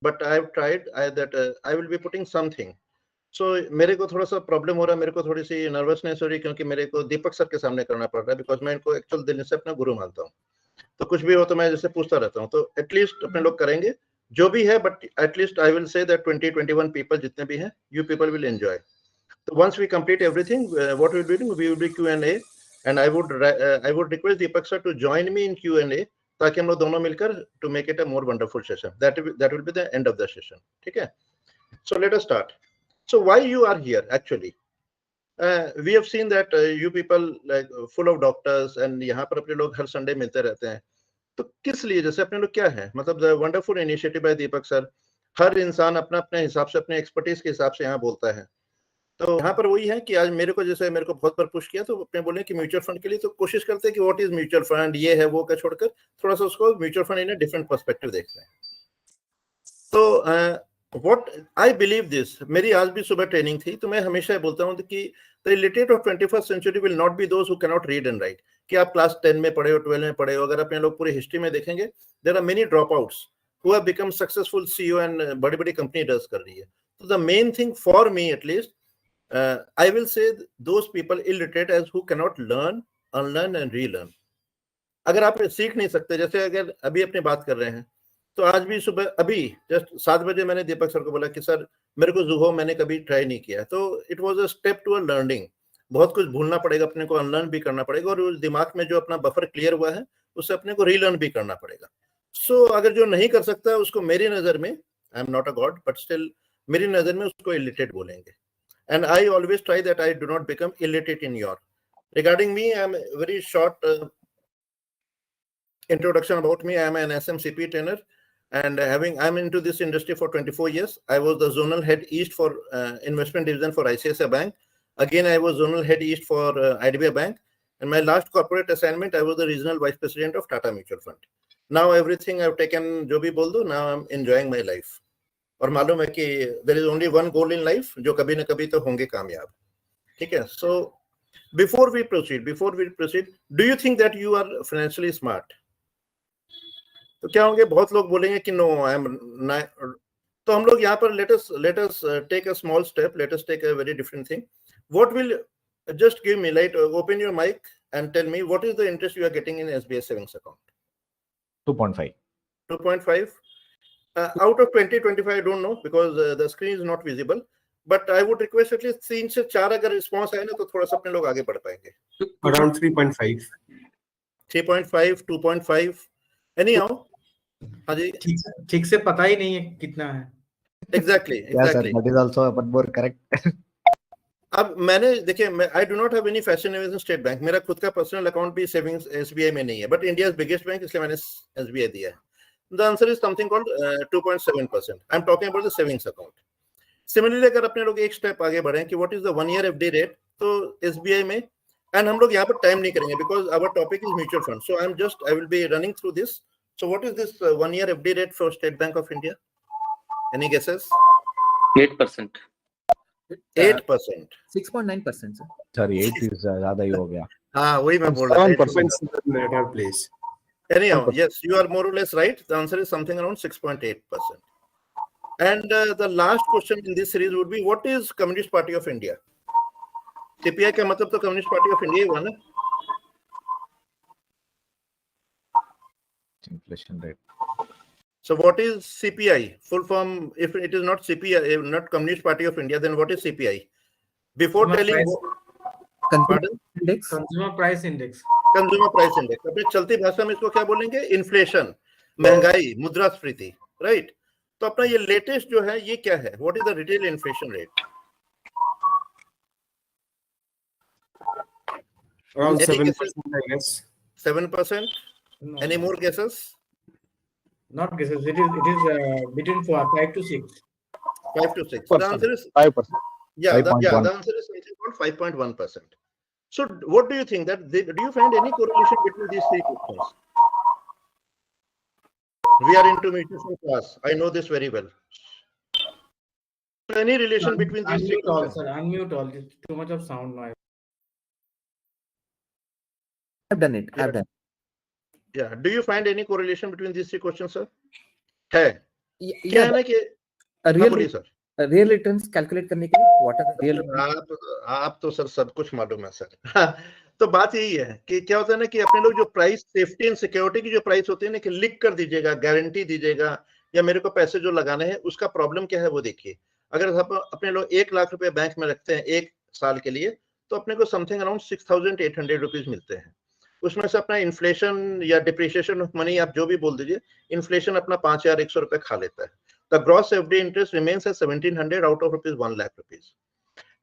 but I've tried that I will be putting something. So मेरे को थोड़ा सा प्रॉब्लम हो रहा है, मेरे को थोड़ी सी नर्वसनेस हो रही है, क्योंकि मेरे को दीपक सर के सामने करना पड़ रहा है, बिकॉज मैं इनको एक्चुअल दिल से अपना गुरु मानता हूँ। तो कुछ भी हो तो मैं जैसे पूछता रहता हूँ, तो एटलीस्ट अपने लोग करेंगे जो भी है, but at least I will say that 20-21 people जितने भी हैं, यू पीपल विल एंजॉय। तो once we complete everything, what we will do, we will be Q&A, and I would request Deepak sir to join me in Q&A, ताकि हम लोग दोनों मिलकर to make it a more wonderful session. That will be the end of the session, ठीक है? So let us start. So why you are here actually? We have seen that you people like full of doctors, and यहाँ पर अपने लोग हर Sunday मिलते रहते हैं। तो किस लिए, जैसे अपने लोग क्या है, मतलब the wonderful initiative by Deepak sir, हर इंसान अपना अपने हिसाब से, अपने एक्सपर्टीज के हिसाब से यहाँ बोलता है। तो यहाँ पर वही है कि आज मेरे को जैसे मेरे को बहुत बार पुश किया, तो अपने बोले कि म्यूचुअल फंड के लिए तो कोशिश करते हैं कि व्हाट इज म्यूचुअल फंड, ये है वो का छोड़कर थोड़ा सा उसको mutual fund in different perspective देख रहे हैं। तो what I believe this, मेरी आज भी सुबह ट्रेनिंग थी, तो मैं हमेशा बोलता हूँ कि the illiterate of 21st century will not be those who cannot read and write। कि आप क्लास 10 में पढ़े हो, 12 में पढ़े हो, अगर अपने लोग पूरी हिस्ट्री में देखेंगे, there are many dropouts who have become successful CEO and बड़ी बड़ी कंपनी डज कर रही है। तो the main thing for me at least, I will say those people illiterate as who cannot learn, unlearn and relearn। अगर आप सीख नहीं सकते, जैसे अगर अभी अपनी बात कर रहे हैं, तो आज भी सुबह अभी जस्ट 7 बजे मैंने दीपक सर को बोला कि सर मेरे को जुहो मैंने कभी ट्राई नहीं किया, तो it was a step to a learning. बहुत कुछ भूलना पड़ेगा, अपने को अनलर्न भी करना पड़ेगा, और उस दिमाग में जो अपना बफर क्लियर हुआ है उससे अपने को रीलर्न भी करना पड़ेगा। सो अगर जो नहीं कर सकता है उसको मेरी नजर में, I am not a God but still मेरी नजर में उसको इलिटरेट बोलेंगे। And I always try that I do not become illiterate in your. Regarding me, I am very short introduction about me. I am an SMCP trainer, and I'm into this industry for 24 years. I was the zonal head east for investment division for ICICI Bank. Again, I was zonal head east for IDBI Bank, and my last corporate assignment, I was the regional vice president of Tata Mutual Fund. Now everything I've taken, जो भी बोल दो, now I'm enjoying my life. और मालूम है कि there is only one goal in life, जो कभी न कभी तो होंगे कामयाब, ठीक है? So before we proceed, do you think that you are financially smart? तो क्या होंगे, बहुत लोग बोलेंगे कि नो आई एम, तो हम लोग यहाँ पर let us take a small step, let us take a very different thing. What will, just give me light, open your mic and tell me what is the interest you are getting in SBI savings account? 2.5 out of 20-25, I don't know because the screen is not visible, but I would request at least 3 से 4 अगर response आए ना तो थोड़ा सा अपने लोग आगे बढ़ पाएंगे। Around 3.5 3.5 2.5 anyhow। हाँ जी, ठीक से पता ही नहीं है कितना है। Exactly. That is also but more correct। अब मैंने देखिए, आई do not have any fascination in state bank, मेरा खुद का पर्सनल अकाउंट भी सेविंग्स SBI में नहीं है, बट इंडिया बिगेस्ट बैंक, इसलिए मैंने SBI दिया है। The answer is something called 2.7%। I am talking about the savings account. Similarly अगर अपने लोग एक स्टेप आगे बढ़े कि what is the 1 year FD rate, तो SBI में, एंड हम लोग यहाँ पर टाइम नहीं करेंगे because our topic is mutual fund, so I will be running through this. So what is this 1 year FD rate for State Bank of India? Any guesses? 8%. 8%. 6.9%, sir. Sorry, 8 is ज़्यादा ही हो गया। हाँ, वही मैं बोल रहा था। 7% at our place. Anyhow, yes, you are more or less right. The answer is something around 6.8%. And the last question in this series would be, what is Communist Party of India? CPI का मतलब तो Communist Party of India ही हुआ ना? Inflation rate. So what is CPI? Full form, if it is not CPI, not Communist Party of India, then what is CPI? Before telling, pardon? Index. Consumer Price Index. Consumer Price Index. अपने चलती भाषा में इसको क्या बोलेंगे? Inflation, महंगाई, मुद्रास्फीति, right? तो अपना ये लेटेस्ट जो है ये क्या है? What is the retail inflation rate? Around 7%, I guess. 7%? No, Any more guesses? not guesses. It is between 5 to 6. 5 to 6. The answer is 5%. yeah. The 5.1. answer is something called 5.1%. So, what do you think? Do you find any correlation between these three questions? We are into mutual fund class. I know this very well. Any relation between these three Unmute all, questions? sir. Unmute all. It's too much of sound noise. I've done it. Yeah. Do you find any correlation between these three questions, sir? है क्या है ना कि हाँ, बोलिए sir. Real returns calculate करने के लिए व्हाट आर रियल आप तो सर सब कुछ मालूम है सर। तो बात यही है कि क्या होता है ना कि अपने लोग जो प्राइस सेफ्टी एंड सिक्योरिटी की जो प्राइस होती है ना कि लिख कर दीजिएगा, गारंटी दीजिएगा या मेरे को पैसे जो लगाने हैं उसका प्रॉब्लम क्या है वो देखिए। अगर आप अपने लोग 1 लाख रुपए बैंक में रखते हैं 1 साल के लिए तो अपने को समथिंग अराउंड 6,800 रुपीज मिलते हैं। उसमें से अपना इन्फ्लेशन या डिप्रिसिएशन ऑफ मनी आप जो भी बोल दीजिए, इन्फ्लेशन अपना 5,100 रुपए खा लेता है। The gross FD interest remains at 1,700 out of rupees 1 lakh rupees.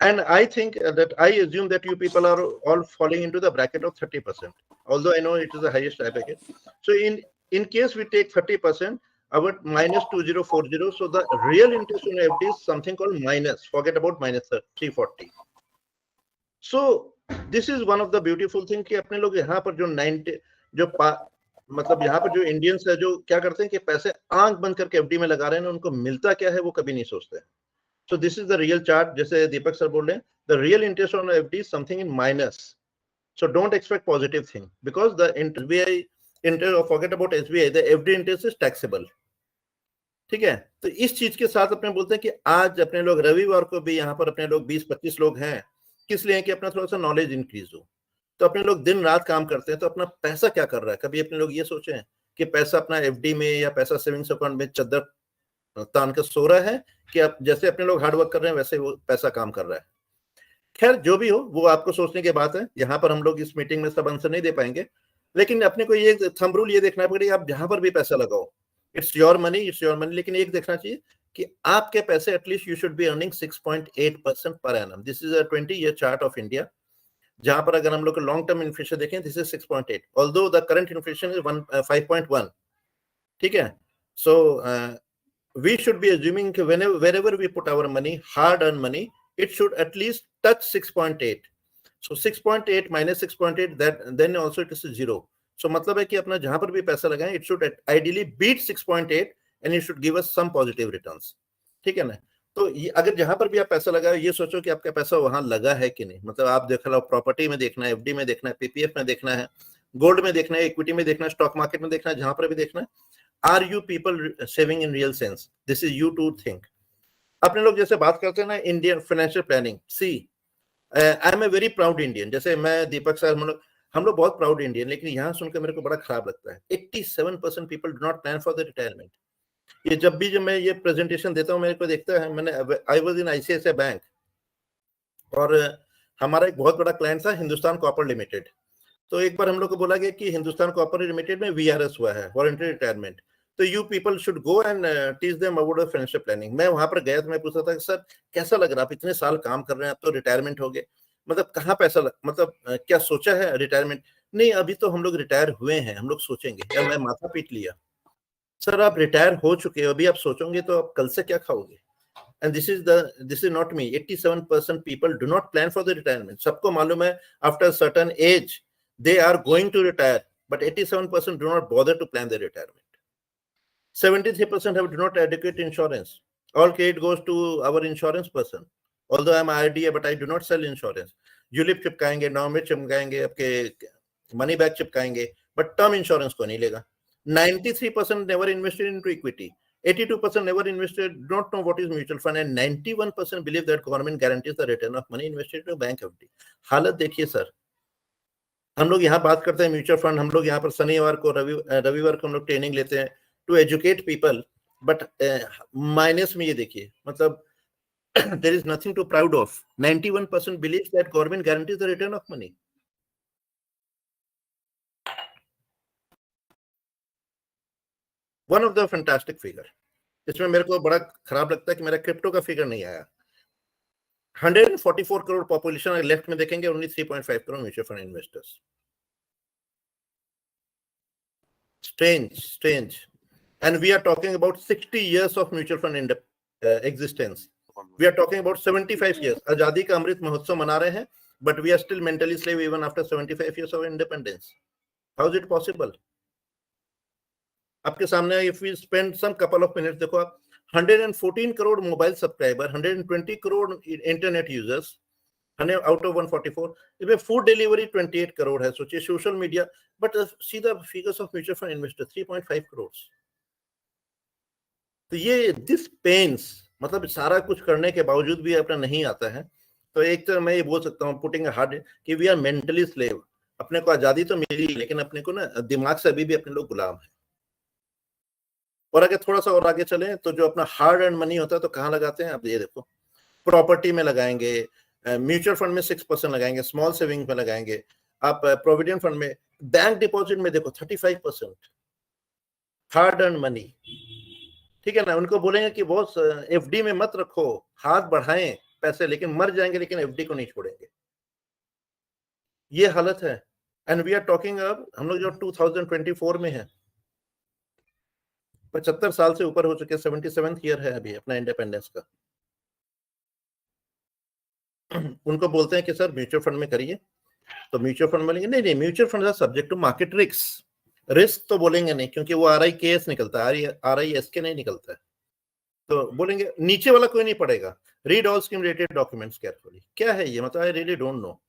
And I think that I assume that you people are all falling into the bracket of 30%. Although I know it is the highest I bracket. So in case we take 30%, our minus 2040. So the real interest on FD is something called minus. Forget about minus 340. So this is one of the beautiful thing कि अपने लोग यहाँ पर जो 90 जो मतलब यहाँ पर जो इंडियंस है जो क्या करते हैं कि पैसे आंख बंद करके एफडी में लगा रहे हैं, उनको मिलता क्या है वो कभी नहीं सोचते। So this is the real chart, जैसे दीपक सर बोल रहे हैं, the real interest on FD is something in minus. So don't expect positive thing because the SBI interest, forget about SBI, the FD interest is taxable. ठीक है, तो इस चीज के साथ अपने बोलते हैं कि आज अपने लोग रविवार को भी यहाँ पर अपने लोग 20-25 लोग हैं, किस लिए कि अपना थोड़ा सा नॉलेज इंक्रीज हो। तो अपने लोग दिन रात काम करते हैं, तो अपना पैसा क्या कर रहा है, कभी अपने लोग ये सोचे हैं कि पैसा अपना एफडी में या पैसा सेविंग्स अकाउंट में चद्दर तान के सो रहा है कि आप जैसे अपने लोग हार्डवर्क कर रहे हैं वैसे वो पैसा काम कर रहा है। खैर जो भी हो वो आपको सोचने की बात है, यहाँ पर हम लोग इस मीटिंग में सब आंसर नहीं दे पाएंगे, लेकिन अपने को ये थंब रूल ये देखना पड़ेगा, आप जहां पर भी पैसा लगाओ, it's your money, it's your money, लेकिन एक देखना चाहिए कि आपके पैसे at least you should be earning 6.8% per annum. This is a 20-year chart of India, जहां पर अगर हम लोग लॉन्ग टर्म इन्फ्लेशन देखें this is 6.8, although the current inflation is 5.1। ठीक है, so we should be assuming कि wherever we put our money, hard earned money, it should at least touch 6.8. so 6.8 minus 6.8, that then also it is 0. so मतलब है कि अपना जहां पर भी पैसा लगाएं it should ideally beat 6.8 and it should give us some positive returns. ठीक है ना, तो अगर जहां पर भी आप पैसा लगाओ ये सोचो कि आपका पैसा वहां लगा है कि नहीं, मतलब आप देख लो प्रॉपर्टी में देखना है, एफडी में देखना है, पीपीएफ में देखना है, गोल्ड में देखना है, इक्विटी में देखना है, स्टॉक मार्केट में देखना है, जहां पर भी देखना है, are you people saving in real sense? This is you to think. अपने लोग जैसे बात करते हैं ना Indian financial planning, see I am a very proud Indian, जैसे मैं दीपक सर हम लोग बहुत प्राउड इंडियन, लेकिन यहाँ सुनकर मेरे को बड़ा खराब लगता है 87% people do not plan for the retirement. ये जब मैं ये प्रेजेंटेशन देता हूँ मेरे को देखता है, मैंने I was in ICICI bank और हमारा एक बहुत बड़ा क्लाइंट था हिंदुस्तान कॉपर लिमिटेड। तो एक बार हम लोग को बोला गया कि हिंदुस्तान कॉपर लिमिटेड में वीआरएस हुआ है, वॉलंटरी रिटायरमेंट, तो you people should go and teach them about financial planning. मैं वहां पर गया तो मैं पूछा था कि सर कैसा लग रहा है, आप इतने साल काम कर रहे हैं, आप तो रिटायरमेंट हो गए, मतलब कहाँ पैसा मतलब क्या सोचा है रिटायरमेंट? नहीं अभी तो हम लोग रिटायर हुए हैं, हम लोग सोचेंगे। यार मैं माथा पीट लिया, सर आप रिटायर हो चुके हो, अभी आप सोचोगे तो आप कल से क्या खाओगे? And this is not me. 87% people do not plan for the retirement. सबको मालूम है after a certain age they are going to retire, but 87% do not bother to plan their retirement. 73% have do not adequate insurance. All credit goes to our insurance person. Although I am IRDA, but I do not sell insurance. ULIP चिपकाएंगे, nominate चिपकाएंगे, आपके money back चिपकाएंगे, but term insurance को नहीं लेगा। 93% never invested into equity. 82% never invested, do not know what is mutual fund, and 91% believe that government guarantees the return of money invested into bank FD. हालत देखिए sir, हम लोग यहाँ बात करते हैं म्यूचुअल फंड, हम लोग यहाँ पर शनिवार को रविवार को हम लोग ट्रेनिंग लेते हैं to educate people, but minus में ये देखिए, मतलब there is nothing to proud of. 91% believes that government guarantees the return of money. One of the fantastic figure. इसमें मेरे को बड़ा खराब लगता है कि मेरा क्रिप्टो का फिगर नहीं आया। 144 करोड़ पॉपुलेशन लेफ्ट में देखेंगे, only 3.5 crore mutual fund investors. Strange. And we are talking about 60 years of mutual fund existence. We are talking about 75 years. आजादी का अमृत महोत्सव मना रहे हैं, but we are still mentally slave even after 75 years of independence. How is it possible? आपके सामने if we spend some couple of minutes, देखो आप 114 crore mobile subscriber, 120 crore internet users, out of 144, इसमें फूड डिलीवरी 28 करोड़ है, सोचिए social media, but see the figures of mutual fund investor 3.5 crore. तो ये this pens, मतलब सारा कुछ करने के बावजूद भी अपना नहीं आता है, तो एक तो मैं ये बोल सकता हूँ पुटिंग हार्ड कि वी आर मेंटली स्लेव। अपने को आजादी तो मिली, लेकिन अपने को ना दिमाग से अभी भी अपने लोग गुलाम है। और अगर थोड़ा सा और आगे चलें तो जो अपना हार्ड अर्न मनी होता है तो कहाँ लगाते हैं आप, ये देखो, प्रॉपर्टी में लगाएंगे, म्यूचुअल फंड में 6% लगाएंगे, स्मॉल सेविंग में लगाएंगे, आप प्रोविडेंट फंड में, बैंक डिपॉजिट में देखो 35% हार्ड अर्न मनी। ठीक है ना, उनको बोलेंगे कि बॉस एफडी में मत रखो, हाथ बढ़ाएं पैसे, लेकिन मर जाएंगे लेकिन एफडी को नहीं छोड़ेंगे। ये हालत है। एंड वी आर टॉकिंग अब हम लोग जो 2024 में है, 75 साल से ऊपर हो चुके, 77th ईयर है अभी अपना इंडिपेंडेंस का। उनको बोलते हैं कि सर म्यूचुअल फंड में करिए, तो म्यूचुअल फंड में लेंगे, नहीं नहीं mutual fund subject to market risk तो बोलेंगे नहीं, क्योंकि वो RIKS निकलता है, RISK नहीं निकलता है। तो बोलेंगे नीचे वाला कोई नहीं पड़ेगा, read all scheme related documents carefully. क्या है ये, मतलब आई रियली डोंट नो।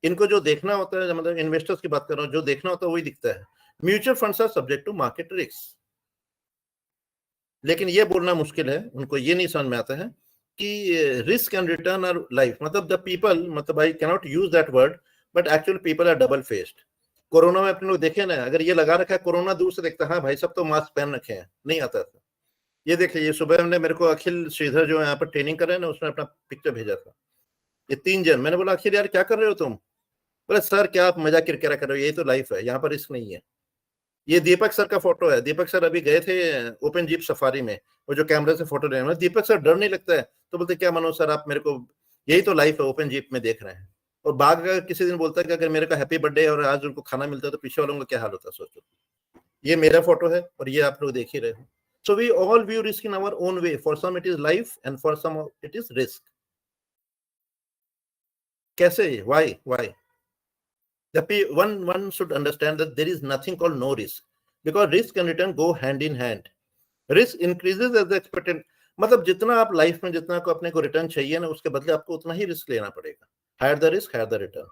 इनको जो देखना होता है, मतलब इन्वेस्टर्स की बात कर रहा हूँ, जो देखना होता है वही दिखता है, mutual funds are subject to market risk. लेकिन ये बोलना मुश्किल है, उनको ये नहीं समझ में आता है कि risk and return are life, मतलब द पीपल, मतलब I can not use that word, but actually people are double faced. Corona में अपने लोग देखे ना, अगर ये लगा रखा है कोरोना, दूर से देखता हाँ भाई सब तो मास्क पहन रखे हैं, नहीं आता था। ये देखिए, ये सुबह हमने, मेरे को अखिल श्रीधर जो यहाँ पर ट्रेनिंग कर रहे हैं ना, उसने अपना पिक्चर भेजा था, ये 3 जन। मैंने बोला अखिल यार क्या कर रहे हो तुम? बोले सर क्या आप मजाक किरकिरा कर रहे हो, यही तो लाइफ है, यहाँ पर रिस्क नहीं है। ये दीपक सर का फोटो है, दीपक सर अभी गए थे ओपन जीप सफारी में, वो जो कैमरे से फोटो ले रहे हैं। दीपक सर डर नहीं लगता है? तो बोलते क्या मनोज सर आप मेरे को, यही तो लाइफ है, ओपन जीप में देख रहे हैं। और बाघ अगर किसी दिन बोलता है कि अगर मेरे को हैप्पी बर्थडे और आज उनको खाना मिलता है तो पीछे वालों का क्या हाल होता है, सोचो। ये मेरा फोटो है और ये आप लोग देख ही रहे हो। So we all view risk in our own way, for some it is life and for some it is risk. कैसे, why one should understand that there is nothing called no risk, because risk and return go hand in hand. Risk increases as the expected, मतलब जितना आप life में जितना को अपने को return चाहिए ना, उसके बदले आपको उतना ही रिस्क लेना पड़ेगा। Higher the risk higher the return.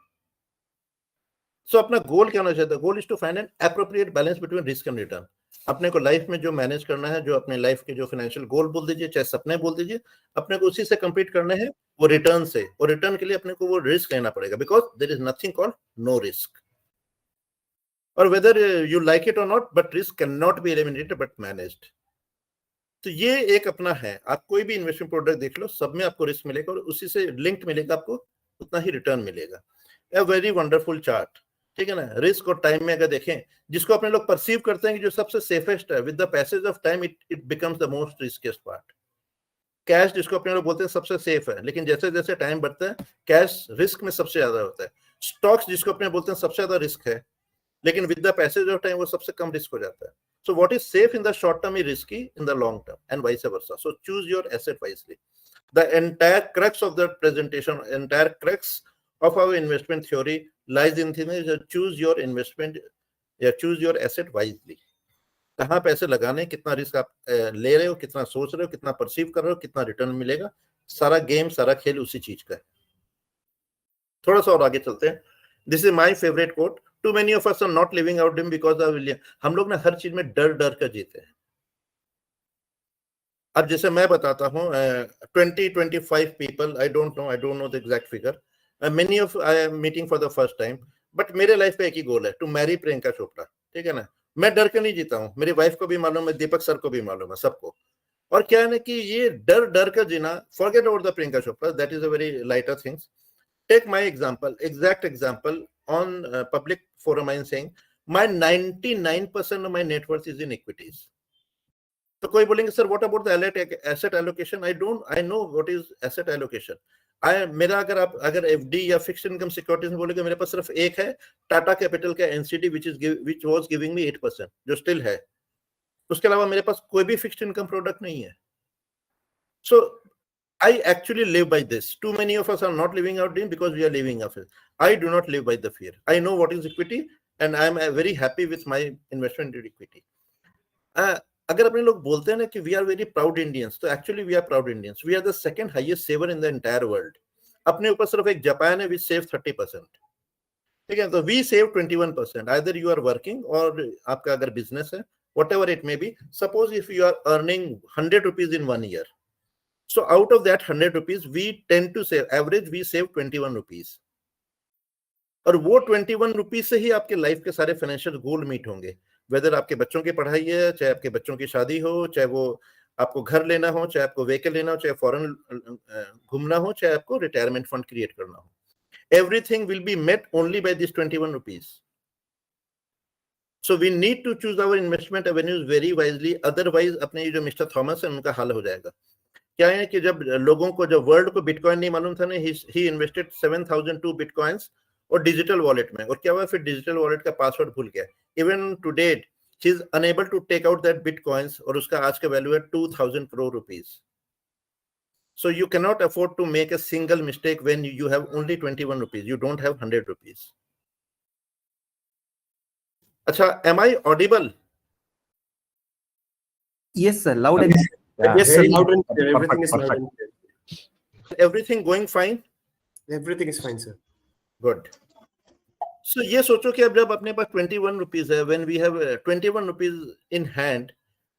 So अपना गोल क्या होना चाहिए? Goal is to find an appropriate balance between risk and return. अपने को लाइफ में जो मैनेज करना है, जो अपने लाइफ के जो फाइनेंशियल गोल बोल दीजिए, चाहे सपने बोल दीजिए, अपने को उसी से कंप्लीट करने हैं, वो रिटर्न से। और रिटर्न के लिए अपने को वो रिस्क लेना पड़ेगा, because there is nothing called no risk. और whether you like it or not, but risk can not be eliminated but managed. तो ये एक अपना है, आप कोई भी इन्वेस्टमेंट प्रोडक्ट देख लो, सब में आपको रिस्क मिलेगा और उसी से लिंक्ड मिलेगा, आपको उतना ही रिटर्न मिलेगा। ए वेरी वंडरफुल चार्ट, ठीक है ना। रिस्क और टाइम में अगर देखें, जिसको अपने लोग परसीव करते हैं कि जो सबसे सेफेस्ट है, with the passage of time it becomes the most riskiest part. Cash जिसको अपने लोग बोलते हैं सबसे सेफ है, लेकिन जैसे जैसे टाइम बढ़ता है कैश रिस्क में सबसे ज्यादा होता है। स्टॉक्स जिसको अपने बोलते हैं सबसे ज्यादा रिस्क है, लेकिन with the passage of time वो सबसे कम रिस्क हो जाता है। So what is safe in the short term is risky in the long term, and vice versa. So choose your asset wisely. The entire crux of the presentation, entire crux of our investment theory lies in choose your investment, choose your asset wisely. कहाँ पैसे लगाने, कितना risk आप ले रहे हो, कितना सोच रहे हो, कितना परसीव कर रहे हो, कितना रिटर्न मिलेगा, सारा गेम, सारा खेल उसी चीज का है। थोड़ा सा और आगे चलते हैं। This is my favourite quote, too many of us are not living out dream because of William. हम लोग ना हर चीज में डर डर कर जीते हैं। अब जैसे मैं बताता हूँ 20-25 people, I don't know the exact figure, many of I am meeting for the first time, but मेरे लाइफ पे एक ही गोल है, टू मैरी प्रियंका चोपड़ा। ठीक है ना, मैं डर के नहीं जीता हूँ, मेरी वाइफ को भी मालूम है, दीपक सर को भी मालूम है, सबको। और क्या है ना कि ये डर डर कर जीना, forget about the Priyanka Chopra, that is a very lighter things. Take my example, exact example on public forum. I am saying my 99% of my net worth is in equities. तो कोई बोलेंगे sir what about the asset allocation? I know what is asset allocation. मेरा अगर FD या fixed income securities में बोलेंगे, मेरे पास सिर्फ एक है, टाटा कैपिटल का NCD which was giving me 8%, जो स्टिल है। उसके अलावा मेरे पास कोई भी फिक्स्ड इनकम प्रोडक्ट नहीं है। सो I actually live by this. Too many of us are not living our dream because we are living off it. I do not live by the fear. I know what is equity and I am very happy with my investment in equity. अगर अपने लोग बोलते हैं ना कि we are very proud Indians, तो actually we are proud Indians. We are the second highest saver in the entire world. अपने ऊपर सिर्फ एक जापान है which save 30%. ठीक है, तो we save 21%. Either you are working और आपका अगर business है, whatever it may be. Suppose if you are earning 100 rupees in 1 year, so out of that 100 rupees, we tend to save, average we save 21 rupees. और वो 21 rupees से ही आपके life के सारे फाइनेंशियल गोल मीट होंगे, weather आपके बच्चों की पढ़ाई है, चाहे आपके बच्चों की शादी हो, चाहे वो आपको घर लेना हो, चाहे आपको व्हीकल लेना हो, चाहे फॉरेन घूमना हो, चाहे आपको रिटायरमेंट फंड क्रिएट करना हो. Everything will be met only by this 21 rupees. So we need to choose our investment avenues very wisely, otherwise अपने जो मिस्टर थॉमस है उनका हाल हो जाएगा. क्या है कि जब लोगों को, जब वर्ल्ड को बिटकॉइन नहीं मालूम था ना, ही इन्वेस्टेड 7002 बिटकॉइंस और डिजिटल वॉलेट में, और क्या हुआ फिर डिजिटल वॉलेट का पासवर्ड भूल गया. Even to date he is unable to take out that bitcoins, और उसका आज का वैल्यू है 2000 crore rupees. So you cannot afford to make a single mistake when you have only 21 rupees. You don't have 100 rupees. अच्छा, am I audible? Yes, sir. Loud and clear. Yeah. Yes, sir. very Loud and clear. perfect, Everything is loud perfect. and clear. Everything going fine? Everything is fine, sir. Good. So ये सोचो कि अब जब अपने पास 21 rupees है, when we have 21 rupees in hand,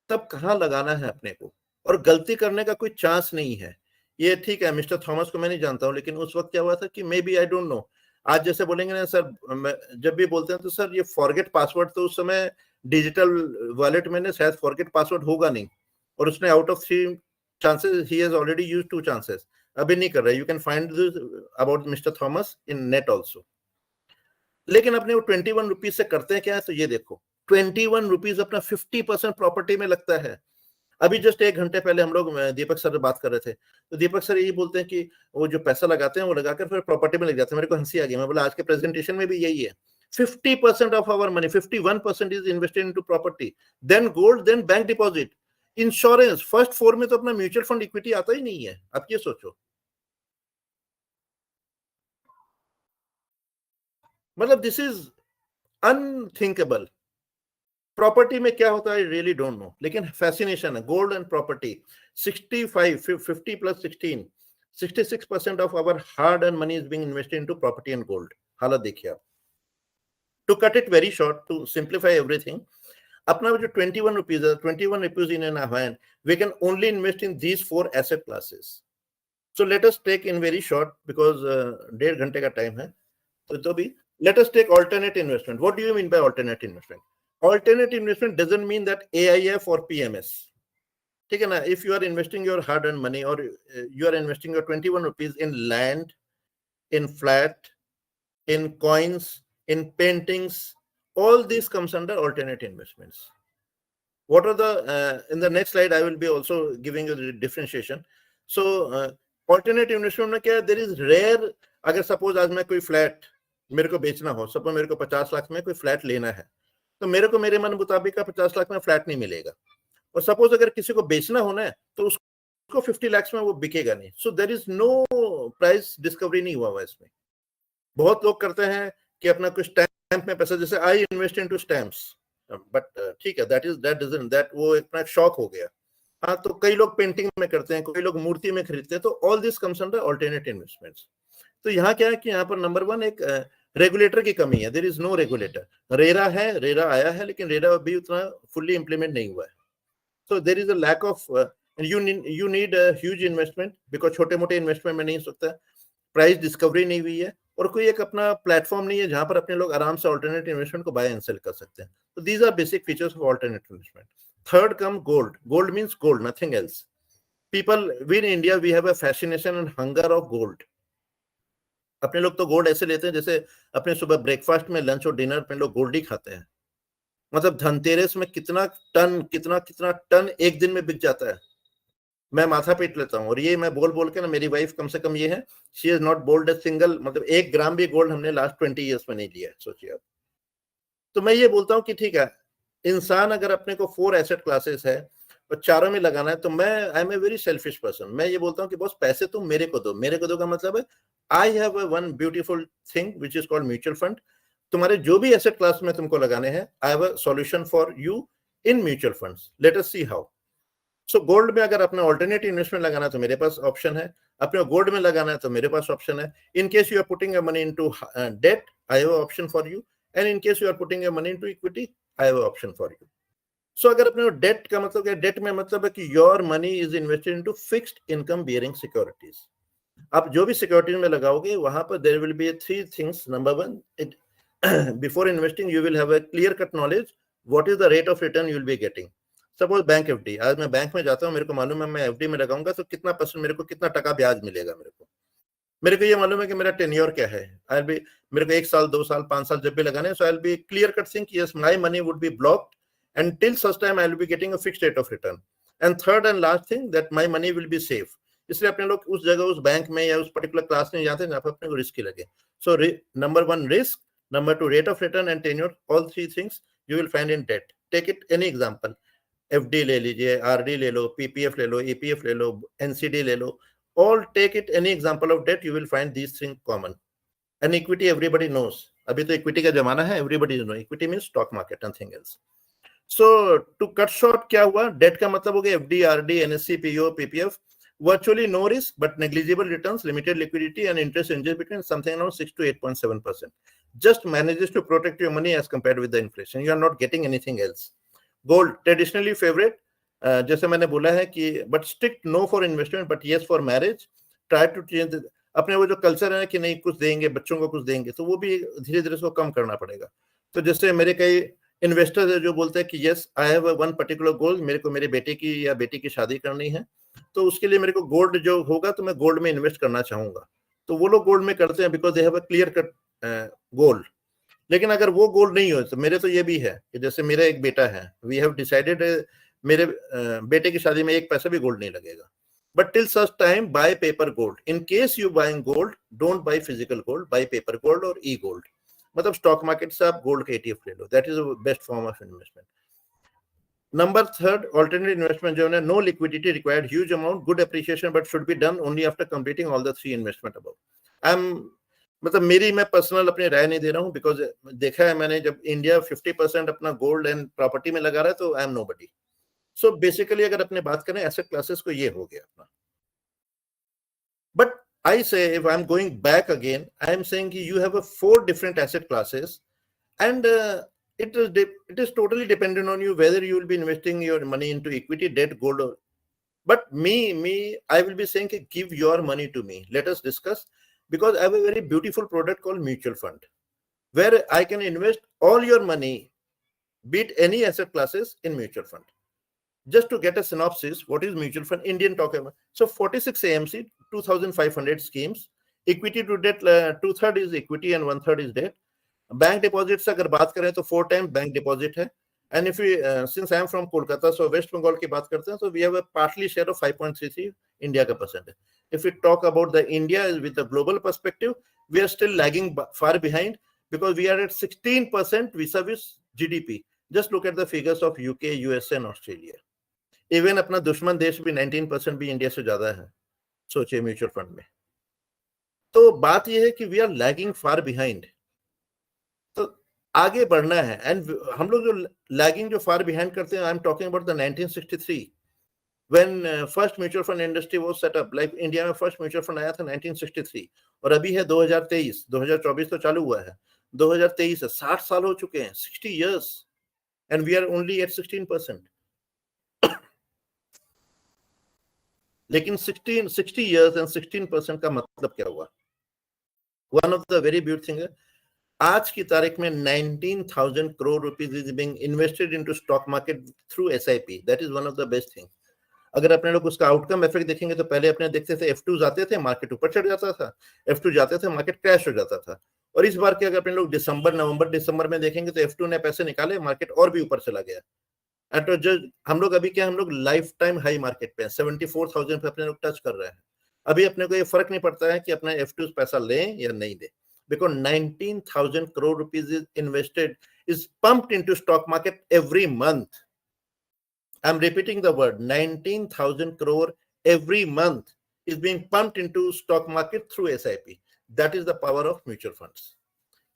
तब कहाँ लगाना है अपने को, और गलती करने का कोई चांस नहीं है. ये ठीक है, मिस्टर थॉमस को मैं नहीं जानता हूँ, लेकिन उस वक्त क्या हुआ था कि may be, I don't know, आज जैसे बोलेंगे ना सर, जब भी बोलते हैं तो सर ये फॉरगेट पासवर्ड, तो उस समय डिजिटल वॉलेट में शायद फॉरगेट पासवर्ड होगा नहीं, और उसने out of 3 chances he has already used 2 chances, अभी नहीं कर रहा है. You can find about mister Thomas in net also. लेकिन अपने वो 21 रुपीज से करते हैं क्या है, तो ये देखो 21 रुपीज अपना 50% प्रॉपर्टी में लगता है. अभी जस्ट 1 घंटे पहले हम लोग दीपक सर से बात कर रहे थे, तो दीपक सर यही बोलते हैं कि वो जो पैसा लगाते हैं वो लगाकर फिर प्रॉपर्टी में लग जाते हैं. मेरे को हंसी आ गई. मैं बोला आज के प्रेजेंटेशन में भी यही है. 50% of our money, 51% is invested into property, then gold, then bank deposit, insurance. First 4 में तो अपना म्यूचुअल फंड इक्विटी आता ही नहीं है. आप ये सोचो, मतलब दिस इज अनथिंकेबल. प्रॉपर्टी में क्या होता है आई रियली डोंट नो, लेकिन फैसिनेशन है. Gold and property 50 plus 16, 66% of our hard and money is being invested into property and gold. हालत देखिए आप. To cut it very short, to simplify everything, अपना जो 21 रुपीज है, 21 rupees in an hand, we can only invest in these 4 asset classes. So let us take in very short, because 1.5 घंटे का time है, तो भी let us take alternate investment. What do you mean by alternate investment? Alternate investment doesn't mean that AIF or PMS. ठीक है ना? If you are investing your hard-earned money, or you are investing your 21 rupees in land, in flat, in coins, in paintings, all these comes under alternate investments. What are the in the next slide I will be also giving you the differentiation. So alternate investment में क्या है? There is rare, अगर suppose आज मैं कोई flat मेरे को बेचना हो, सपोज मेरे को 50 लाख में कोई फ्लैट लेना है, तो मेरे को मेरे मन मुताबिक का 50 लाख में फ्लैट नहीं मिलेगा. और सपोज अगर किसी को बेचना होना है तो उसको 50 लाख में वो बिकेगा नहीं. So there is no price discovery नहीं हुआ इसमें. बहुत लोग करते हैं कि अपना कुछ स्टैम्प में पैसा, जैसे I invest into stamps, but ठीक है, दैट वो अपना शौक हो गया. हाँ, तो कई लोग पेंटिंग में करते हैं, कोई लोग मूर्ति में खरीदते हैं, तो all this comes under alternate investments. तो यहाँ क्या है कि यहाँ पर नंबर 1 एक रेगुलेटर की कमी है. There is no regulator. RERA है, रेरा आया है, लेकिन रेरा अभी उतना फुल्ली इंप्लीमेंट नहीं हुआ है. So there is a lack of, you need a huge investment, because छोटे मोटे इन्वेस्टमेंट में नहीं सकता. प्राइस डिस्कवरी नहीं हुई है, और कोई एक अपना प्लेटफॉर्म नहीं है जहां पर अपने लोग आराम से अल्टरनेट इन्वेस्टमेंट को बाय एंड सेल कर सकते हैं. तो these are basic features of alternate investment. Third come gold. Gold means gold, nothing else. People, we in India we have a fascination and hunger of gold. अपने लोग तो gold ऐसे लेते हैं जैसे अपने सुबह ब्रेकफास्ट में, लंच और डिनर पे लोग गोल्ड ही खाते हैं. मतलब धनतेरस में कितना टन एक दिन में बिक जाता है. मैं माथा पीट लेता हूँ, और ये मैं बोल के ना, मेरी वाइफ कम से कम ये है, she is not bold a single, मतलब 1 ग्राम भी गोल्ड हमने लास्ट 20 ईयर्स में नहीं लिया है. सोचिए आप. तो मैं ये बोलता हूँ कि ठीक है, इंसान अगर अपने को 4 एसेट क्लासेस है और चारों में लगाना है, तो मैं I am a very selfish person. मैं ये बोलता हूँ कि बॉस पैसे तुम मेरे को दो. मेरे को दो का मतलब है I have a one beautiful thing which is called mutual fund. तुम्हारे जो भी एसेट क्लास में तुमको लगाने हैं, I have a solution for you in mutual funds. Let us see how. So gold में अगर अपना ऑल्टरनेट इन्वेस्टमेंट लगाना है तो मेरे पास ऑप्शन है. अपने गोल्ड में लगाना है तो मेरे पास ऑप्शन है. In case you are putting your money into debt, I have an option for you. And in case you are putting your money into equity, I have an option for you. सो अगर अपने date का मतलब क्या, date में मतलब है कि your money is invested into fixed income bearing securities. आप जो भी सिक्योरिटीज में लगाओगे वहां पर there will be three things. Number one, it before investing you will have a clear cut knowledge what is the rate of return you will be getting. Suppose bank FD, आज मैं bank में जाता हूँ, मेरे को मालूम है मैं एफडी में लगाऊंगा तो कितना परसेंट मेरे को, कितना टका ब्याज मिलेगा। मेरे को ये मालूम है कि मेरा टेन्योर क्या है। आई बी, मेरे को 1 साल 2 साल 5 साल जब भी लगाने, so I will be clear cut think yes my money would be blocked and till such time I will be getting a fixed rate of return. And third and last thing, that my money will be safe. इसलिए अपने लोग उस जगह उस bank में या उस particular class में जाते हैं जहाँ पर अपने को रिस्क लगे। So number one risk, number two rate of return and tenure, all three things you will find in debt. Take it any example, FD ले लीजिए, आरडी ले लो, पीपीएफ ले लो, ईपीएफ ले लो, एनसीडी ले लो, all take it any example of debt, you will find these thing common. And equity everybody knows, अभी तो इक्विटी का जमाना है, everybody know equity means stock market, nothing else. So to cut short क्या हुआ, debt का मतलब हो गया FD, RD, NSC, PO, PPF, virtually no risk but negligible returns, limited liquidity and interest ranges between something around 6 to 8.7%. Just manages to protect your money as compared with the inflation. You are not getting anything else. Gold traditionally favorite, जैसे मैंने बोला है कि but strict no for investment but yes for marriage. Try to change अपने वो जो culture है कि नहीं कुछ देंगे बच्चों को, कुछ देंगे, तो वो भी धीरे धीरे उसको कम करना पड़ेगा। तो जैसे मेरे कई इन्वेस्टर्स है जो बोलते हैं कि yes I have one particular goal, मेरे को मेरे बेटे की या बेटी की शादी करनी है, तो उसके लिए मेरे को गोल्ड जो होगा तो मैं गोल्ड में इन्वेस्ट करना चाहूंगा, तो वो लोग गोल्ड में करते हैं because they have a clear cut goal. लेकिन अगर वो गोल नहीं हो, तो मेरे तो ये भी है कि जैसे मेरा एक बेटा है, वी हैव डिसाइडेड मेरे बेटे की शादी में एक पैसा भी गोल्ड नहीं लगेगा, but till such time buy paper gold. In case you buying gold, don't buy physical gold, buy paper gold और ई गोल्ड, मतलब स्टॉक मार्केट से आप गोल्ड का ETF ले लो, that is the best form of investment. Number third, alternative investment जो है, no liquidity required, huge amount, good appreciation but should be done only after completing all the three investment above. I M मतलब मेरी, मैं personal अपनी राय नहीं दे रहा हूँ, because देखा है मैंने जब इंडिया 50% अपना गोल्ड एंड प्रॉपर्टी में लगा रहा है, तो I am nobody. So basically अगर अपने बात करें एसेट क्लासेस को, ये हो गया अपना। But I say, if I'm going back again, I am saying you have 4 different asset classes, and it is totally dependent on you whether you will be investing your money into equity, debt, gold, or. But I will be saying give your money to me. Let us discuss, because I have a very beautiful product called mutual fund, where I can invest all your money, be it any asset classes, in mutual fund. Just to get a synopsis, what is mutual fund? Indian talk about. So 46 AMC, 2,500 schemes. Equity to debt, 2/3 is equity and 1/3 is debt. Bank deposits से अगर बात करें तो 4 times bank deposit है. And if we, since I am from Kolkata, so West Bengal की बात करते हैं, so we have a partly share of 5.33 India का percent. If we talk about the India with the global perspective, we are still lagging far behind because we are at 16% vis-a-vis GDP. Just look at the figures of UK, USA and Australia. Even अपना दुश्मन देश भी 19% भी India से ज्यादा है, सोचिए mutual fund में। तो बात यह है कि we are lagging far behind, तो आगे बढ़ना है। एंड हम लोग जो लैगिंग जो फार बिहाइंड करते हैं, आई am talking about the 1963 when first mutual fund industry was set up. Like India में फर्स्ट म्यूचुअल फंड आया था 1963 और अभी है 2023, 2024 तो चालू हुआ है, 2023 है, 60 साल हो चुके हैं, 60 years, and we are only at 16%। लेकिन 60 years and 16% का मतलब क्या हुआ? One of the very beautiful thing है, आज की तारीख में 19,000 crore rupees is being invested into stock market through SIP. That is one of the best thing. अगर अपने लोग उसका आउटकम इफेक्ट देखेंगे तो पहले अपने देखते थे F2 जाते थे, मार्केट ऊपर चढ़ जाता था, F2 जाते थे, मार्केट क्रैश हो जाता था। और इस बार के अगर अपने लोग दिसंबर में देखेंगे तो F2 ने पैसे निकाले, मार्केट और भी ऊपर चला गया। तो जो हम लोग अभी क्या, हम लोग लाइफ टाइम हाई मार्केट पे 74,000 पे अपने लोग टच कर रहे हैं। अभी अपने को ये फर्क नहीं पड़ता है कि अपना F2 पैसा लें या नहीं दे, because 19,000 crore rupees is invested, is pumped into stock market every month. I'm repeating the word, 19,000 crore every month is being pumped into stock market through SIP. That is the power of mutual funds.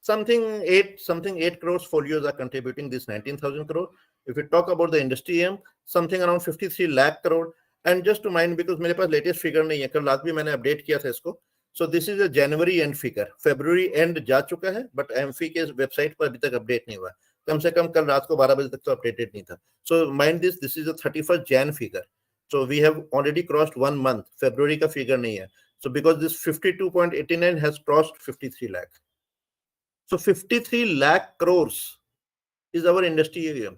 Something 8 crores folios are contributing this 19,000 crore. If we talk about the industry aim, something around 53 lakh crore. And just to mind, because मेरे पास latest figure नहीं है, कल रात भी मैंने update किया था इसको. So this is a January end figure. February end जा चुका है, but AMFI के website पर अभी तक update नहीं हुआ. कम से कम कल रात को 12 बजे तक तो अपडेटेड नहीं था. So mind this is the 31st Jan figure. So we have already crossed 1 month. February का figure नहीं है. So because this 52.89 has crossed 53 lakh. So 53 lakh crores is our industry AUM.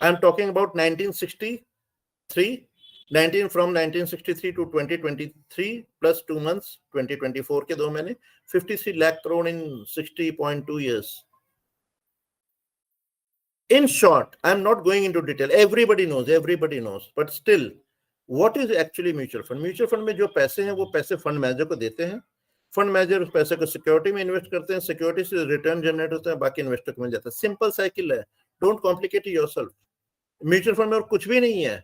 I am talking about 1963, from 1963 to 2023 plus 2 months, 2024 के 2 महीने, 53 lakh crore in 60.2 years. In short, I am not going into detail. Everybody knows. But still, what is actually mutual fund? Mutual fund में जो पैसे हैं वो पैसे fund manager को देते हैं. फंड मैनेजर उस पैसे को सिक्योरिटी में इन्वेस्ट करते हैं. सिक्योरिटी से रिटर्न जनरेट होता है, बाकी इन्वेस्टर को मिल जाता है. सिंपल साइकिल है. Don't complicate yourself. Mutual fund में और कुछ भी नहीं है.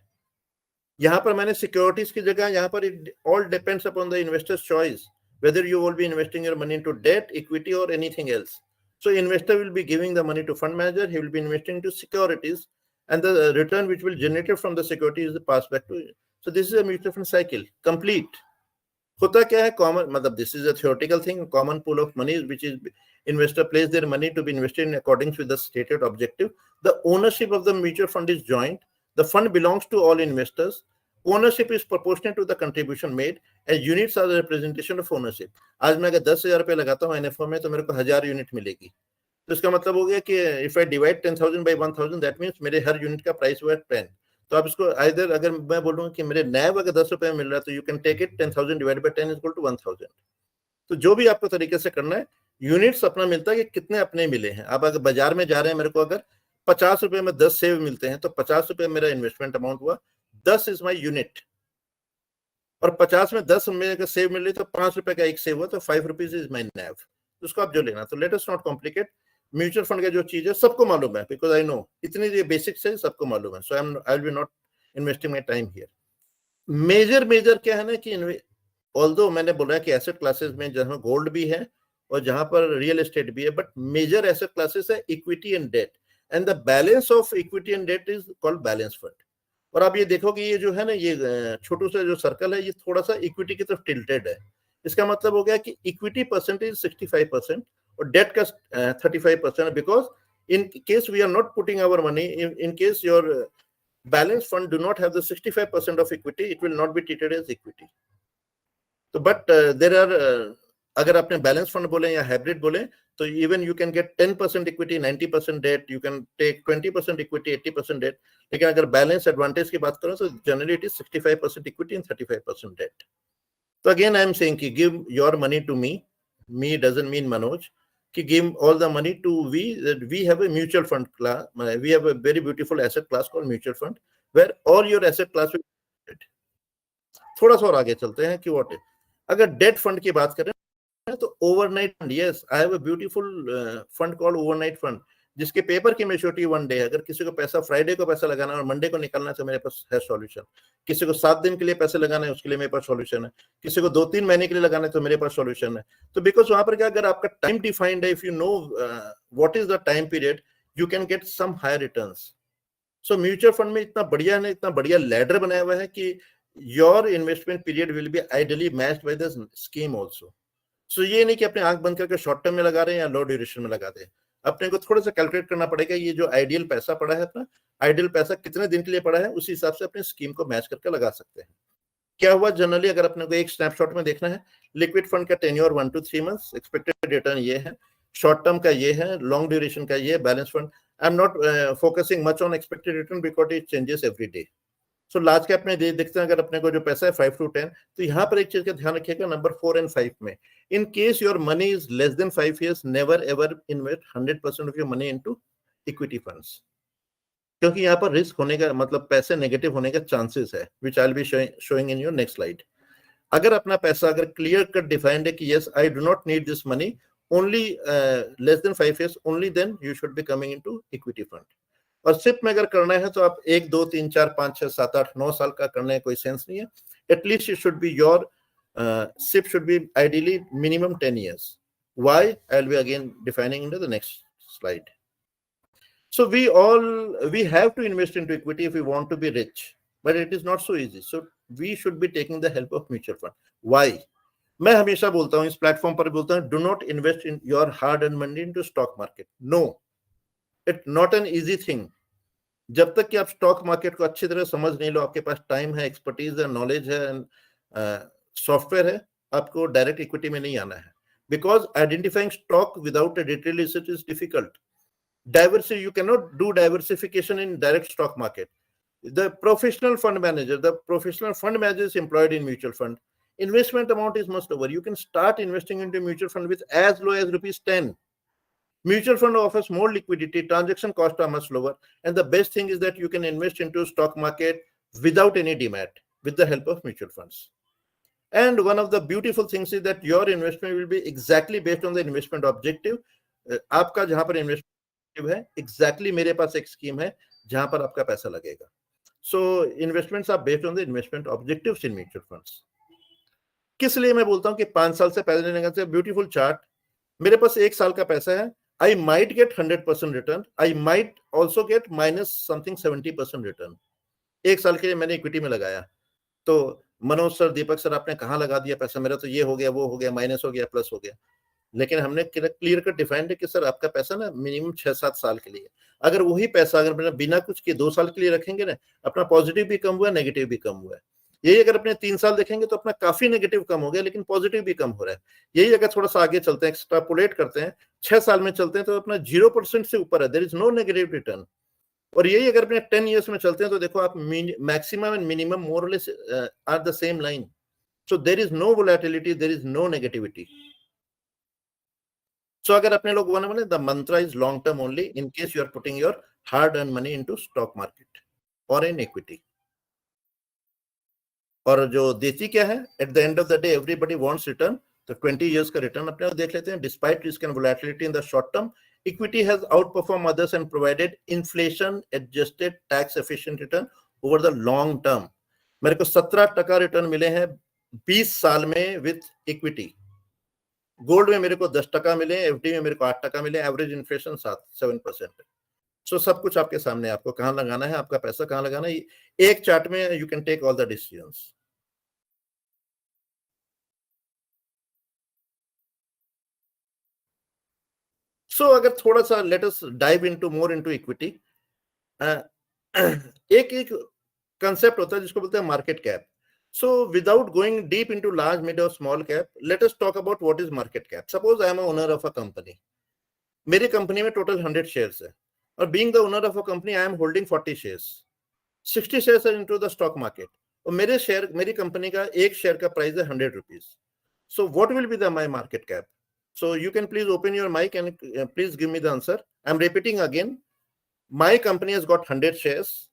यहाँ पर मैंने सिक्योरिटीज की जगह यहाँ पर all depends upon the investors choice whether you will be investing your money into debt, equity or anything else. So investor will be giving the money to fund manager, he will be investing into securities, and the return which will generate from the security is passed back to you. So this is a mutual fund cycle, complete. होता क्या है, common, मतलब this is a theoretical thing, common pool of money which is investor place their money to be invested in accordance with the stated objective. The ownership of the mutual fund is joint. The fund belongs to all investors. Ownership is proportionate to the contribution made, and units are the representation of ownership. आज मैं अगर 10,000 रुपए लगाता हूँ NFO में तो मेरे को 1000 यूनिट मिलेगी. तो इसका मतलब हो गया कि if I divide 10,000 by 1,000, that means मेरे हर यूनिट का प्राइस हुआ 10. तो आप इसको either अगर मैं बोलूँगा कि मेरे NAV अगर 10 रुपए में मिल रहा है तो you can take it 10,000 divided by 10 is equal to 1,000. तो जो भी आपको तरीके से करना है, यूनिट्स अपना मिलता है कि कितने अपने मिले हैं. आप अगर बाजार में जा रहे हैं, मेरे को अगर 50 रुपए में 10 सेव मिलते हैं तो 50 रुपए मेरा इन्वेस्टमेंट अमाउंट हुआ, 10 इज माई यूनिट. और 50 में 10 में अगर सेव मिल रही तो 5 रुपए का एक सेव हुआ तो 5 रुपीज इज माई नैव. उसको आप जो लेना. तो let us not complicate. Mutual fund का जो चीज है सबको मालूम है, बिकॉज आई नो इतनी ये बेसिक्स है, सबको मालूम है. So I will be not investing my time here. Major क्या है ना कि ऑल्दो मैंने बोला है कि एसेट क्लासेस में जहां गोल्ड भी है और जहां पर रियल एस्टेट भी है, बट मेजर एसेट क्लासेस है equity and debt, and the balance of equity and debt is called balance fund. और आप ये देखो कि ये जो है ना, ये छोटू सा जो सर्कल है, ये थोड़ा सा इक्विटी की तरफ टिल्टेड है. इसका मतलब हो गया कि इक्विटी परसेंटेज 65% और डेट का 35%, because in case we are not putting our money, in case your balance fund do not have the 65% of equity, it will not be treated as equity. तो but there are, अगर आपने balance fund बोले या hybrid बोले तो even you can get 10% equity, 90% debt, you can take 20% equity, 80% debt. लेकिन अगर balance advantage की बात करें तो generally it is 65% equity and 35% debt. तो अगेन आई एम सेइंग कि give your money to me doesn't mean Manoj, कि give all the money to we have a mutual fund class, we have a very beautiful asset class called mutual fund, where all your asset class. थोड़ा सा और आगे चलते हैं कि what, अगर date fund की बात करें तो overnight fund, yes I have a beautiful fund called overnight fund, जिसके पेपर की मैच्योरिटी 1 डे. अगर किसी को पैसा फ्राइडे को पैसा लगाना है और मंडे को निकालना है तो मेरे पास है सॉल्यूशन. किसी को 7 दिन के लिए पैसे लगाना है उसके लिए मेरे पास सॉल्यूशन है. किसी को 2-3 महीने के लिए लगाना है तो मेरे पास सॉल्यूशन है. तो बिकॉज वहां पर क्या, अगर आपका टाइम डिफाइंड है, if you know what is the time period, you can get some higher returns. So mutual fund में इतना बढ़िया लैडर बनाया हुआ है कि your investment period will be ideally matched by the scheme also. So ये नहीं कि अपने आंख बंद करके शॉर्ट टर्म में लगा रहे हैं या लो ड्यूरेशन में लगा दे. अपने को थोड़ा सा कैलकुलेट करना पड़ेगा, ये जो आइडियल पैसा पड़ा है अपना, आइडियल पैसा कितने दिन के लिए पड़ा है, उसी हिसाब से अपने स्कीम को मैच करके लगा सकते हैं. क्या हुआ जनरली, अगर अपने को एक स्नैपशॉट में देखना है, लिक्विड फंड का tenure 1 to 3 months, expected return ये है, शॉर्ट टर्म का ये है, लॉन्ग ड्यूरेशन का ये, balance fund. I am not focusing much on expected return because it changes every day. So large cap में देखते हैं अगर अपने को जो पैसा है 5 to 10, तो यहाँ पर एक चीज का ध्यान रखिएगा, नंबर 4 and 5 में, in case your money is less than 5 years, never ever invest 100% of your money into equity funds, क्योंकि यहाँ पर रिस्क होने का मतलब पैसे नेगेटिव होने का चांसेस है, which I'll be showing in your next slide. अगर अपना पैसा अगर क्लियर कट डिफाइंड है कि yes I do not need this money, only less than 5 years, only then you should be coming into equity fund. और SIP में अगर करना है तो आप 1, 2, 3, 4, 5, 6, 7, 8, 9 साल का करने का कोई सेंस नहीं है. At least it should be your SIP should be ideally minimum 10 years. Why? I'll be again defining into the next slide. So we have to invest into equity if we want to be rich, but it is not so easy. So we should be taking the help of mutual fund. Why? मैं हमेशा बोलता हूं, इस platform पर बोलता हूं, do not invest in your hard earn money into stock market. No, it not an easy thing. जब तक कि आप स्टॉक मार्केट को अच्छी तरह समझ नहीं लो, आपके पास टाइम है, एक्सपर्टीज है, नॉलेज है, सॉफ्टवेयर है, आपको डायरेक्ट इक्विटी में नहीं आना है. Because identifying stock without a detail research is difficult. Diversity, you cannot do diversification in direct stock market. The professional fund manager is employed in mutual fund. Investment amount is much lower. You can start investing into mutual fund with as low as ₹10. Mutual fund offers more liquidity, transaction costs are much lower, and the best thing is that you can invest into stock market without any demat with the help of mutual funds. And one of the beautiful things is that your investment will be exactly based on the investment objective. आपका जहां पर investment है, exactly मेरे पास एक scheme है जहां पर आपका पैसा लगेगा. So investments are based on the investment objectives in mutual funds. किस लिए मैं बोलता हूं कि 5 साल से पहले लेने का ब्यूटीफुल चार्ट, मेरे पास 1 साल का पैसा है, I might get 100% return, I might also get minus something 70% return. 1 साल के लिए मैंने इक्विटी में लगाया, तो मनोज सर, दीपक सर, आपने कहाँ लगा दिया पैसा, मेरा तो ये हो गया, वो हो गया, माइनस हो गया, प्लस हो गया. लेकिन हमने क्लियर कट डिफाइंड है कि सर आपका पैसा ना मिनिमम 6-7 साल के लिए. अगर वही पैसा अगर बिना कुछ किए 2 साल के लिए रखेंगे ना, अपना पॉजिटिव भी कम हुआ है, नेगेटिव भी कम हुआ है. यही अगर अपने 3 साल देखेंगे तो अपना काफी नेगेटिव कम हो गया, लेकिन पॉजिटिव भी कम हो रहा है. यही अगर थोड़ा सा आगे चलते हैं, एक्सट्रापोलेट करते हैं, 6 साल में चलते हैं, तो अपना 0% से ऊपर है, there is no negative return. और यही अगर अपने 10 ईयर्स में चलते हैं तो देखो आप maximum and minimum more or less are the same line. So there is no volatility, there is no negativity. So अगर अपने लोग बोले the mantra is long term only in case you are putting your hard earned money into stock market or in equity. और जो देती क्या है, at the end of the day everybody wants return, तो 20 years का return अपने देख लेते हैं. Despite risk and volatility in the short term, equity has outperformed others and provided inflation adjusted tax efficient return over the long term. मेरे को 17% return मिले हैं 20 साल में विथ इक्विटी. गोल्ड में मेरे को 10% मिले, एफडी में मेरे को 8% मिले, एवरेज इन्फ्लेशन 7%. सो सब कुछ आपके सामने, आपको कहां लगाना है, आपका पैसा कहां लगाना है, एक चार्ट में you can take all the decisions. So अगर थोड़ा सा let us dive into more into equity. एक कंसेप्ट होता है जिसको बोलते हैं market cap. So without going deep into large, mid or small cap, let us talk about what is market cap. Suppose I am a owner of a company. मेरी company में total 100 shares है, और being the owner of a company, I am holding 40 shares. 60 shares are into the stock market. और मेरी company का एक share का price है 100 rupees. So what will be my market cap? So you can please open your mic and please give me the answer. I am repeating again. My company has got 100 shares.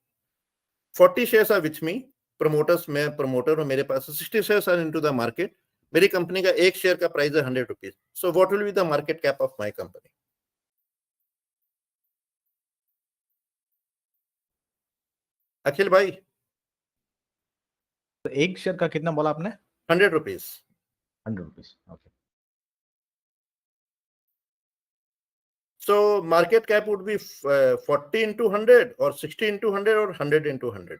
40 shares are with me. Promoters, मैं promoter और मेरे पास 60 shares are into the market. मेरी company का एक share का price है 100 rupees. So what will be the market cap of my company? Akhil भाई, तो एक शेयर का कितना बोला आपने? 100 rupees. 100 rupees. Okay. So market cap would be 40 into 100 or 60 into 100 or 100 into 100.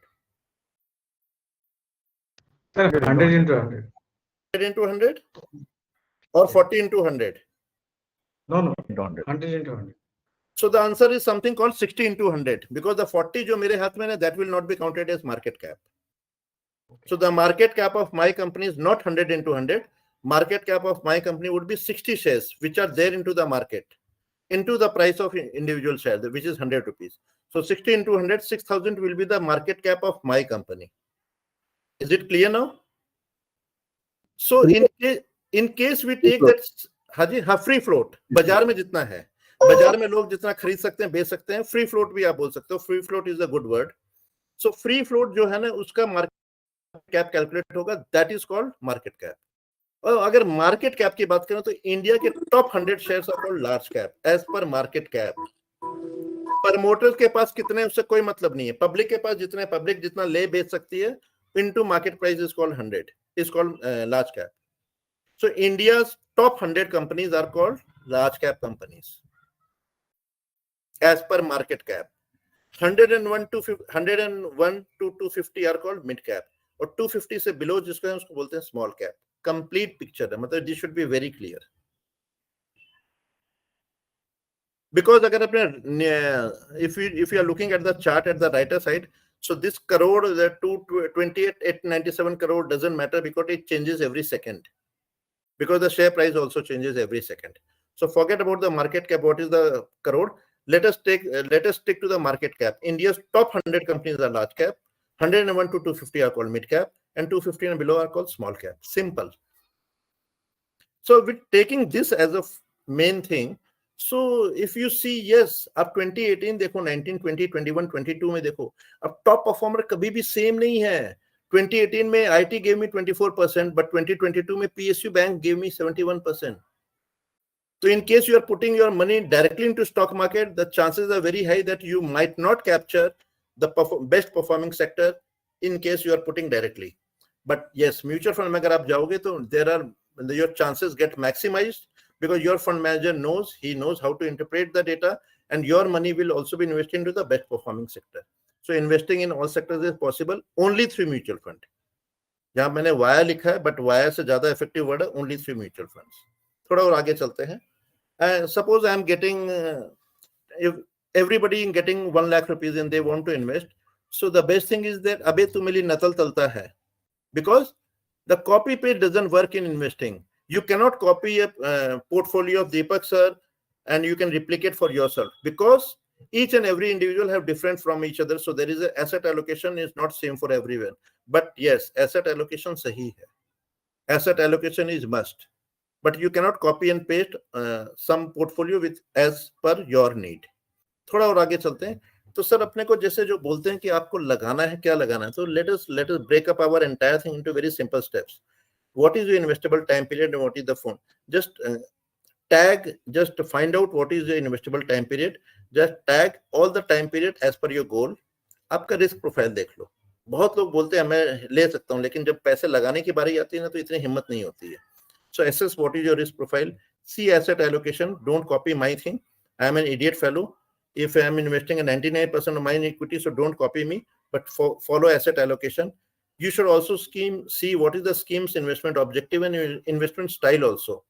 100 into 100. 100 into 100 or 40 into 100? No, 100 into 100. So the answer is something called 60 into 100, because the 40 जो मेरे हाथ में है, that will not be counted as market cap. So the market cap of my company is not 100 into 100. Market cap of my company would be 60 shares which are there into the market, into the price of individual share, which is 100 rupees. So 60 into 100, 6,000 will be the market cap of my company. Is it clear now? So in case we take that, हाँ जी, हाँ, free float बाजार में जितना है, बाजार में लोग जितना खरीद सकते हैं, बेच सकते हैं, फ्री फ्लोट भी आप बोल सकते हो. Free float is a good word. So free float जो है ना, उसका मार्केट कैप कैलकुलेट होगा, that is called market cap. और अगर मार्केट कैप की बात करें तो इंडिया के top 100 shares are called large cap as per market cap. Promoters के पास कितने, उससे कोई मतलब नहीं है. पब्लिक के पास जितने, पब्लिक जितना ले बेच सकती है, into market price is called 100, is called large cap. So India's top 100 companies are called large cap companies as per market cap. 101 to 250 are called mid cap, और 250 से below जिसको है उसको बोलते हैं small cap. कंप्लीट पिक्चर है, मतलब this should be very clear. Because अगर अपने if you are looking at the chart at the right side, so this crore, the 228,897 crore doesn't matter because it changes every second, because the share price also changes every second. So forget about the market cap. What is the crore? Let us stick to the market cap. India's top 100 companies are large cap, 101 to 250 are called mid cap, and 250 and below are called small cap. Simple. So with taking this as a main thing, so if you see, yes, अब 2018 देखो, 19, 20, 21, 22 में देखो, अब top performer कभी भी same नहीं है। 2018 में IT gave me 24%, but 2022 में PSU Bank gave me 71%. So in case you are putting your money directly into stock market, the chances are very high that you might not capture the best performing sector in case you are putting directly. But yes, mutual fund में अगर आप जाओगे तो your chances get maximized because your fund manager knows how to interpret the data, and your money will also be invested into the best performing sector. So investing in all sectors is possible only through mutual fund. जहाँ मैंने via लिखा है, but via से ज्यादा effective word है only through mutual funds. थोड़ा और आगे चलते हैं. Suppose I am getting if everybody is getting 1 lakh rupees and they want to invest, so the best thing is that अबे तू मेरी नकल तलता है, because the copy paste doesn't work in investing. You cannot copy a portfolio of Deepak sir and you can replicate for yourself, because each and every individual have different from each other. So there is a asset allocation is not same for everyone. But yes, asset allocation sahi hai. Asset allocation is must. But you cannot copy and paste some portfolio with as per your need. थोड़ा और आगे चलते हैं. तो sir अपने को जैसे जो बोलते हैं कि आपको लगाना है, क्या लगाना है, तो let us break up our entire thing into very simple steps. What is your investable time period and what is the fund? Just find out what is your investable time period. Just tag all the time period as per your goal. आपका risk profile देख लो. बहुत लोग बोलते हैं मैं ले सकता हूं, लेकिन जब पैसे लगाने की बारी आती है ना तो इतनी हिम्मत नहीं होती है. So assess what is your risk profile. See asset allocation. Don't copy my thing. I am an idiot fellow. If I am investing in 99% of my equity, so don't copy me, but follow asset allocation. You should also see what is the scheme's investment objective and investment style also.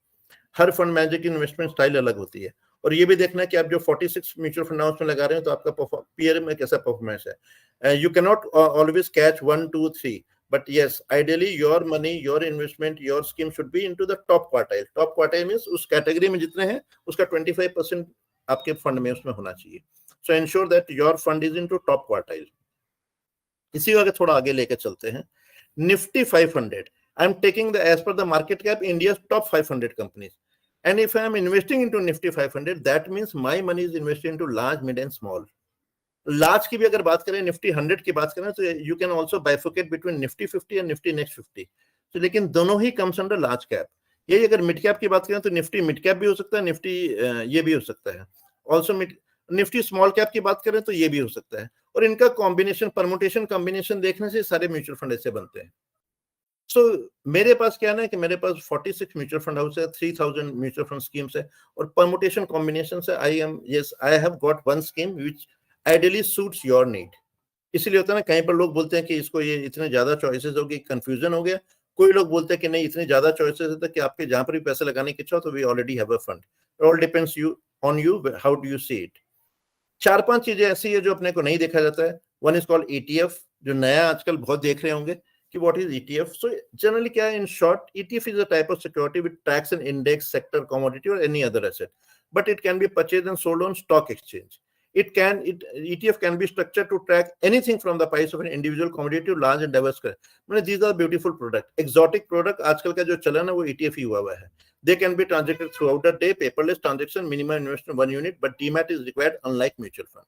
Her fund manager की investment style अलग होती है, और ये भी देखना है कि आप जो 46 म्यूचुअल फंड हाउस में लगा रहे हो तो आपका पीयर में कैसा परफॉर्मेंस है. You can not always catch 1, 2, 3, but yes, ideally your money, your investment, your scheme should be into the top quartile. Top quartile means उस कैटेगरी में जितने हैं उसका 25% आपके फंड में उसमें होना चाहिए. So ensure that your fund is into top quartile. इसी को थोड़ा आगे लेके चलते हैं. Nifty 500. I am taking as per the market cap India's top 500 companies. And if I am investing into Nifty 500, that means my money is invested into large, mid and small. Large की भी अगर बात करें, Nifty 100 की बात करें, तो you can also bifurcate between Nifty 50 and Nifty Next 50. So लेकिन दोनों ही comes under large cap. यही अगर मिड कैप की बात करें तो निफ्टी मिड कैप भी हो सकता है, निफ्टी ये भी हो सकता है. ऑल्सो निफ्टी स्मॉल कैप की बात करें तो ये भी हो सकता है. और इनका कॉम्बिनेशन, परमुटेशन कॉम्बिनेशन देखने से सारे म्यूचुअल फंड ऐसे बनते हैं. सो मेरे पास क्या है कि मेरे पास 46 म्यूचुअल फंड हाउस है, 3000 म्यूचुअल फंड स्कीम्स है, और परमुटेशन कॉम्बिनेशन से I have got one scheme which ideally suits your need. इसलिए होता है ना, कहीं पर लोग बोलते हैं कि इसको ये इतने ज्यादा चॉइसेस होगी, कंफ्यूजन हो गया. कोई लोग बोलते हैं कि नहीं इतनी ज्यादा चॉइसेस है कि आपके जहां पर भी पैसे लगाने की इच्छा हो तो we already have a fund. All depends on you how do you see it. 4-5 चीजें ऐसी है जो अपने को नहीं देखा जाता है. वन इज कॉल्ड ETF, जो नया आजकल बहुत देख रहे होंगे कि what is ETF. So generally क्या है, in short, ETF is a type of security with tracks an index, sector, commodity और any other asset, but it can be purchased and sold on stock exchange. ETF can be structured to track anything from the price of an individual commodity to large and diverse. These are beautiful products. Exotic product आजकल का जो चलन है वो ETF ही हुआ है. They can be transacted throughout the day, paperless transaction, minimum investment 1 unit, but DMAT is required unlike mutual fund.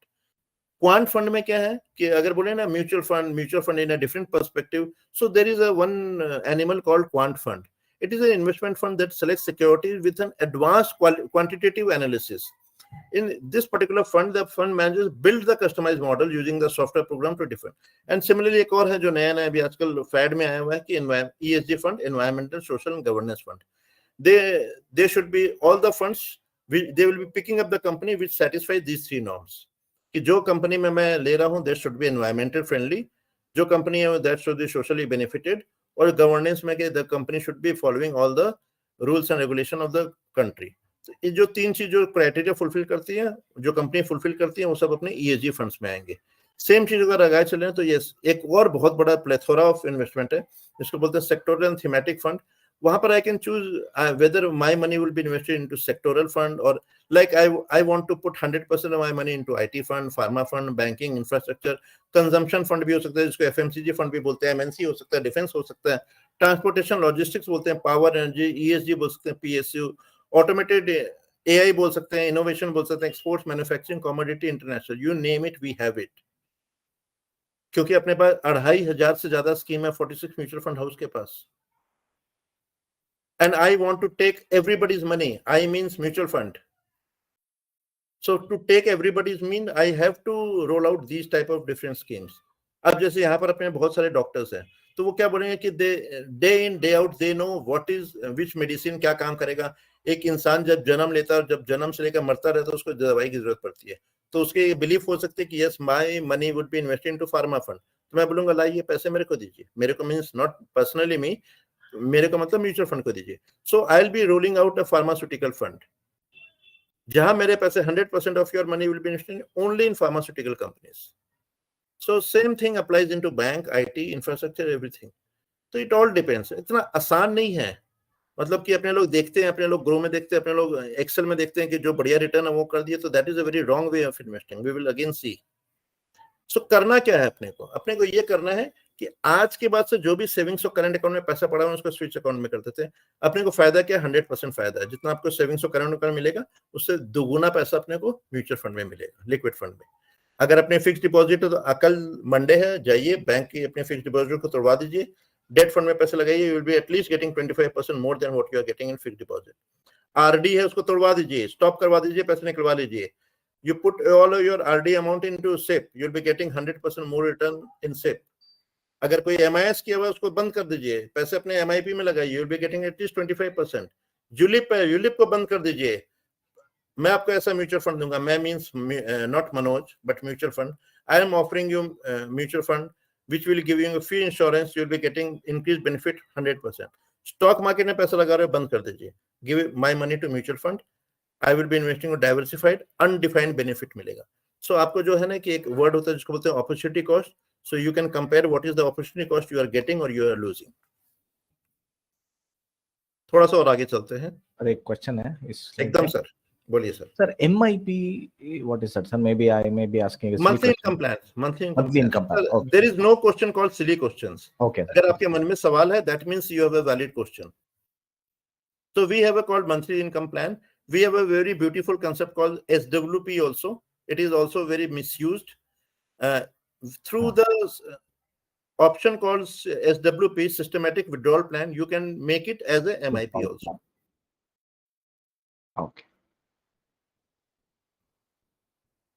Quant fund में क्या है कि अगर बोले ना mutual fund in a different perspective, so there is a one animal called quant fund. It is an investment fund that selects securities with an advanced quantitative analysis. In this particular fund, the fund managers build the customized model using the software program to define. And similarly, एक और है जो नया अभी आजकल fed में आया हुआ है कि ESG fund, environmental, social and governance fund. They should be all the funds. They will be picking up the company which satisfies these 3 norms. कि जो कंपनी में मैं ले रहा हूँ that should be environmental friendly, जो कंपनी है that should be socially benefited, और गवर्नेंस में कि the company should be following all the rules and regulation of the country. ये जो 3 चीज जो क्राइटेरिया फुलफिल करती है, जो कंपनी फुलफिल करती है, वो सब अपने ESG फंड्स में आएंगे। सेम चीज अगर लगाए चले तो यस, एक और बहुत बड़ा प्लेथोरा ऑफ इन्वेस्टमेंट है, जिसको बोलते हैं सेक्टोरल एंड थीमेटिक फंड। वहां पर I can choose whether my money will be invested into sectoral fund, और like I want to put 100% of my money into IT fund, pharma fund, banking, infrastructure, consumption fund भी हो सकता है, जिसको FMCG fund भी बोलते हैं, MNC हो सकता है, डिफेंस हो सकता है, ट्रांसपोर्टेशन लॉजिस्टिक्स बोलते हैं, पावर एनर्जी, ESG बोल सकते हैं, PSU, ऑटोमेटेड AI बोल सकते हैं, इनोवेशन बोल सकते हैं, exports, manufacturing, commodity, international, you name it we have it. क्योंकि अपने पास 2500 से ज्यादा स्कीम है 46 म्यूचुअल फंड हाउस के पास। And I want to take everybody's money. I means mutual fund. So to take everybody's mean, I have to roll out these type of different schemes. अब जैसे यहाँ पर अपने बहुत सारे डॉक्टर्स हैं, तो वो क्या बोलेंगे कि day in day out they know what is which medicine क्या काम करेगा। एक इंसान जब जन्म लेता है और जब जन्म से लेकर मरता रहता है, उसको दवाई की जरूरत पड़ती है, तो उसके बिलीफ हो सकते है कि yes my money would be invested into pharma fund. तो मैं बोलूंगा लाइए पैसे मेरे को दीजिए, मेरे को मीन्स नॉट पर्सनली मी, मेरे को मतलब म्यूचुअल फंड को दीजिए। So I will be rolling out a pharmaceutical fund, जहां मेरे पैसे 100% of your money will be invested only in pharmaceutical companies. So same thing applies into bank, IT, infrastructure, everything. तो it all depends. इतना आसान नहीं है, मतलब कि अपने लोग देखते हैं, अपने लोग ग्रो में देखते हैं, अपने लोग एक्सेल में देखते हैं कि जो बढ़िया रिटर्न है वो कर दिए, तो that is a very wrong way of investing. We will again see. So करना क्या है अपने को ये करना है कि आज के बाद से जो भी सेविंग्स और करंट अकाउंट में पैसा पड़ा है उसको स्विच अकाउंट में कर देते हैं। अपने को फायदा क्या, 100% फायदा है। जितना आपको सेविंग्स और करंट अकाउंट मिलेगा, उससे दुगुना पैसा अपने को म्यूचुअल फंड में मिलेगा, लिक्विड फंड में। अगर अपने फिक्स डिपॉजिट है तो कल मंडे है, जाइए बैंक की अपने फिक्स डिपॉजिट को तोड़वा दीजिए, डेट फंड में पैसे लगाइए, you will be at least getting 25% more than what you are getting in fix deposit. RD है, उसको तोड़वा दीजिए, स्टॉप करवा दीजिए, पैसे निकलवा लीजिए। You put all of your RD amount into SIP, you'll be getting 100% more return in SIP. अगर कोई MIS किया हुआ उसको बंद कर दीजिए, पैसे अपने MIP में लगाइए, you'll be getting at least 25%. ULIP है, यूलिप को बंद कर दीजिए। मैं आपको ऐसा म्यूचुअल फंड दूंगा, मैं means not Manoj but mutual fund. I am offering you mutual fund which will give you a free insurance, you will be getting increased benefit 100%. Stock market में पैसा लगा रहे हो, बंद कर दीजिए, give my money to mutual fund. I will be investing in diversified, undefined benefit मिलेगा। So आपको जो है ना कि एक वर्ड होता है जिसको बोलते हैं opportunity cost. So you can compare what is the opportunity cost you are getting or you are losing. थोड़ा सा और आगे चलते हैं। अरे एक क्वेश्चन है इस एकदम सर, बोलिए sir. Sir MIP what is that sir? Maybe I may be asking a monthly income plan, monthly income plan. Okay. There is no question called silly questions. Okay. अगर आपके मन में सवाल है, that means you have a valid question. So we have a called monthly income plan. We have a very beautiful concept called SWP also. It is also very misused. Through the option called SWP, systematic withdrawal plan, you can make it as a MIP also. Okay.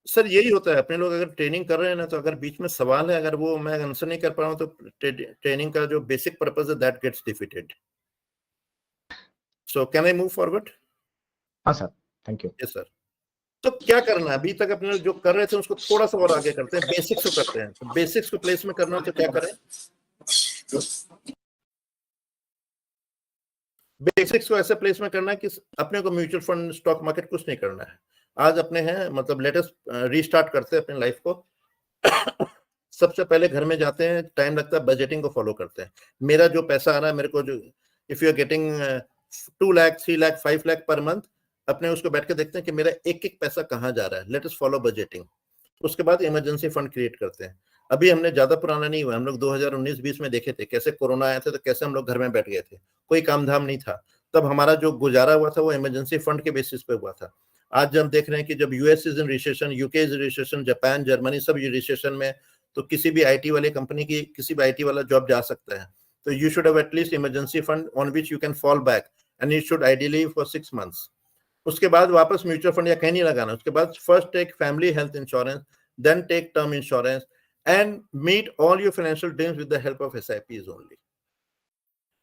Sir यही होता है, अपने लोग अगर training कर रहे हैं ना, तो अगर बीच में सवाल है, अगर वो मैं आंसर नहीं कर पा रहा हूँ, तो ट्रेनिंग का जो बेसिक पर्पस है that gets defeated. So can I move forward? हाँ sir, thank you. Yes sir. तो क्या करना है, अभी तक अपने जो कर रहे थे उसको थोड़ा सा और आगे करते हैं, बेसिक्स को करते हैं। तो बेसिक्स को प्लेस में करना हो तो क्या करें, बेसिक्स को ऐसे प्लेस में करना है कि अपने को म्यूचुअल फंड, स्टॉक मार्केट कुछ नहीं करना है। आज अपने हैं, मतलब लेटेस्ट रीस्टार्ट करते हैं अपने लाइफ को। सबसे पहले घर में जाते हैं, टाइम लगता है, बजटिंग को फॉलो करते हैं। मेरा जो पैसा आ रहा है, मेरे को जो if you are getting 2 lakh 3 lakh 5 lakh per month, अपने उसको बैठ के देखते हैं कि मेरा एक एक पैसा कहाँ जा रहा है। Let us follow budgeting. उसके बाद इमरजेंसी फंड क्रिएट करते हैं। अभी हमने ज्यादा पुराना नहीं हुआ, हम लोग 2019-20 में देखे थे कैसे कोरोना आया था, तो कैसे हम लोग घर में बैठ गए थे, कोई काम धाम नहीं था। तब हमारा जो गुजारा हुआ था वो इमरजेंसी फंड के बेसिस पे हुआ था। आज हम देख रहे हैं कि जब US is in recession, UK is recession, Japan, Germany सब रिसेशन में, तो किसी भी IT वाले कंपनी की, किसी भी IT वाला जॉब जा सकता है। तो you should have at least emergency fund on which you can fall back, and it should ideally for 6 months. उसके बाद वापस म्यूचुअल फंड या कहीं नहीं लगाना। उसके बाद first take family health insurance, then take term insurance, and meet all your financial dreams with the help of SIPs only.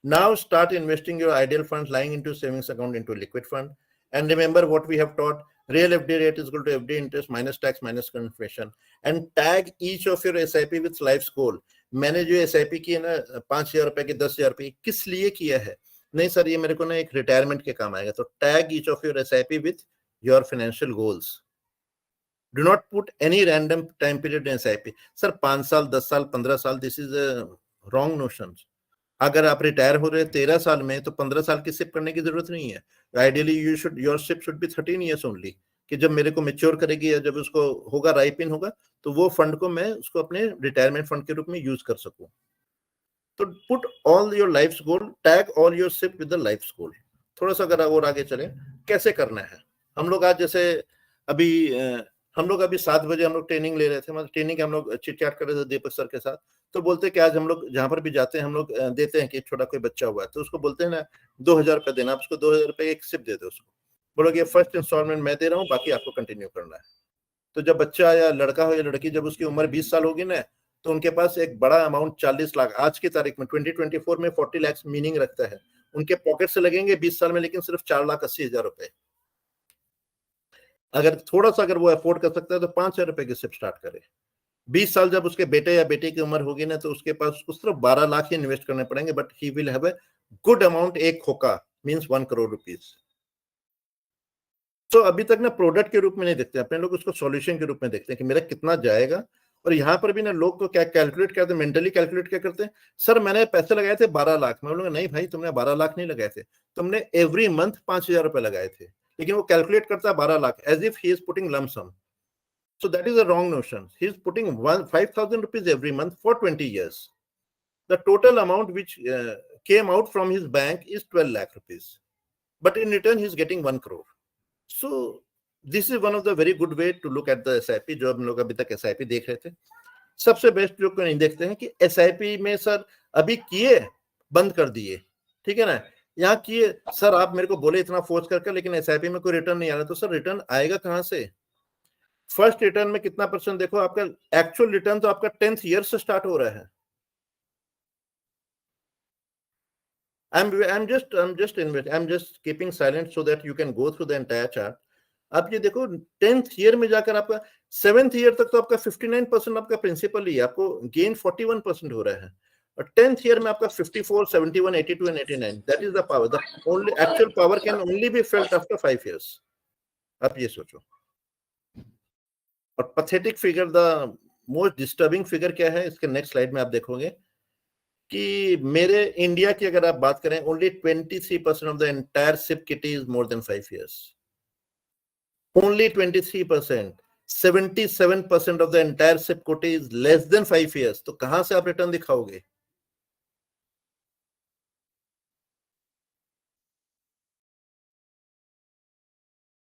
Now start investing your ideal funds lying into savings account into liquid fund. And remember what we have taught, real FD rate is equal to FD interest minus tax minus inflation. And tag each of your SIP with life's goal. मैंने जो SIP की है ना 5,000 रुपए की 10,000 रुपए किस लिए किया है? नहीं सर, ये मेरे को ना एक रिटायरमेंट के काम आएगा। तो tag each of your SIP with your financial goals. Do not put any random time period in SIP। Sir 5 साल 10 साल 15 साल, दिस इज रॉन्ग नोशन। अगर आप रिटायर हो रहे 13 साल में तो 15 साल की सिप करने की जरूरत नहीं है। Ideally your SIP should be 13 years only, कि जब मेरे को मैच्योर करेगी या जब उसको होगा राइप इन होगा तो वो फंड को मैं उसको अपने रिटायरमेंट फंड के रूप में यूज कर सकूं। तो put all your life's goal, tag all your SIP with the life's goal. थोड़ा सा अगर और आगे चले कैसे करना है, हम लोग आज जैसे हम लोग अभी 7 बजे हम लोग ट्रेनिंग ले रहे थे, मतलब ट्रेनिंग हम लोग चिट चैट कर रहे थे दीपक सर के साथ। तो बोलते कि आज हम लोग जहां पर भी जाते हैं हम लोग देते हैं कि छोटा कोई बच्चा हुआ है तो उसको बोलते हैं ना 2,000 रुपये देना, आप उसको 2,000 रुपये एक सिप दे दो उसको, बोलोगे फर्स्ट इंस्टॉलमेंट मैं दे रहा हूँ, बाकी आपको कंटिन्यू करना है। तो जब बच्चा या लड़का हो या लड़की, जब उसकी उम्र 20 साल होगी ना, तो उनके पास एक बड़ा अमाउंट 40 लाख आज की तारीख में 2024 में 40 लाख मीनिंग रखता है। उनके पॉकेट से लगेंगे 20 साल में लेकिन सिर्फ 4,80,000 रुपए। अगर थोड़ा सा अगर वो अफोर्ड कर सकता है तो 5,000 रुपए की सिप स्टार्ट करे। 20 साल जब उसके बेटे या बेटी की उम्र होगी ना तो उसके पास उसको सिर्फ 12 लाख ही इन्वेस्ट करने पड़ेंगे, but he will have a good amount. एक खोका मींस 1 करोड़ रुपीस। तो अभी तक ना प्रोडक्ट के रूप में नहीं देखते अपने लोग, उसको सॉल्यूशन के रूप में देखते हैं कि मेरा कितना जाएगा। और यहाँ पर भी ना लोग को क्या कैलकुलेट करते हैं, मेंटली कैलकुलेट क्या करते हैं, सर मैंने पैसे लगाए थे 12 लाख। मैं बोलूंगा नहीं भाई, तुमने 12 लाख नहीं लगाए थे, तुमने एवरी मंथ 5,000 रुपए लगाए थे। लेकिन वो कैलकुलेट करता है 12 lakh as if he is putting lump sum. So that is a wrong notion. He is putting 5,000 rupees every month for 20 years. The total amount which came out from his bank is 12 lakh rupees. But in return, he is getting 1 crore. So this is one of the very good way to look at the SIP. जो हम लोग अभी तक SIP देख रहे थे, सबसे best लोग को नहीं देखते हैं कि SIP में सर अभी किए बंद कर दिए, ठीक है ना, यहाँ किए सर आप मेरे को बोले इतना फोर्स करके, लेकिन SIP में कोई रिटर्न नहीं आ रहा। तो सर रिटर्न आएगा कहाँ से? फर्स्ट रिटर्न में कितना परसेंट देखो, आपका एक्चुअल रिटर्न तो आपका 10th ईयर से स्टार्ट हो रहा है। I'm just keeping silent so that you can go through the entire chart. आप ये देखो 10th ईयर में जाकर आपका 7th ईयर तक तो आपका 59% आपका प्रिंसिपल ही है, आपको गेन 41% हो रहा है। और 10th ईयर में आपका 54, 71, 82 and 89, that is the power. The only actual power can only be felt after 5 years. आप ये सोचो। और pathetic figure, the most disturbing figure क्या है, इसके नेक्स्ट स्लाइड में आप देखोगे कि मेरे इंडिया की अगर आप बात करें, only 23% of the entire SIP kitty is more than 5 years. Only 23%. 77% of the entire SIP kitty is less than 5 years. तो कहां से आप रिटर्न दिखाओगे?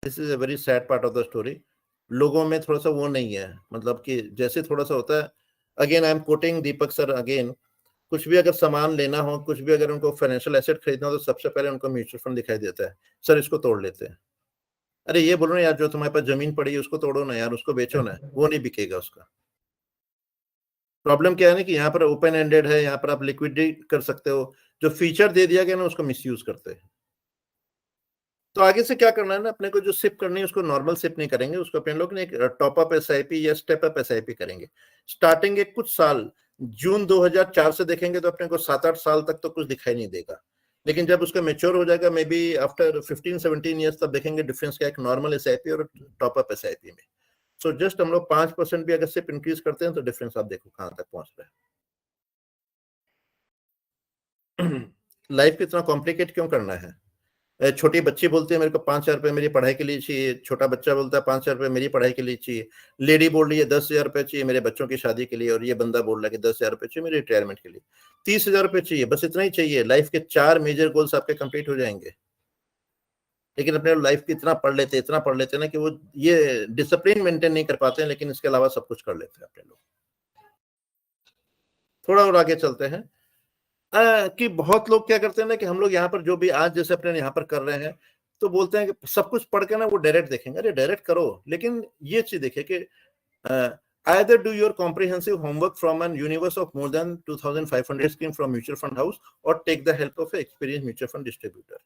This is a very sad part of the story. लोगों में थोड़ा सा वो नहीं है, मतलब कि जैसे थोड़ा सा होता है, again I am quoting Deepak sir again, कुछ भी अगर सामान लेना हो, कुछ भी अगर उनको फाइनेंशियल एसेट खरीदना हो तो सबसे पहले उनको म्यूचुअल फंड दिखाई देता है, सर इसको तोड़ लेते हैं। अरे ये बोलो ना यार, जो तुम्हारे पास जमीन पड़ी है उसको तोड़ो ना यार, उसको बेचो ना, वो नहीं बिकेगा उसका। प्रॉब्लम क्या है ना कि यहाँ पर ओपन एंडेड है, यहाँ पर आप लिक्विडेट कर सकते हो, जो फीचर दे दिया गया ना उसको मिसयूज करते हैं। तो आगे से क्या करना है ना, अपने को जो सिप करनी है उसको नॉर्मल सिप नहीं करेंगे, उसको अपने लोग ने एक टॉप अप SIP या स्टेप अप SIP करेंगे। स्टार्टिंग एक कुछ साल, जून 2004 से देखेंगे तो अपने को 7-8 साल तक तो कुछ दिखाई नहीं देगा, लेकिन जब उसका मेच्योर हो जाएगा मे बी आफ्टर 15-17 ईयर्स, तब देखेंगे डिफरेंस क्या है नॉर्मल SIP और टॉप अप SIP में। सो जस्ट हम लोग 5% भी अगर सिप इंक्रीज करते हैं तो डिफरेंस आप देखो कहां तक पहुंच रहा है। लाइफ को इतना कॉम्प्लिकेट क्यों करना है? छोटी बच्ची बोलती है मेरे को 5,000 रुपए मेरी पढ़ाई के लिए चाहिए, छोटा बच्चा बोलता है 5,000 रुपए मेरी पढ़ाई के लिए चाहिए, लेडी बोल रही है 10,000 रुपए चाहिए मेरे बच्चों की शादी के लिए, और ये बंदा बोल रहा है कि 10,000 रुपए चाहिए मेरे रिटायरमेंट के लिए, 30,000 रुपए चाहिए, बस इतना ही चाहिए। लाइफ के 4 मेजर गोल्स आपके कंप्लीट हो जाएंगे। लेकिन अपने लाइफ की इतना पढ़ लेते ना कि वो ये डिसिप्लिन मेंटेन नहीं कर पाते हैं, लेकिन इसके अलावा सब कुछ कर लेते हैं अपने लोग। थोड़ा और आगे चलते हैं कि बहुत लोग क्या करते हैं ना कि हम लोग यहाँ पर जो भी आज जैसे अपने यहाँ पर कर रहे हैं तो बोलते हैं कि सब कुछ पढ़ के ना वो डायरेक्ट देखेंगे। अरे डायरेक्ट करो, लेकिन ये चीज देखिए कि either do your comprehensive homework from an universe of more than 2,500 scheme from mutual fund house or take the help of an experienced mutual fund distributor.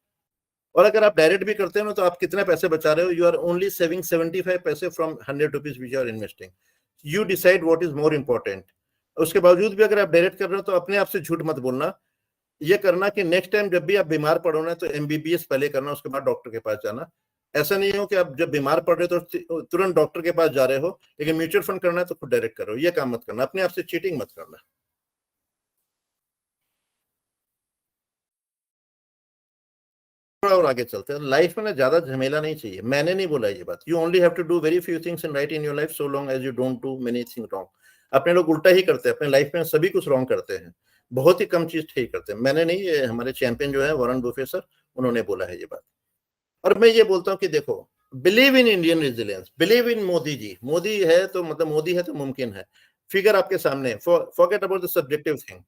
और अगर आप डायरेक्ट भी करते हो तो आप कितने पैसे बचा रहे हो? You are only saving 75 पैसे from 100 rupees which you are investing. You decide what is more important. उसके बावजूद भी अगर आप डायरेक्ट कर रहे हो तो अपने आप से झूठ मत बोलना। ये करना कि नेक्स्ट टाइम जब भी आप बीमार पड़ो ना तो MBBS पहले करना, उसके बाद डॉक्टर के पास जाना। ऐसा नहीं हो कि आप जब बीमार पड़ रहे हो तो तुरंत डॉक्टर के पास जा रहे हो, लेकिन म्यूचुअल फंड करना है तो खुद डायरेक्ट करो। ये काम मत करना, अपने आप से चीटिंग मत करना। थोड़ा और आगे चलते हैं। लाइफ में ना ज्यादा झमेला नहीं चाहिए। मैंने नहीं बोला ये बात। You only have to do very few things in right in your life so long as you don't do many thing wrong. अपने लोग उल्टा ही करते हैं, अपने लाइफ में सभी कुछ रॉन्ग करते हैं, बहुत ही कम चीज ठीक करते हैं। मैंने नहीं, ये हमारे चैंपियन जो है वॉरेन बफेट सर, उन्होंने बोला है ये बात। और मैं ये बोलता हूँ कि देखो, believe in Indian resilience, believe in Modi ji. Modi है तो मतलब मोदी है तो मुमकिन है। फिगर आपके सामने, forget about the subjective thing.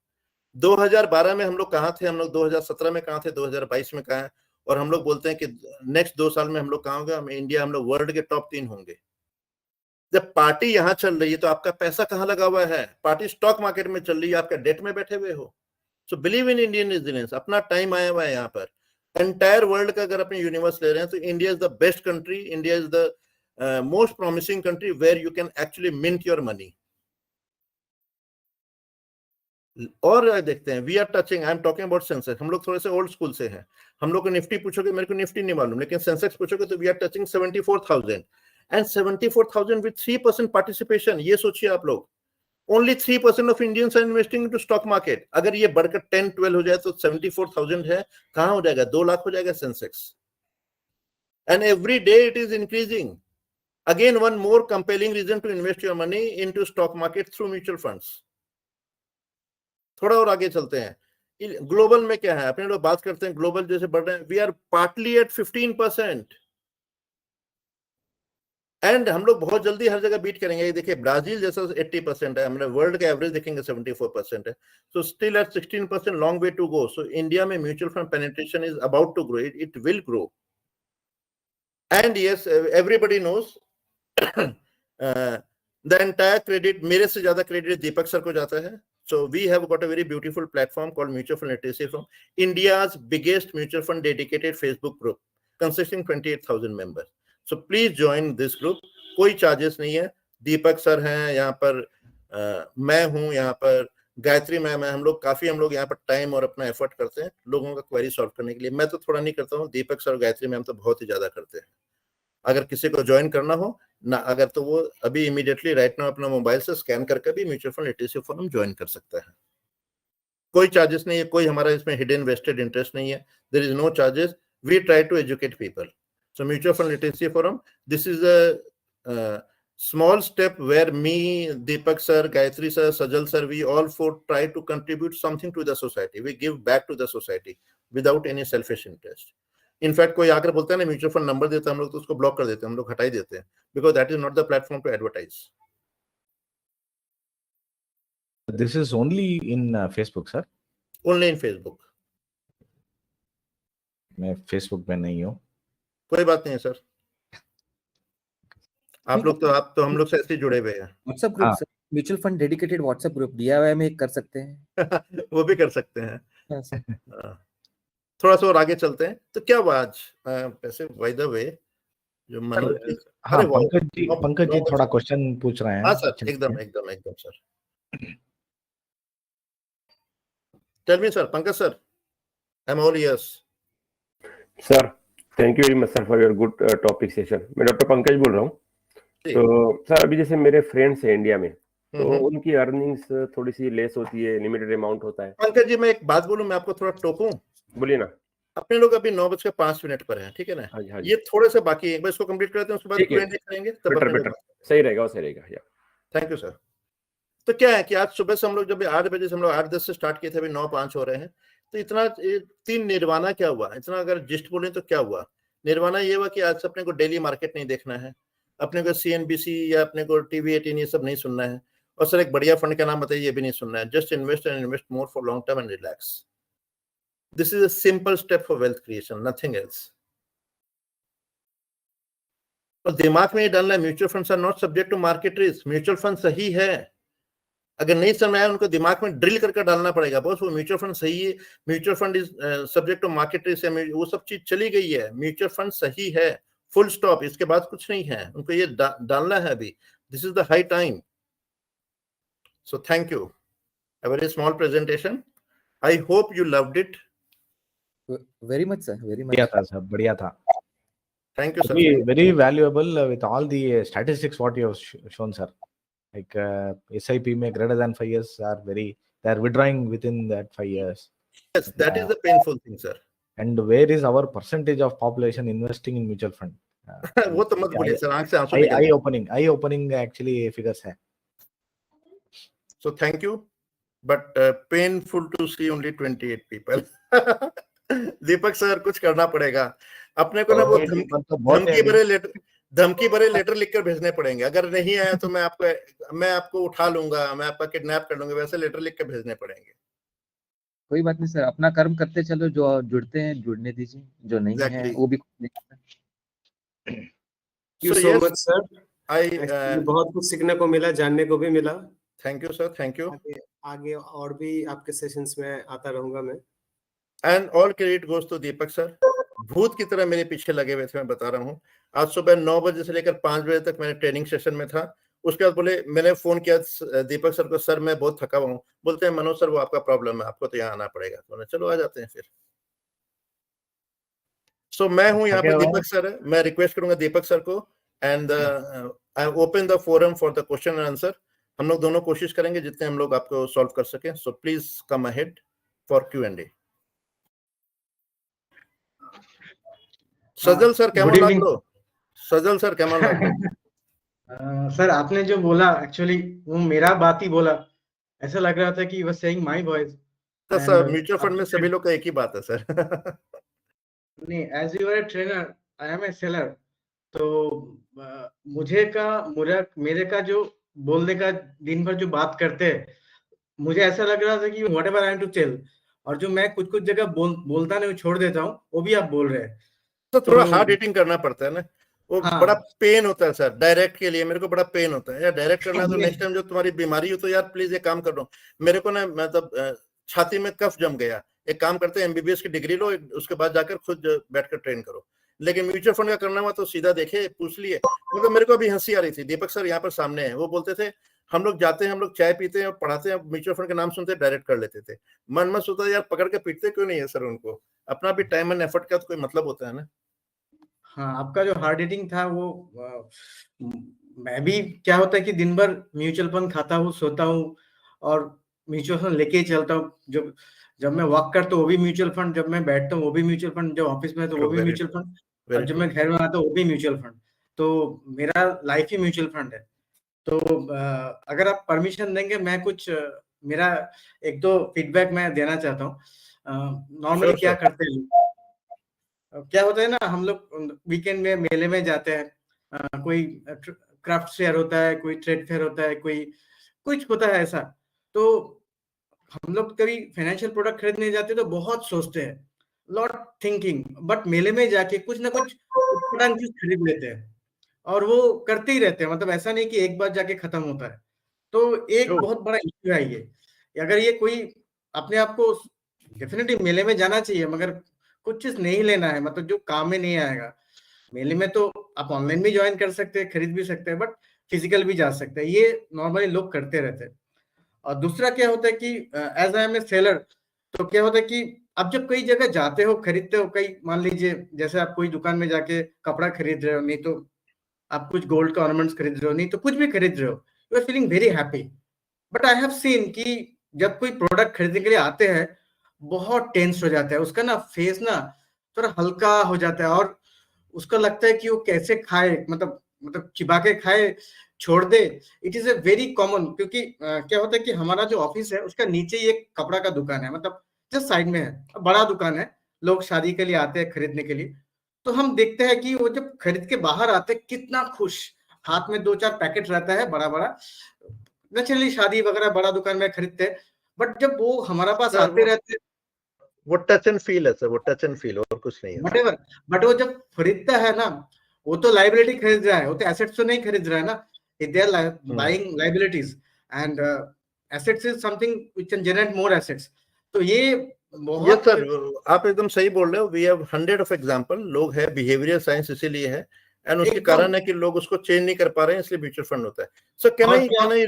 2012 में हम लोग कहाँ थे, हम लोग 2017 में कहाँ थे, 2022 में कहाँ है, और हम लोग बोलते हैं कि नेक्स्ट 2 साल में हम लोग कहाँ होंगे, हम इंडिया, हम लोग वर्ल्ड के टॉप 3 होंगे। जब पार्टी यहां चल रही है तो आपका पैसा कहाँ लगा हुआ है? पार्टी स्टॉक मार्केट में चल रही है, आपका डेट में बैठे हुए हो। So believe in Indian resilience. अपना टाइम आया हुआ है यहाँ पर। एंटायर वर्ल्ड का अगर अपने यूनिवर्स ले रहे हैं तो India is the best country, India is the most promising country where you can actually mint your money. और देखते हैं, we are touching, I am talking about Sensex. हम लोग थोड़े से ओल्ड स्कूल से हैं। हम लोग को निफ्टी पूछोगे, मेरे को निफ्टी नहीं मालूम, लेकिन सेंसेक्स पूछोगे तो we are touching 74,000 and 74,000 with 3% participation. ये सोचिए आप लोग, only 3% of Indians are investing into stock market. अगर ये बढ़कर 10-12 हो जाए तो 74,000 है, कहां हो जाएगा? 2 लाख हो जाएगा Sensex. And every day it is increasing. Again one more compelling reason to invest your money into stock market through mutual funds. थोड़ा और आगे चलते हैं। ग्लोबल में क्या है, अपने लोग बात करते हैं ग्लोबल जैसे बढ़ रहे हैं, वी आर पार्टली एट 15%। एंड हम लोग बहुत जल्दी हर जगह बीट करेंगे। ये देखिए, ब्राजील जैसा 80% है, हमने वर्ल्ड का एवरेज देखेंगे 74% है। So still at 16%, long way to go. So India में mutual fund penetration is about to grow, it will grow. And yes, everybody knows the entire credit, मेरे से ज्यादा क्रेडिट दीपक सर को जाता है। So we have got a very beautiful platform called Mutual Fund Literacy from India's biggest mutual fund dedicated Facebook group consisting 28,000 members. So please join this group. कोई charges नहीं है। दीपक sir हैं यहाँ पर, मैं हूँ यहाँ पर, गायत्री मैम है। हम लोग यहाँ पर टाइम और अपना एफर्ट करते हैं लोगों का क्वेरी सॉल्व करने के लिए। मैं तो थोड़ा नहीं करता हूँ, दीपक सर और गायत्री मैम तो बहुत ही ज्यादा करते हैं। अगर किसी को ज्वाइन करना हो ना, अगर तो वो अभी इमीडिएटली राइट नाउ अपना मोबाइल से स्कैन करके भी mutual fund literacy forum join कर सकता है। कोई चार्जेस नहीं है, कोई हमारा इसमें हिडन वेस्टेड इंटरेस्ट नहीं है। There is no charges. We try to educate people. So mutual fund literacy forum, this is a small step where me, Deepak sir, Gayatri sir, Sajal sir, we all four try to contribute something to the society. We give back to the society without any selfish interest. In fact कोई आकर बोलता है ना mutual fund number देता है, हम लोग तो उसको ब्लॉक कर देते हैं, हम लोग हटा ही देते हैं, because that is not the platform to advertise. This is only in Facebook, sir. Only in Facebook. मैं Facebook में नहीं हूँ। कोई बात नहीं है सर, आप तो हम लोग से ऐसे जुड़े हुए हैं। WhatsApp group sir, mutual fund dedicated WhatsApp group DIY में कर सकते हैं। वो भी कर सकते हैं। हाँ सर। थोड़ा सा और आगे चलते हैं। तो क्या हुआ आज वैसे, बाय द वे, जो मनोज जी, हाँ, पंकज जी थोड़ा क्वेश्चन पूछ रहे हैं। हाँ सर, एकदम sir. Tell me sir, Pankaj sir, I am all years. Sir thank you very much sir for your good topic session. मैं डॉक्टर पंकज बोल रहा हूँ। तो सर अभी जैसे मेरे फ्रेंड्स हैं इंडिया में, तो उनकी अर्निंग्स थोड़ी सी लेस होती है, लिमिटेड अमाउंट होता है। पंकज जी मैं एक बात बोलूं, मैं आपको थोड़ा टोकूं। बोलिए ना। अपने लोग अभी 9:05 पर हैं, ठीक है ना? हाँ जी। ये थोड़े से बाकी है, बस इसको कंप्लीट करते हैं, उसके बाद Q&A करेंगे। बेटर सही रहेगा, वो सही रहेगा। Thank you sir. तो क्या है कि आज सुबह से हम लोग जब 8 बजे से हम लोग 8:10 से स्टार्ट किए थे, अभी 9:05 हो रहे हैं। तो इतना 3 निर्वाणा क्या हुआ, इतना अगर जिस्ट बोले तो क्या हुआ? निर्वाणा ये हुआ कि आज से अपने को डेली मार्केट नहीं देखना है, अपने को CNBC या अपने को TV18 ये सब नहीं सुनना है, और सर एक बढ़िया फंड का नाम बताइए ये भी नहीं सुनना है। Just invest and invest more for long term and relax. This is a simple step for wealth creation, nothing else. और दिमाग में ये डालना है, mutual funds are not subject to market risk. Mutual fund सही है, अगर नहीं समझ आया उनको दिमाग में ड्रिल करके डालना पड़ेगा। बस वो म्यूचुअल फंड सही है, mutual fund is subject to market risk, वो सब चीज चली गई है। म्यूचुअल फंड सही है, फुल स्टॉप, इसके बाद कुछ नहीं है। उनको ये डालना है अभी। This is the high time. So thank you. a very small presentation. I hope you loved it. Very much, sir. Very much. बढ़िया था सर, बढ़िया था. Thank you, sir. Very valuable with all the statistics what you have shown, sir. Like SIP may greater than 5 years are they are withdrawing within that 5 years. Yes, that is the painful thing, sir. And where is our percentage of population investing in mutual fund? वो तो मत बोलिए sir, आंख से आंसू निकल eye opening actually figures है. So thank you, but painful to see only 28 people. Deepak sir कुछ करना पड़ेगा अपने को ना, वो धमकी भरे लेटर लिखकर भेजने पड़ेंगे. अगर नहीं आया तो मैं आपको उठा लूंगा, मैं आपका किडनैप कर लूंगा, वैसे लेटर लिख के भेजने पड़ेंगे. कोई बात नहीं सर, अपना कर्म करते चलो, जो जुड़ते हैं जुड़ने दीजिए, जो नहीं है वो भी. Thank you so much, sir. बहुत कुछ सीखने को मिला, जानने को भी मिला. Thank you sir, thank you. आगे और भी आपके सेशंस में आता रहूंगा मैं. And all credit goes to Deepak sir. भूत की तरह मेरे पीछे लगे हुए थे, मैं बता रहा हूँ. आज सुबह 9 बजे से लेकर 5 बजे तक मैंने ट्रेनिंग सेशन में था. उसके बाद बोले, मैंने फोन किया दीपक सर को, सर मैं बहुत थका हुआ हूँ. बोलते हैं मनोज सर वो आपका प्रॉब्लम है, आपको तो यहाँ आना पड़ेगा. तो चलो आ जाते हैं फिर. सो मैं हूँ यहाँ पे, दीपक सर. मैं रिक्वेस्ट करूंगा दीपक सर को, and I open the forum for the question and answer. हम लोग दोनों कोशिश करेंगे जितने हम लोग आपको सॉल्व कर सके. So please come ahead for Q&A. Sajal sir केमन लागलो? सजल सर केमन लागलो? सर आपने जो बोला एक्चुअली वो मेरा बात ही बोला. ऐसा लग रहा था कि was saying my voice. Sir mutual fund में सभी लोग का एक ही बात है सर. नहीं, as you are a trainer, I am a seller. तो मेरे का जो बोलने का दिन भर जो बात करते हैं, मुझे ऐसा लग रहा था कि whatever I am to tell, और जो मैं कुछ जगह बोलता नहीं छोड़ देता हूँ, वो भी आप बोल रहे हैं. तो थोड़ा हार्ड हिटिंग करना पड़ता है ना, वो बड़ा पेन होता है सर. डायरेक्ट के लिए मेरे को बड़ा पेन होता है यार. डायरेक्ट करना तो नेक्स्ट टाइम जो तुम्हारी बीमारी हो तो यार प्लीज ये काम कर दो. मेरे को ना मतलब छाती में कफ जम गया. एक काम करते हैं, MBBS की डिग्री लो, उसके बाद जाकर खुद बैठकर ट्रेन करो. लेकिन म्यूचुअल फंड का करना हुआ तो सीधा देखे, पूछ लिए. मतलब मेरे को अभी हंसी आ रही थी. दीपक सर यहाँ पर सामने है, वो बोलते थे हम लोग जाते हैं, हम लोग चाय पीते हैं और पढ़ाते हैं, म्यूचुअल फंड के नाम सुनते डायरेक्ट कर लेते थे. मन में सोचता यार पकड़ के पीटते क्यों नहीं है सर उनको. अपना भी टाइम एंड एफर्ट का तो कोई मतलब होता है ना. हाँ, आपका जो हार्ड हिटिंग था वो मैं भी क्या होता है कि दिन भर म्यूचुअल फंड खाता हूँ, सोता हूँ और म्यूचुअल फंड लेके ही चलता हूँ. जब मैं वॉक करता हूँ वो भी म्यूचुअल फंड, जब मैं बैठता हूँ वो भी म्यूचुअल फंड, जब ऑफिस में तो वो भी म्यूचुअल फंड, और जब मैं घर में आता हूँ वो भी म्यूचुअल फंड. तो मेरा लाइफ ही म्यूचुअल फंड है. तो अगर आप परमिशन देंगे, मैं कुछ मेरा 1-2 फीडबैक मैं देना चाहता हूँ. नॉर्मली क्या करते हैं, क्या होता है ना, हम लोग वीकेंड में मेले में जाते हैं. कोई क्राफ्ट फेयर होता है, कोई ट्रेड फेयर होता है, कोई कुछ होता है ऐसा. तो हम लोग कभी फाइनेंशियल प्रोडक्ट खरीदने जाते तो बहुत सोचते हैं, लॉट थिंकिंग, बट मेले में जाके कुछ ना कुछ चीज खरीद लेते हैं और वो करते ही रहते हैं. मतलब ऐसा नहीं कि एक बार जाके खत्म होता है. तो एक बहुत बड़ा इश्यू है ये. अगर ये कोई अपने आप को, डेफिनेटली मेले में जाना चाहिए, मगर कुछ चीज नहीं लेना है, मतलब जो काम में नहीं आएगा. मेले में तो आप ऑनलाइन भी ज्वाइन कर सकते हैं, खरीद भी सकते हैं, बट फिजिकल भी जा सकते हैं. ये नॉर्मली लोग करते रहते हैं. और दूसरा क्या होता है कि as I am a seller, तो क्या होता है कि आप जब कई जगह जाते हो, खरीदते हो, कई मान लीजिए जैसे आप कोई दुकान में जाके कपड़ा खरीद रहे हो, नहीं तो आप कुछ गोल्ड का ऑर्नामेंट्स खरीद रहे हो, नहीं तो कुछ भी खरीद रहे हो, you are feeling very happy. But I have seen कि जब कोई प्रोडक्ट खरीदने के लिए आते हैं, बहुत टेंस हो जाता है. उसका ना फेस ना थोड़ा हल्का हो जाता है और उसको लगता है कि वो कैसे खाए, मतलब चिबा के खाए, छोड़ दे. It is a very common, क्योंकि क्या होता है कि हमारा जो ऑफिस है उसका नीचे ही एक कपड़ा का दुकान है, मतलब जस्ट साइड में है, बड़ा दुकान है. लोग शादी के लिए आते हैं खरीदने के लिए. तो हम देखते हैं कि वो जब खरीद के बाहर आते हैं कितना खुश, हाथ में 2-4 पैकेट रहता है बड़ा बड़ा. नेचुरली शादी वगैरह बड़ा दुकान में खरीदते हैं, बट जब वो हमारा पास आते रहते हैं, वो टच एंड फील है सर, वो टच एंड फील और कुछ नहीं है. व्हाटएवर. बट वो जब खरीदता है ना, वो तो लाइबिलिटी खरीद रहा है, वो तो एसेट्स तो नहीं खरीद रहा है ना. They are buying liabilities and assets is something which can generate more assets. तो ये बहुत सर आप एकदम सही बोल रहे हो. We have 100 of example. लोग है, बिहेवियरल साइंस इसीलिए है, एंड उसके कारण है कि लोग उसको चेंज नहीं कर पा रहे हैं, इसलिए म्यूचुअल फंड होता है. सो can I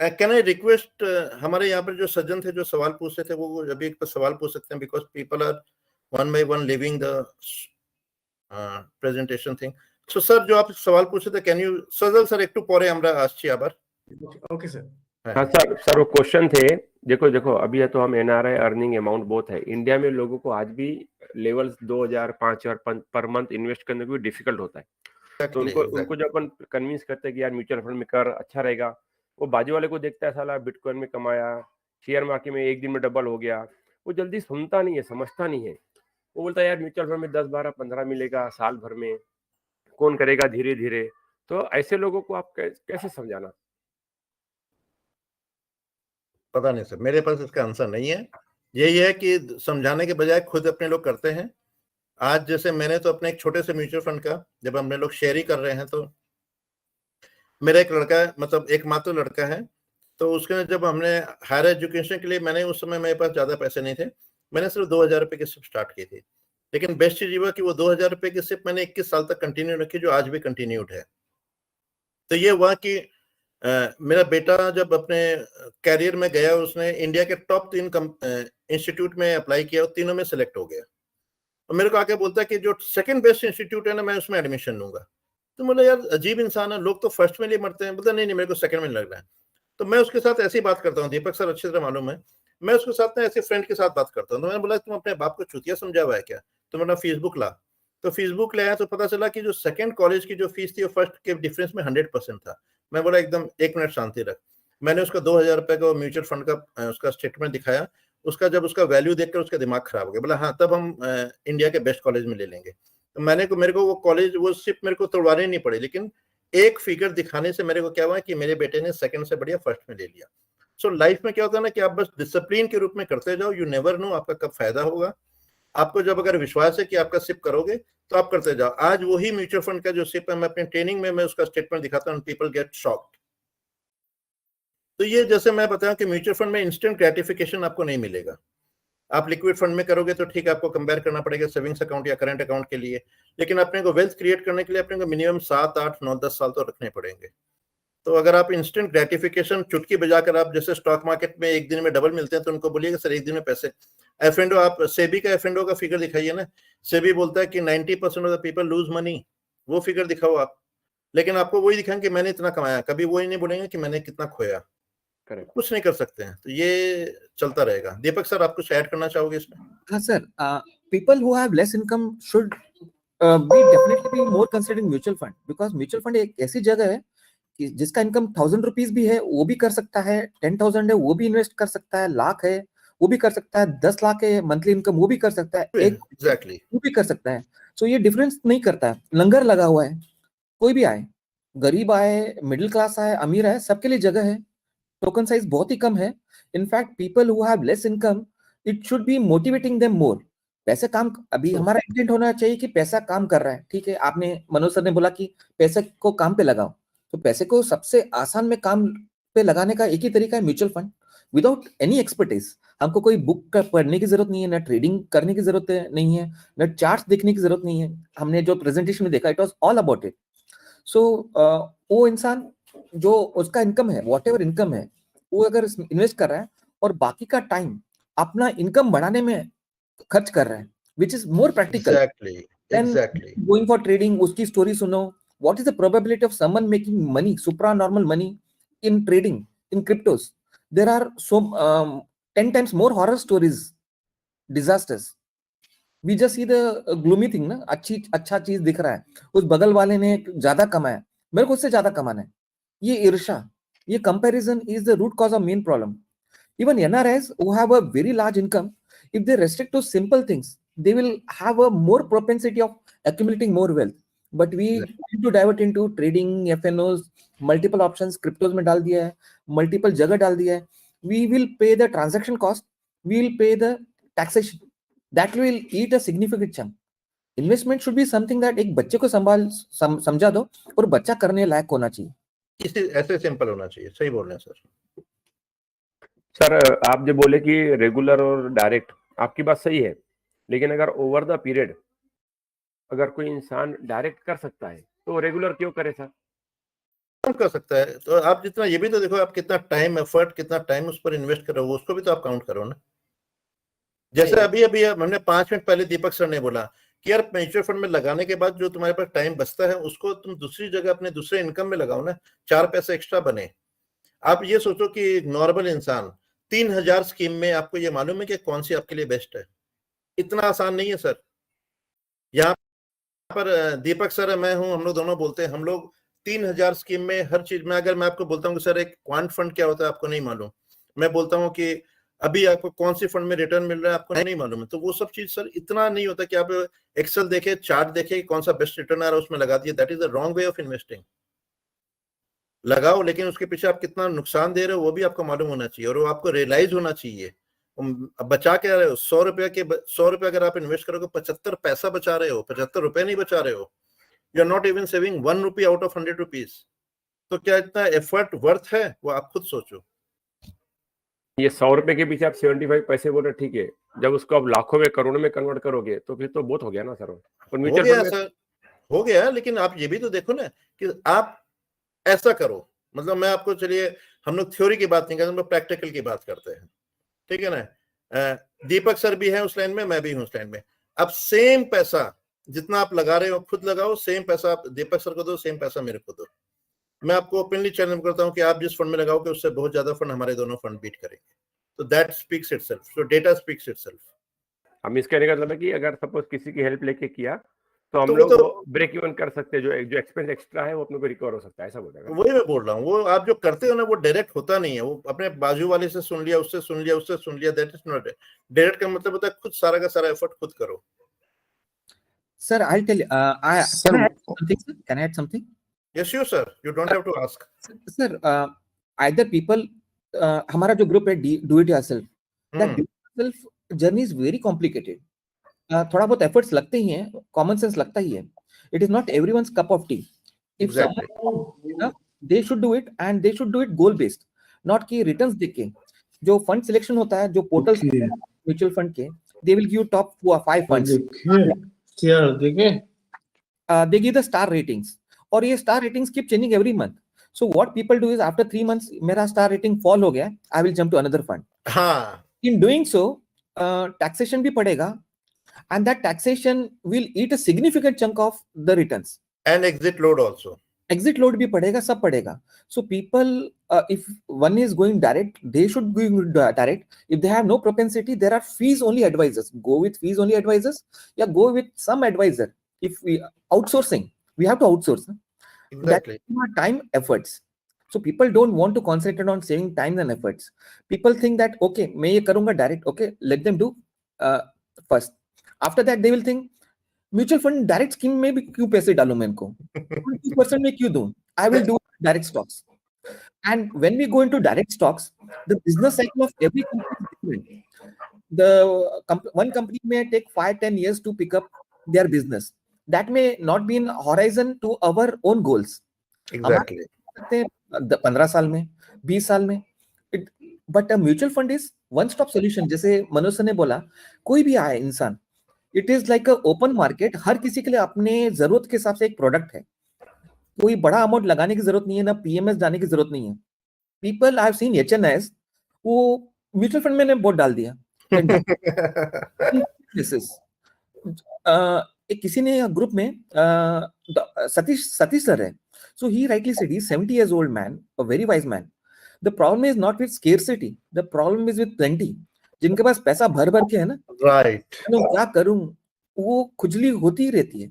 can I request, हमारे यहाँ पर जो सज्जन थे जो सवाल पूछ रहे थे वो अभी एक सवाल पूछ सकते हैं, because people are one by one living the presentation thing. So sir जो आप सवाल पूछे थे, कैन यू सजल सर एक परे আমরা আসছি আবার। Okay sir. हाँ सर वो क्वेश्चन थे, देखो अभी है तो हम एनआरआई अर्निंग अमाउंट बहुत है इंडिया में, लोगों को आज भी लेवल्स 2000 5000 पर मंथ इन्वेस्ट करने को डिफिकल्ट होता है। तो उनको जब अपन कन्विंस करते हैं कि यार म्यूचुअल फंड में कर अच्छा रहेगा, वो बाजू वाले को देखता है साला बिटकॉइन में कमाया, शेयर मार्केट में एक दिन में डबल हो गया, वो जल्दी सुनता नहीं है, समझता नहीं है। वो बोलता है यार म्यूचुअल फंड में 10 12 15 मिलेगा साल भर में, कौन करेगा धीरे धीरे। तो ऐसे लोगों को आप कैसे समझाना? पता नहीं सर, मेरे पास इसका आंसर नहीं है। यही है कि समझाने के बजाय खुद अपने लोग करते हैं। आज जैसे मैंने तो अपने एक छोटे से म्यूचुअल फंड का जब हम लोग शेयर ही कर रहे हैं, तो मेरा एक लड़का है, मतलब एक मात्र लड़का है, तो उसके जब हमने हायर एजुकेशन के लिए, मैंने उस समय मेरे पास ज्यादा पैसे नहीं थे, मैंने सिर्फ 2000 रुपए की सिप स्टार्ट की थी। लेकिन बेस्ट चीज ये हुआ कि वो 2000 रुपए की सिप मैंने 21 साल तक कंटिन्यू रखी, जो आज भी कंटिन्यूड है। तो ये हुआ कि मेरा बेटा जब अपने कैरियर में गया, उसने इंडिया के टॉप 3 इंस्टीट्यूट में अप्लाई किया, तीनों में सेलेक्ट हो गया। और मेरे को आके बोलता है कि जो सेकंड बेस्ट इंस्टीट्यूट है ना, मैं उसमें एडमिशन लूंगा। तो बोला यार अजीब इंसान है, लोग तो फर्स्ट में लिए मरते हैं। बोलता नहीं मेरे को सेकंड में लग रहा है। तो मैं उसके साथ ऐसी बात करता हूँ, दीपक सर अच्छी तरह मालूम है, मैं उसके साथ ना ऐसे फ्रेंड के साथ बात करता हूँ। तो मैंने बोला तुम अपने बाप को चुतिया समझा हुआ है क्या, तुम अपना फेसबुक ला। तो फेसबुक ले आया तो पता चला कि जो सेकंड कॉलेज की जो फीस थी वो फर्स्ट के डिफरेंस में 100% था। मैं बोला एकदम 1 मिनट शांति रख। मैंने उसका 2000 रुपए का म्यूचुअल फंड का उसका स्टेटमेंट दिखाया। उसका जब उसका वैल्यू देखकर उसका दिमाग खराब हो गया। बोला हाँ तब हम इंडिया के बेस्ट कॉलेज में ले लेंगे। तो मेरे को वो कॉलेज, वो सिर्फ मेरे को तोड़वानी नहीं पड़ी, लेकिन एक फिगर दिखाने से मेरे को क्या हुआ कि मेरे बेटे ने सेकंड से बढ़िया फर्स्ट में ले लिया। सो लाइफ में क्या होता है ना कि आप बस डिसिप्लिन के रूप में करते जाओ, यू नेवर नो आपका कब फायदा होगा। आपको जब अगर विश्वास है कि आपका सिप करोगे तो आप करते जाओ। आज वही म्यूचुअल फंड का जो सिप है, मैं अपनी ट्रेनिंग में मैं उसका स्टेटमेंट दिखाता हूँ, पीपल गेट शॉक्ड। तो ये जैसे मैं बताऊं कि म्यूचुअल फंड में इंस्टेंट ग्रेटिफिकेशन आपको नहीं मिलेगा। आप लिक्विड फंड में करोगे तो ठीक है, आपको कंपेयर करना पड़ेगा सेविंग्स अकाउंट या करंट अकाउंट के लिए, लेकिन अपने को वेल्थ क्रिएट करने के लिए अपने को मिनिमम 7 8 9 10 साल तो रखने पड़ेंगे। तो अगर आप इंस्टेंट ग्रेटिफिकेशन चुटकी बजाकर, आप जैसे स्टॉक मार्केट में एक दिन में डबल मिलते हैं, तो उनको बोलिएगा सर एक दिन में पैसे। एफएनडो, आप सेबी का एफएनडो का फिगर दिखाइए ना। सेबी बोलता है कि 90% of the people lose money, वो फिगर दिखाओ आप। लेकिन आपको वही दिखाएंगे कि मैंने इतना कमाया, कभी वही नहीं बोलेंगे कि मैंने कितना खोया। कुछ नहीं कर सकते हैं। तो ये चलता रहेगा। दीपक सर आप कुछ ऐड करना चाहोगे इसमें? हाँ sir, people who have less income should be definitely be more considered in mutual fund, because mutual fund एक ऐसी जगह है कि जिसका इनकम 1000 रुपीज भी है वो भी कर सकता है, 10,000 है वो भी इन्वेस्ट कर सकता है, लाख है वो भी कर सकता है, 10 लाख है मंथली इनकम वो भी कर सकता है, एग्जैक्टली वो भी कर सकता है। सो ये डिफरेंस नहीं करता है। लंगर लगा हुआ है, कोई भी आए, गरीब आए, मिडिल क्लास आए, अमीर आए, सबके लिए जगह है। टोकन साइज बहुत ही कम है। In fact people who have less income, it should be motivating them more. पैसे काम, अभी हमारा इंटेंट होना चाहिए कि पैसा काम कर रहा है, ठीक है। आपने मनोज सर ने बोला कि पैसे को काम पे लगाओ, तो पैसे को सबसे आसान में काम पे लगाने का एक ही तरीका है mutual fund, without any expertise. हमको कोई बुक पढ़ने की जरूरत नहीं है, ना ट्रेडिंग करने की जरूरत नहीं है, ना चार्ट्स देखने की जरूरत नहीं है। हमने जो प्रेजेंटेशन में देखा, it was all about it. So वो इंसान जो उसका इनकम है, वॉट एवर इनकम है, वो अगर इन्वेस्ट कर रहा है और बाकी का टाइम अपना इनकम बढ़ाने में खर्च कर रहा है, which is more practical exactly going for trading. उसकी स्टोरी सुनो, what is the probability of someone making money, supra normal money in trading, in cryptos. There are so 10 times more horror stories, disasters. We just see the gloomy thing ना, अच्छा चीज दिख रहा है, उस बगल वाले ने ज्यादा कमाया, मेरे को उससे ज्यादा कमाना है। ये ईर्ष्या, ये comparison is the root cause of main problem. Even NRIs who have a very large income, if they restrict to simple things, they will have a more propensity of accumulating more wealth. But we need to divert into trading, FNOs, multiple options, cryptos में डाल दिया है, multiple जगह डाल दिया है। We will pay the transaction cost, we will pay the taxation. That will eat a significant chunk. Investment should be something that एक बच्चे को समझा दो और बच्चा करने लायक होना चाहिए। इसे ऐसे सिंपल होना चाहिए। सही बोल रहे हैं सर। सर आप जो बोले कि रेगुलर और डायरेक्ट, आपकी बात सही है, लेकिन अगर ओवर द पीरियड अगर कोई इंसान डायरेक्ट कर सकता है तो रेगुलर क्यों करे सर? काउंट कर सकता है। तो आप जितना ये भी तो देखो, आप कितना टाइम एफर्ट, कितना टाइम उस पर इन्वेस्ट कर रहे हो, उसको भी तो आप काउंट करो ना। जैसे अभी हमने 5 मिनट पहले दीपक सर ने बोला कि यार म्यूचुअल फंड में लगाने के बाद जो तुम्हारे पास टाइम बचता है उसको तुम दूसरी जगह अपने दूसरे इनकम में लगाओ ना, 4 पैसे एक्स्ट्रा बने। आप ये सोचो कि नॉर्मल इंसान 3000 स्कीम में आपको ये मालूम है कि कौन सी आपके लिए बेस्ट है? इतना आसान नहीं है सर। यहाँ पर दीपक सर, मैं हूं, हम लोग दोनों बोलते हैं, हम लोग 3000 स्कीम में हर चीज में, अगर मैं आपको बोलता हूँ कि सर एक क्वांट फंड क्या होता है आपको नहीं मालूम, मैं बोलता हूँ कि अभी आपको कौन सी फंड में रिटर्न मिल रहा है आपको नहीं मालूम है, तो वो सब चीज सर इतना नहीं होता कि आप एक्सेल देखे, चार्ट देखे, कौन सा बेस्ट रिटर्न आ रहा है उसमें लगा दिए। That is the wrong way of investing. लगाओ, लेकिन उसके पीछे आप कितना नुकसान दे रहे हो वो भी आपको मालूम होना चाहिए, और वो आपको रियलाइज होना चाहिए। बचा क्या रहे हो? 100 रुपए अगर आप इन्वेस्ट करोगे, 75 पैसा बचा रहे हो, 75 रुपए नहीं बचा रहे हो। You are not even saving 1 rupee out of 100 rupees. तो क्या इतना एफर्ट वर्थ है? वो आप खुद सोचो। ये 100 रुपए के पीछे आप 75 पैसे बोल रहे, ठीक है, जब उसको आप लाखों में करोड़ों में कन्वर्ट करोगे तो फिर तो बहुत हो गया ना सर। हो गया सर, हो गया, लेकिन आप ये भी तो देखो ना कि आप ऐसा करो। मतलब मैं आपको, चलिए हम लोग थ्योरी की बात नहीं करते, हम लोग प्रैक्टिकल की बात करते हैं, ठीक है ना। दीपक सर भी है उस लाइन में, मैं भी हूँ उस लाइन में। अब सेम पैसा जितना आप लगा रहे हो खुद लगाओ, सेम पैसा आप दीपक सर को दो, सेम पैसा मेरे को दो। मैं आपको ओपनली चैलेंज करता हूँ कि आप जिस फंड में लगाओगे उससे बहुत ज्यादा फंड हमारे दोनों फंड बीट करेंगे। तो that speaks itself, so data speaks itself. हम इसका कहने का मतलब है कि अगर सपोज किसी की हेल्प लेके किया तो हम तो लोग तो ब्रेक इवन कर सकते हैं, जो एक्सपेंस एक्स्ट्रा है वो अपने को रिकवर हो सकता है, ऐसा बोलेगा। वही मैं बोल रहा हूँ, वो आप जो करते हो ना वो डायरेक्ट होता नहीं है। वो अपने बाजू वाले से सुन लिया, उससे सुन लिया, उससे सुन लिया, दैट इज नॉट डायरेक्ट। का मतलब होता है खुद सारा का सारा एफर्ट खुद करो। Sir, I'll tell you. Sir, Can I add something, sir? Can I add something? Yes, you sir, you don't have to ask. Sir, either people, हमारा जो ग्रुप है do it yourself, that do it yourself journey is very complicated. थोड़ा बहुत efforts लगते ही हैं, common sense लगता ही है. It is not everyone's cup of tea. If Exactly. someone, they should do it, and they should do it goal based, not कि returns देख के. जो fund selection होता है, जो portals mutual fund के, they will give top 5 funds. They give the star ratings, और ये star ratings keep changing every month. So what people do is after 3 months मेरा star rating fall हो गया, I will jump to another fund. हाँ, In doing so, taxation भी पड़ेगा, and that taxation will eat a significant chunk of the returns. and exit load also. Exit load भी पड़ेगा, सब पड़ेगा. So people, if one is going direct, they should go direct. If they have no propensity, there are fees only advisors. Go with fees only advisors. Yeah, go with some advisor. If we outsourcing, we have to outsource. Exactly. That's time, efforts. So people don't want to concentrate on saving time and efforts. People think that okay, मैं ये करूँगा direct. Okay, let them do first. After that, they will think mutual fund direct scheme में भी क्यों पैसे डालूं मैं इनको 2% में क्यों दूं I will do direct stocks and when we go into direct stocks the business cycle of every company is different the one company में take 5-10 years to pick up their business that may not be in horizon to our own goals Exactly. 15 साल में 20 साल में but mutual fund is one stop solution जैसे Manoj sir ने बोला कोई भी आए इंसान it is like a open market हर किसी के लिए अपने जरूरत के हिसाब से एक प्रोडक्ट है कोई बड़ा अमाउंट लगाने की जरूरत नहीं है ना पीएमएस जाने की जरूरत नहीं है पीपल आई हैव सीन एचएनएस वो म्यूचुअल फंड में वोट डाल दिया एक किसी ने ग्रुप में सतीश सर है so he rightly said he 70 years old man a very wise man the problem is not with scarcity the problem is with plenty जिनके पास पैसा भर भर के है ना राइट क्या करूं वो खुजली होती ही रहती है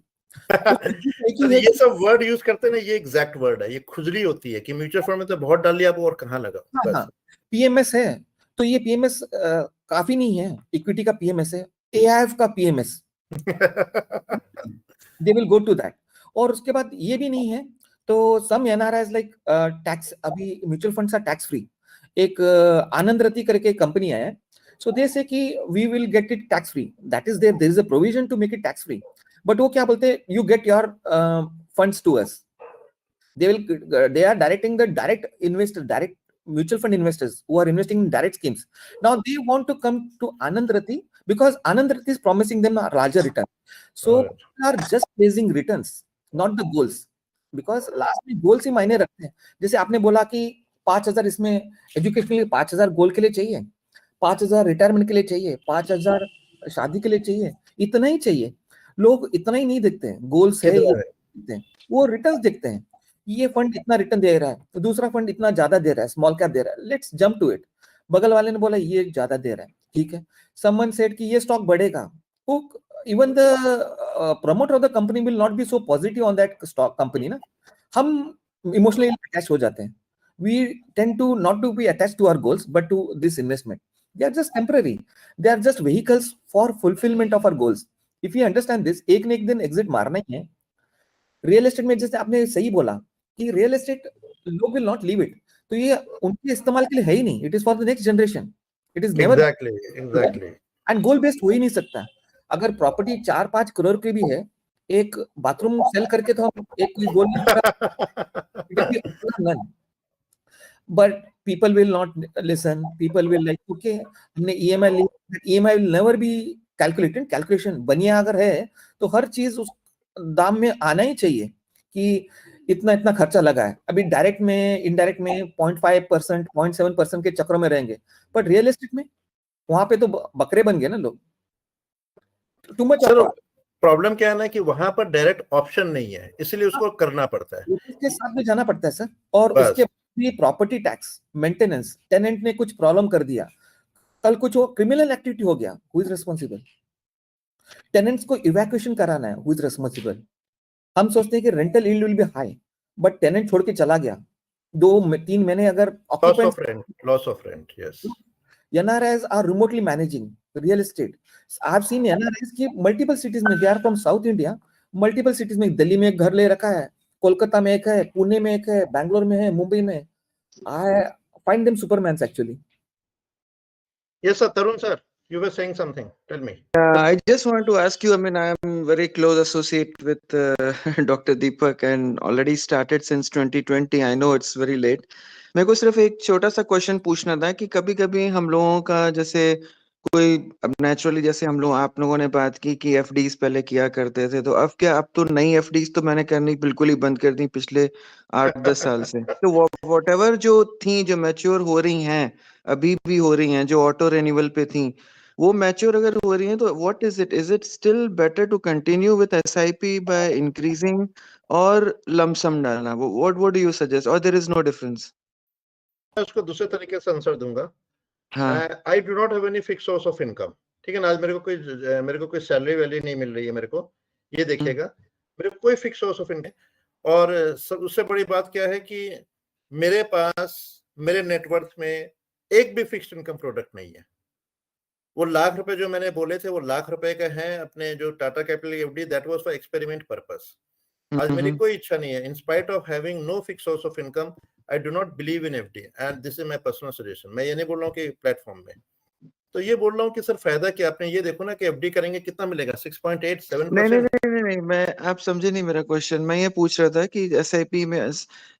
ये सब वर्ड यूज करते हैं ना ये एग्जैक्ट वर्ड है ये खुजली होती है कि म्यूचुअल फंड में तो बहुत डाल लिया अब और कहाँ लगा हाँ, पीएमएस है तो ये पीएमएस काफी नहीं है इक्विटी का पीएमएस है एआईएफ का PMS they will go to that और उसके बाद ये भी नहीं है तो सम एनआरआईज लाइक टैक्स अभी mutual funds are tax free एक आनंद रति करके कंपनी है so they say कि we will get it tax free that is there is a provision to make it tax free but वो क्या बोलते you get your funds to us they are directing the direct investor direct mutual fund investors who are investing in direct schemes now they want to come to Anand Rathi because Anand Rathi is promising them a larger return so people are just chasing returns not the goals because last में goals ही मायने रखते हैं। जैसे आपने बोला कि 5,000 इसमें education के लिए 5,000 गोल के लिए चाहिए, 5,000 रिटायरमेंट के लिए चाहिए, 5,000 शादी के लिए चाहिए, इतना ही चाहिए। लोग इतना ही नहीं देखते हैं, गोल्स है ये देखते हैं, वो रिटर्न देखते हैं। ये फंड इतना रिटर्न दे रहा है, दूसरा फंड इतना ज्यादा दे रहा है, स्मॉल कैप दे रहा है, लेट्स जंप टू इट। बगल वाले ने बोला ये ज्यादा दे रहा है, ठीक है। समवन सेड कि ये स्टॉक बढ़ेगा, even the promoter of the company will not be so positive on that stock company ना। हम emotionally attached हो जाते हैं। We tend to not to be attached to our goals but to this investment. They are just temporary. They are just vehicles for fulfillment of our goals. If you understand this, एक न एक दिन exit मारना ही है। Real estate में जैसे आपने सही बोला कि रियल एस्टेट लोग will not leave it, तो ये उनके इस्तेमाल के लिए है ही नहीं। It is for the next generation. It is never exactly. And goal based हो ही नहीं सकता। अगर प्रॉपर्टी 4-5 करोड़ की भी है, एक बाथरूम सेल करके तो हम एक कोई गोल नहीं। But people will not listen, people will like okay हमने ईएमआई ली, EMI will never be calculated. Calculation बनिया अगर है तो हर चीज उस दाम में आना ही चाहिए कि इतना इतना खर्चा लगा है। अभी डायरेक्ट में इनडायरेक्ट में 0.5%, 0.7% के चक्रों में रहेंगे, बट रियल एस्टेट में वहां पे तो बकरे बन गए ना लोग। सर प्रॉब्लम क्या है ना कि वहां पर डायरेक्ट ऑप्शन नहीं है, इसलिए उसको करना पड़ता है, उसके साथ में जाना पड़ता है सर। और उसके भी प्रॉपर्टी टैक्स, मेंटेनेंस, टेनेंट ने कुछ प्रॉब्लम कर दिया, कल कुछ वो क्रिमिनल एक्टिविटी हो गया, हु इज रिस्पांसिबल? टेनेंट्स को इवैक्यूएशन कराना है, हु इज रिस्पांसिबल? हम सोचते हैं कि rental yield will be high, but tenant छोड़ के चला गया, 2-3 महीने अगर loss of rent, yes. NRIs are remotely managing real estate. I've seen NRIs की multiple cities में, they are from South India, multiple cities में, दिल्ली में एक घर ले रखा है, कोलकाता में एक है, पुणे में एक है, बैंगलोर में है, मुंबई में। I find them supermans actually. Yes sir, Tarun sir, you were saying something. Tell me. I just want to ask you, I mean, I am very close associate with Dr. Deepak and already started since 2020. I know it's very late. मेरे को सिर्फ एक छोटा सा question पूछना था कि कभी कभी हम लोगों का जैसे कोई अब नेचुरली जैसे हम लोग आप लोगों ने बात की कि एफडीज पहले किया करते थे, तो अब क्या, अब तो नई एफडीज तो मैंने करनी बिल्कुल ही बंद कर दी पिछले 8-10 साल से। तो व्हाटएवर जो थी, जो मैच्योर हो रही हैं, अभी भी हो रही हैं, जो ऑटो रिन्यूअल पे थी, वो मैच्योर अगर हो रही है तो what is it still better to continue with SIP by increasing और लमसम डालना? व्हाट डू यू सजेस्ट, और देयर इज नो डिफरेंस? मैं उसको दूसरे तरीके से आंसर दूंगा। I do not have any fix source of income, ठीक है ना। आज मेरे को कोई सैलरी वैल्यू नहीं मिल रही है, मेरे को ये देखिएगा, मेरे को कोई फिक्स सोर्स ऑफ इनकम। और उससे बड़ी बात क्या है कि मेरे पास मेरे नेटवर्थ में एक भी फिक्स्ड इनकम प्रोडक्ट नहीं है। वो लाख रुपए जो मैंने बोले थे वो लाख रुपए का है अपने जो Tata Capital FD, that was for experiment purpose. आज मेरी कोई इच्छा नहीं है, in spite of having no fix source of income, I do not believe in FD and this is my personal suggestion. मैं ये नहीं बोल रहा हूँ कि प्लेटफॉर्म में, तो ये बोल रहा हूँ कि सर फायदा क्या, आपने ये देखो ना कि एफडी करेंगे कितना मिलेगा, 6.87%। नहीं, मैं आप समझे नहीं मेरा क्वेश्चन। मैं ये पूछ रहा था कि एसआईपी में,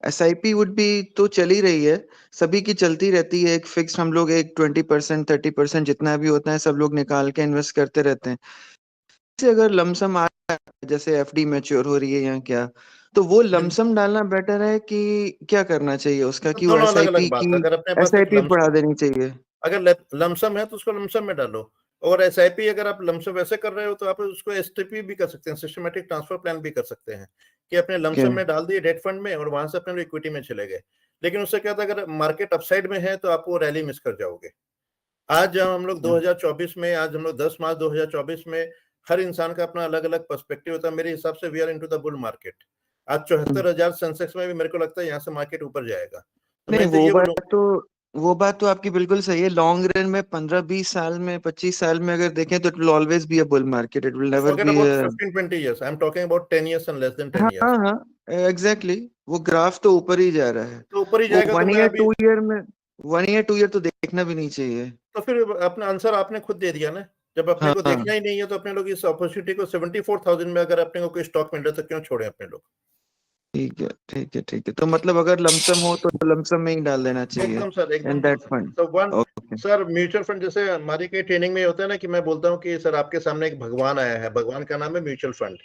एसआईपी वुड बी तो चली रही है, सभी की चलती रहती है, एक फिक्स हम लोग एक 20%, 30% जितना भी होता है सब लोग निकाल के इन्वेस्ट करते रहते हैं। अगर लमसम आ जैसे एफडी मैच्योर हो रही है या क्या, तो वो लमसम डालना बेटर है कि क्या करना चाहिए उसका, कि वो एसआईपी बढ़ा देनी चाहिए? अगर लमसम है तो उसको लमसम में डालो, और एसआईपी अगर आप लमसम वैसे कर रहे हो तो आप उसको एसटीपी भी कर सकते हैं, सिस्टमैटिक ट्रांसफर प्लान भी कर सकते हैं कि अपने लमसम में डाल दिए डेट फंड में और वहां से अपने इक्विटी में चले गए। लेकिन उससे क्या था, अगर मार्केट अपसाइड में है तो आप वो रैली मिस कर जाओगे। आज जब हम लोग 2024 में, आज हम लोग 10 मार्च 2024 में, हर इंसान का अपना अलग अलग पर्सपेक्टिव होता है। मेरे हिसाब से we are into the bull market. आज 74,000 सेंसेक्स में भी मेरे को लगता है यहाँ से मार्केट ऊपर जाएगा। नहीं, वो बात तो आपकी बिल्कुल सही है। लॉन्ग रन में 15-20 साल में, 25 साल में अगर देखें तो it will always be a bull market, it will never B 15-20 years, I am talking about 10 years and less than 10 years। हाँ, एग्जैक्टली, वो ग्राफ तो ऊपर ही जा रहा है, तो ऊपर ही जाएगा। 1 year 2 year में, 1 year 2 year तो देखना भी नहीं चाहिए। तो फिर अपना आंसर आपने खुद दे दिया ना, जब अपने को देखना ही नहीं है तो अपने लोग इस अपॉर्चुनिटी को 74,000 में अगर अपने को कोई स्टॉक मिल रहा है तो क्यों छोड़े अपने लोग? ठीक है। तो मतलब अगर लमसम हो तो लमसम में ही डाल देना चाहिए। एकदम सर, एकदम। दैट फंड तो वन सर, म्यूचुअल फंड जैसे हमारी कई ट्रेनिंग में होता है ना कि मैं बोलता हूँ कि सर आपके सामने एक भगवान आया है, भगवान का नाम है म्यूचुअल फंड।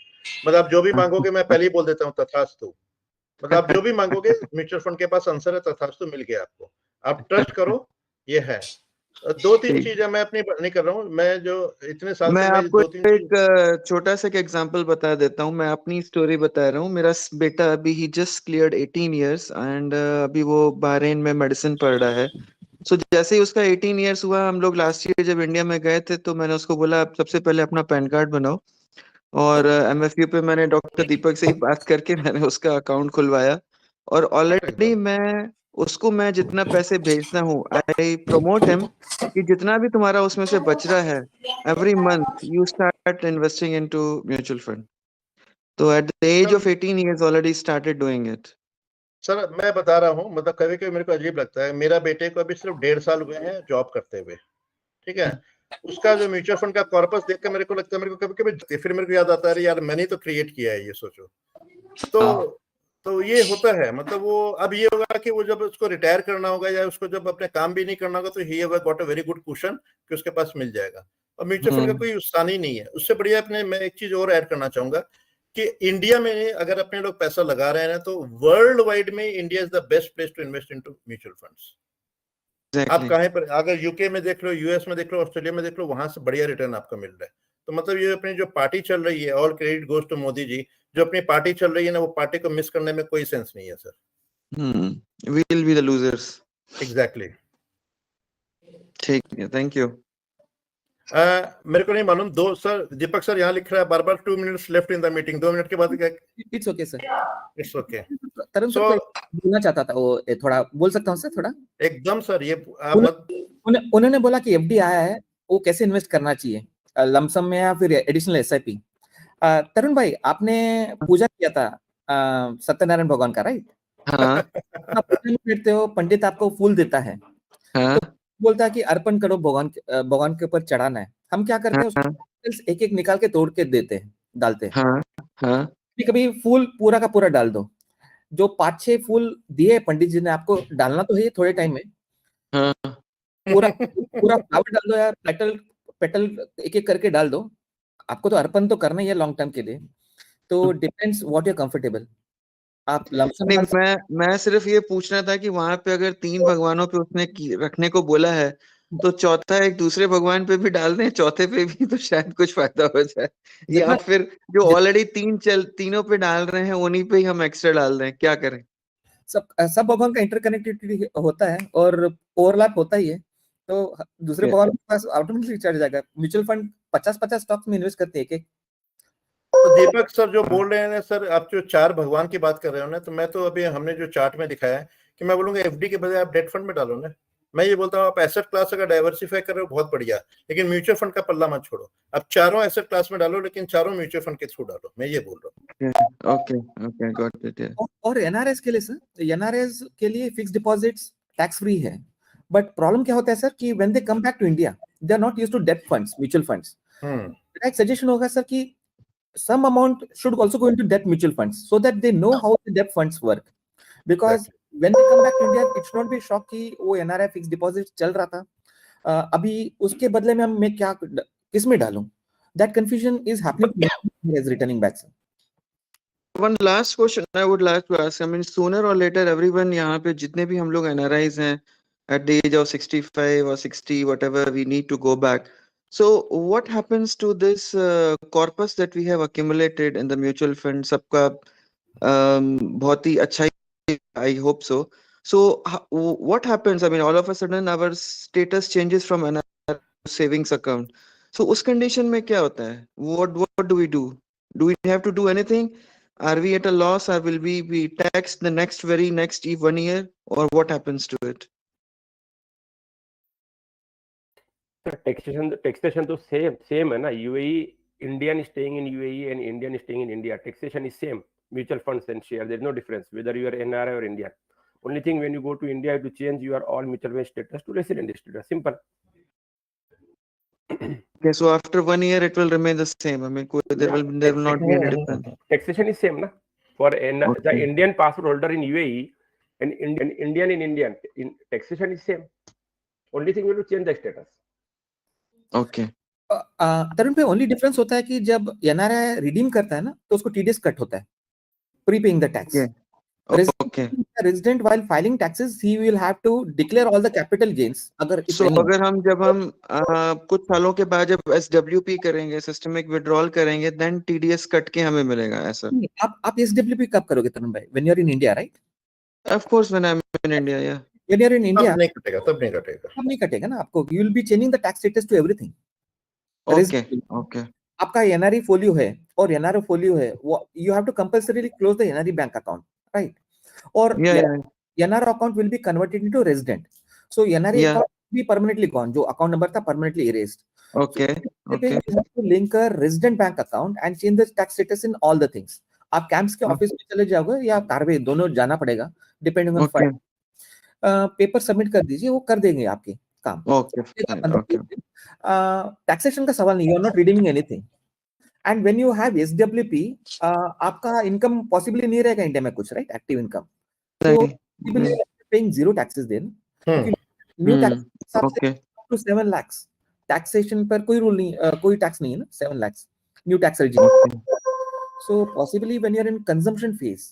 मतलब आप जो भी मांगोगे मैं पहले ही बोल देता हूँ तथास्तु। मतलब आप जो भी मांगोगे म्यूचुअल फंड के पास आंसर है, तथास्तु मिल गया आपको, आप ट्रस्ट करो, ये है। 2-3 चीजें मैं अपनी नहीं कर रहा हूँ, मैं जो इतने साल मैं से मैं आपको 2-3 एक छोटा सा एग्जांपल बता देता हूँ। मैं अपनी स्टोरी बता रहा हूँ। मेरा बेटा अभी ही जस्ट क्लियर्ड 18 इयर्स एंड अभी वो बहरीन में मेडिसिन पढ़ रहा है। सो जैसे ही उसका 18 इयर्स हुआ, हम लोग लास्ट ईयर जब इंडिया में गए थे, तो मैंने उसको बोला आप सबसे पहले अपना पैन कार्ड बनाओ, और MFU पे मैंने डॉक्टर दीपक से ही बात करके मैंने उसका अकाउंट खुलवाया, और ऑलरेडी मैं जितना पैसे भेजता हूँ, आई प्रमोट हिम कि जितना भी तुम्हारा उसमें से बच रहा है, every month you start investing into mutual fund. तो at the age of 18 he has already started doing it. Sir मैं बता रहा हूँ, मतलब कभी कभी मेरे को अजीब लगता है, मेरा बेटे को अभी सिर्फ 1.5 साल हुए हैं जॉब करते हुए, ठीक है, उसका जो म्यूचुअल फंड का कॉर्पस देख कर मेरे को लगता है, मेरे को कभी कभी फिर मेरे को याद आता है यार मैंने तो क्रिएट किया है ये, सोचो। तो ये होता है, मतलब वो अब ये होगा कि वो जब उसको रिटायर करना होगा या उसको जब अपने काम भी नहीं करना होगा, तो he have got a very good cushion कि उसके पास मिल जाएगा। और म्यूचुअल फंड का कोई नुकसान ही नहीं है। उससे बढ़िया अपने, मैं एक चीज और ऐड करना चाहूंगा कि इंडिया में अगर अपने लोग पैसा लगा रहे हैं तो वर्ल्ड वाइड में India is the best place to invest into mutual funds. आप कहीं पर अगर यूके में देख लो, यूएस में देख लो, ऑस्ट्रेलिया में देख लो, वहां से बढ़िया रिटर्न आपको मिल रहा है। तो मतलब ये अपनी जो पार्टी चल रही है, all credit goes to Modi ji, जो अपनी पार्टी चल रही है ना, वो पार्टी को मिस करने में कोई सेंस नहीं है sir. We will be the losers. Exactly. ठीक है, थैंक यू। मेरे को नहीं मालूम, दो सर, दीपक सर यहाँ लिख रहा है बार-बार 2 minutes left in the meeting, 2 minute के बाद क्या? It's okay sir. It's okay. Tarun sir बोलना चाहता था, वो थोड़ा बोल सकता हूँ सर थोड़ा? एकदम सर, ये उन्होंने बोला कि एफडी आया है, वो कैसे इन्वेस्ट करना चाहिए, लमसम में या फिर एडिशनल एसआईपी। तरुण भाई, आपने पूजा किया था सत्यनारायण भगवान का, राइट? हाँ। आप पूजा में बैठते हो, पंडित आपको फूल देता है, हाँ। तो बोलता है कि अर्पण करो, भगवान के ऊपर चढ़ाना है। हम क्या करते हैं, उसको एक एक निकाल के तोड़ के देते हैं, डालते हैं। हाँ। हाँ। कभी फूल पूरा का पूरा डाल दो। जो 5-6 फूल दिए पंडित जी ने आपको, डालना तो है थोड़े टाइम में, पूरा फ्लावर डाल दो, यार पेटल एक एक करके डाल दो। आपको तो अर्पण तो करना ही है लॉन्ग टर्म के लिए, तो डिपेंड्स व्हाट यू कंफर्टेबल। आप नहीं, मैं सिर्फ ये पूछना था कि वहां पे अगर 3 भगवानों पे उसने रखने को बोला है, तो चौथा एक दूसरे भगवान पे भी डाल दें, चौथे पे भी, तो शायद कुछ फायदा हो जाए। या फिर जो ऑलरेडी तीनों पे डाल रहे हैं उन्हीं पे ही हम एक्स्ट्रा डाल दें, क्या करें? सब भगवान का इंटरकनेक्टिविटी होता है और ओवरलैप होता ही है, तो दूसरे भगवान के पास ऑटोमेटिकली चढ़ जाएगा। म्यूचुअल फंड 50-50 स्टॉक्स में इन्वेस्ट करते हैं एक। तो दीपक सर जो बोल रहे हैं ना सर, आप जो 4 भगवान की बात कर रहे हो ना, तो मैं तो अभी हमने जो चार्ट में दिखाया है कि मैं बोलूंगा एफडी के बजाय आप डेट फंड में डालो ना। मैं ये बोलता हूँ आप एसेट क्लास अगर डाइवर्सिफाई कर रहे हो बहुत बढ़िया, लेकिन म्यूचुअल फंड का पल्ला मत छोड़ो। आप चारों एसेट क्लास में डालो, लेकिन चारों म्यूचुअल फंड के थ्रू डालो, मैं ये बोल रहा हूँ। Okay, got it. और एनआरएस के लिए सर, एनआरएस के लिए फिक्स डिपॉजिट्स टैक्स फ्री है, बट प्रॉब्लम क्या होता है सर कि when they come back to India, they are not used to debt funds, mutual funds. मेरा एक सजेशन होगा सर कि some amount should also go into debt mutual funds so that they know how the debt funds work, because when they come back to India it should not be shock कि वो NRI fixed deposit चल रहा था, अभी उसके बदले में मैं क्या किस में डालूं, that confusion is happening as returning back sir. One last question I would like to ask, I mean sooner or later everyone यहाँ पे जितने भी हम लोग NRIs हैं at the age of 65 or 60 whatever, we need to go back. So what happens to this corpus that we have accumulated in the mutual fund? सबका बहुत ही अच्छा, I hope so. So what happens? I mean, all of a sudden our status changes from an savings account. So उस condition में क्या होता है? What do we do? Do we have to do anything? Are we at a loss, or will we be taxed the very next 1 year, or what happens to it? Taxation तो same है ना। UAE, Indian staying in UAE and Indian staying in India, taxation is same. Mutual funds and share, there is no difference whether you are NRI और Indian. Only thing when you go to India to change your all mutual fund status to resident status, simple. Okay, so after 1 year it will remain the same. I mean, there will not be any difference. Taxation is same na for the Indian passport holder in UAE and Indian in Indian, taxation is same. Only thing we will change the status. Okay. तरुण पे only difference होता है कि जब NRI redeem करता है ना, तो उसको टीडीएस कट होता है, prepaying the tax. Okay. Resident while filing taxes, he will have to declare all the capital gains. अगर So अगर हम जब हम कुछ सालों के बाद जब SWP करेंगे, सिस्टमिक विड्रॉल करेंगे, then TDS कट के हमें मिलेगा ऐसा? आप SWP कब करोगे तरुण भाई? When you are in India, right? Of course, when I'm in India, yeah. When you are in India, तब नहीं कटेगा, तब नहीं कटेगा। तब नहीं कटेगा ना आपको। You will be changing the tax status to everything. Okay, okay. आपका NRE folio है और NRO folio है, you have to compulsorily close the NRE bank account, right? Or NRO account will be converted into resident. So NRE account will be permanently gone. जो account number था permanently erased. Okay, so, okay. You have to link a resident bank account and change the tax status in all the things. आप camps के office में चले जाओगे या कारवे, दोनों जाना पड़ेगा, depending on file. Paper submit कर दीजिए, वो कर देंगे आपके काम। टैक्सेशन का सवाल नहीं, you are not redeeming anything. And when you have SWP, आपका इनकम पॉसिबली नहीं रहेगा इंडिया में कुछ, right? Active income, so people are paying zero taxes then. New tax up to 7 lakhs. Taxation पर कोई रूल नहीं, कोई टैक्स नहीं है ना, 7 lakhs new tax regime. So possibly when you are in consumption phase,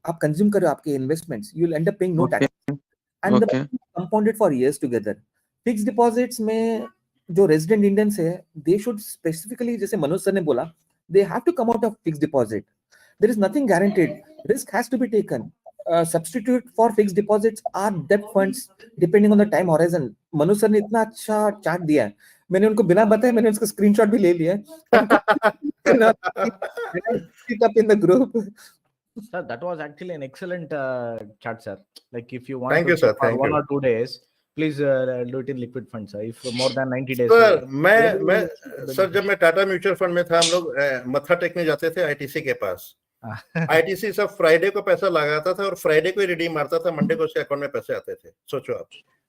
आप कंज्यूम करो आपके investments, you will end up paying no tax, and the compounded for years together. Fixed deposits में जो रेजिडेंट इंडियंस है, they should specifically, जैसे Manoj sir ने बोला, they have to come out of fixed deposit. There is nothing guaranteed, risk has to be taken. Substitute for fixed deposits are debt funds depending on the time horizon. Manoj sir ने इतना अच्छा chart दिया है, मैंने उनको बिना बताए मैंने उसका स्क्रीनशॉट भी ले लिया in the group. Sir, that was actually an excellent chat, sir. Like if you want Thank to you, sir. for Thank 1 you. or 2 days, please do it in liquid funds, sir. If more than 90 days. Sir मैं sir जब मैं Tata mutual fund में था, हम लोग मत्था टेकने जाते थे आईटीसी के पास। आईटीसी सब फ्राइडे को पैसा लगाता था और फ्राइडे को ही रिडीम मारता था, मंडे को उसके अकाउंट में पैसे आते थे। सोचो आप,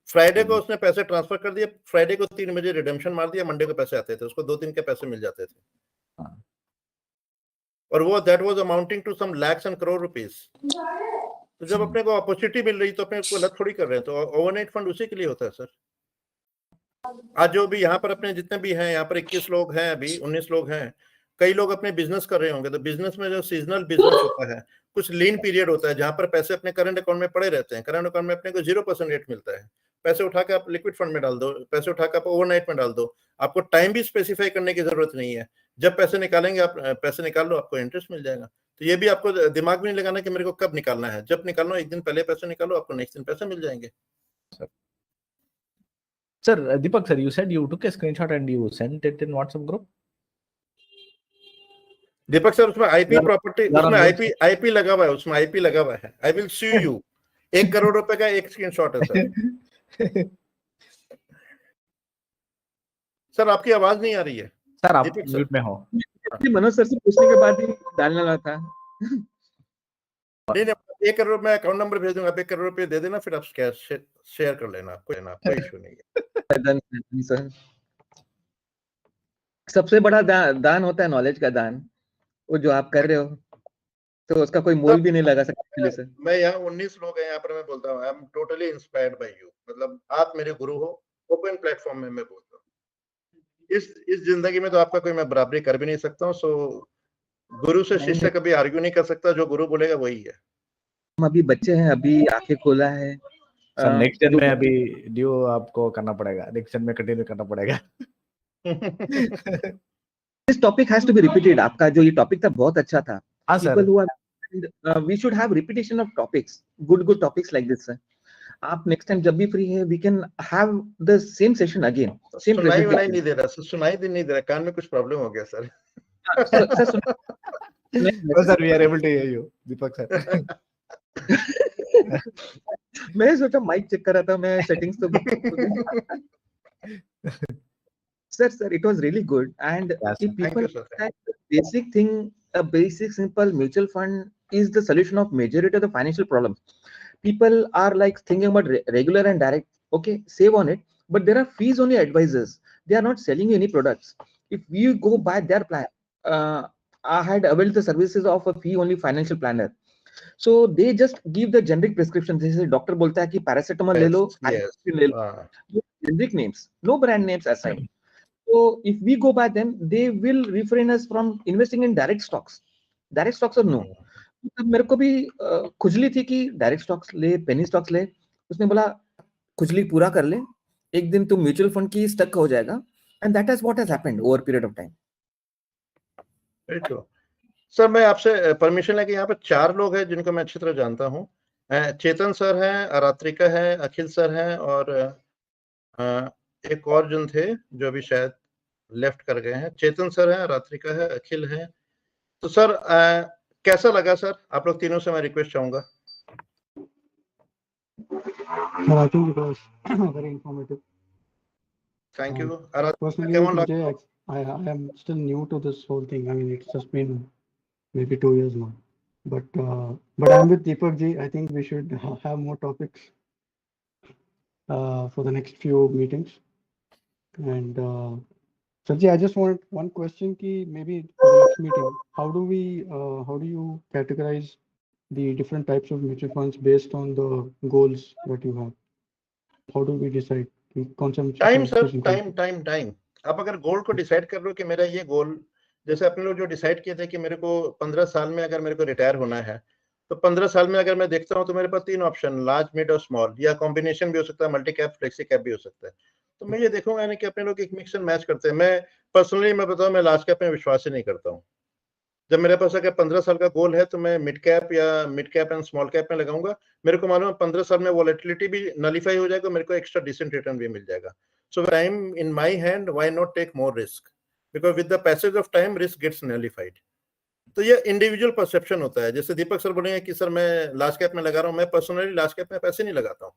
फ्राइडे को उसने पैसे ट्रांसफर कर दिए, फ्राइडे को 3 बजे रिडेम्पशन मार दिया, मंडे को पैसे आते थे, उसको 2 दिन के पैसे मिल जाते थे। और वो that was amounting to some lakhs and crore rupees. तो जब अपने को अपॉर्चुनिटी मिल रही तो अपने को गलत थोड़ी कर रहे हैं। तो ओवरनाइट फंड उसी के लिए होता है सर। आज जो भी यहाँ पर अपने जितने भी हैं, यहाँ पर 21 लोग हैं, अभी 19 लोग हैं, कई लोग अपने बिजनेस कर रहे होंगे। तो बिजनेस में जो सीजनल बिजनेस होता है, कुछ लीन पीरियड होता है जहां पर पैसे अपने करंट अकाउंट में पड़े रहते हैं। करंट अकाउंट में अपने को 0% रेट मिलता है। पैसे उठा के आप लिक्विड फंड में डाल दो, पैसे उठा के आप ओवरनाइट में डाल दो। आपको टाइम भी स्पेसिफाई करने की जरूरत नहीं है। जब पैसे निकालेंगे आप पैसे निकाल लो, आपको इंटरेस्ट मिल जाएगा। तो ये भी आपको दिमाग में नहीं लगाना कि मेरे को कब निकालना है। जब निकालना, एक दिन पहले पैसे निकालो, आपको नेक्स्ट दिन पैसे मिल जाएंगे। Sir, Deepak sir, you said you took a screenshot and you sent it in WhatsApp group. Deepak sir, उसमें आईपी प्रॉपर्टी, उसमें आईपी लगा हुआ है, उसमें आईपी लगा हुआ है। I will see you. 1 crore रुपए का एक स्क्रीनशॉट है सर। सर आपकी आवाज नहीं आ रही है सर, आप म्यूट में हो। मनोज सर से पूछने के बाद ही डालने वाला था। नहीं, 1 करोड़ मैं अकाउंट नंबर भेज दूंगा, आप 1 करोड़ रुपए दे देना, फिर आप शेयर कर लेना, कोई इशू नहीं है। सबसे बड़ा दान होता है नॉलेज का दान, वो जो आप कर रहे हो, तो उसका कोई मोल भी नहीं लगा सकता सर। मैं यहाँ 19 लोग हैं, यहाँ पर मैं बोलता हूँ, I am totally inspired by you. मतलब आप मेरे गुरु हो, ओपन प्लेटफॉर्म में मैं बोलता हूँ। इस जिंदगी में तो आपका कोई मैं बराबरी कर भी नहीं सकता हूँ। सो गुरु से शिष्य कभी आर्ग्यू नहीं कर सकता, जो गुरु बोलेगा वही है। हम अभी बच्चे हैं, अभी आंखें खोला है। नेक्स्ट जन में अभी ड्यू आपको करना पड़ेगा, नेक्स्ट जन में कंटिन्यू करना पड़ेगा। This topic has to be repeated. आपका जो ये टॉपिक था बहुत अच्छा था। हाँ sir. People who are, we should have repetition of topics, good topics like this sir. आप नेक्स्ट टाइम जब भी फ्री है, we can have the same session again. Same सुनाई नहीं दे रहा, सुनाई नहीं दे रहा, कान में कुछ प्रॉब्लम हो गया sir. Sir, we are able to hear you, Deepak sir. मैं सोचा माइक चेक कर रहा था, मैं सेटिंग्स तो sir, it was really good. And yes, if people understand the basic thing, a basic simple mutual fund is the solution of majority of the financial problems. People are like thinking about regular and direct, okay, save on it, but there are fees only advisors. They are not selling you any products. If you go buy their plan, I had availed the services of a fee only financial planner. So they just give the generic prescription. This is doctor bolta hai ki paracetamol le lo, le lo. Generic names, no brand names assigned. So if we go by them, they will refrain us from investing in direct stocks. Direct stocks are no. तब मेरे को भी खुजली थी कि direct stocks ले, penny stocks ले। उसने बोला खुजली पूरा कर ले, एक दिन तुम म्यूचुअल फंड की स्टक हो जाएगा, and that is what has happened over period of time. Very true sir. मैं आपसे परमिशन लेके यहाँ पे 4 लोग हैं जिनको मैं अच्छी तरह जानता हूँ। चेतन सर हैं, अरात्रिका है, अखिल सर हैं और एक और जन थे जो अभी शायद लेफ्ट कर गए हैं। चेतन सर हैं, अरात्रिका है, अखिल है। तो सर कैसा लगा सर? आप लोग तीनों से मैं रिक्वेस्ट चाहूंगा। No, I think it was very informative. Thank you. Personally, Vijay, I am still new to this whole thing. I mean, it's just been maybe 2 years now. But I'm with Deepak ji. I think we should have more topics for the next few meetings. And Sanjay, I just want one question. Ki maybe for the next meeting, how do you categorize the different types of mutual funds based on the goals that you have? How do we decide? Time sir, time. आप अगर गोल को decide कर लो कि मेरा ये गोल, जैसे अपने लोग जो डिसाइड किए थे कि मेरे को 15 साल में अगर मेरे को रिटायर होना है, तो 15 साल में अगर मैं देखता हूँ तो मेरे पास 3 ऑप्शन, लार्ज, मिड और स्मॉल, या कॉम्बिनेशन भी हो सकता है, मल्टी कैप, फ्लेक्सी कैप भी हो सकता है। तो मैं ये देखूंगा यानी कि अपने लोग एक मिक्स एंड मैच करते हैं। मैं पर्सनली मैं बताऊं, मैं लार्ज कैप में विश्वास ही नहीं करता हूँ। जब मेरे पास अगर 15 साल का गोल है तो मैं मिड कैप या mid cap and small cap में लगाऊंगा। मेरे को मालूम है 15 साल में वॉलेटिलिटी भी नलिफाई हो जाएगा, मेरे को एक्स्ट्रा डिसेंट रिटर्न भी मिल जाएगा। So time in my hand, why not take more risk, because with the passage of time risk gets nullified. तो ये इंडिविजुअल परसेप्शन होता है। जैसे दीपक सर बोलेंगे कि सर मैं लार्ज कैप में लगा रहा हूँ, मैं पर्सनली लार्ज कैप में पैसे नहीं लगाता हूँ।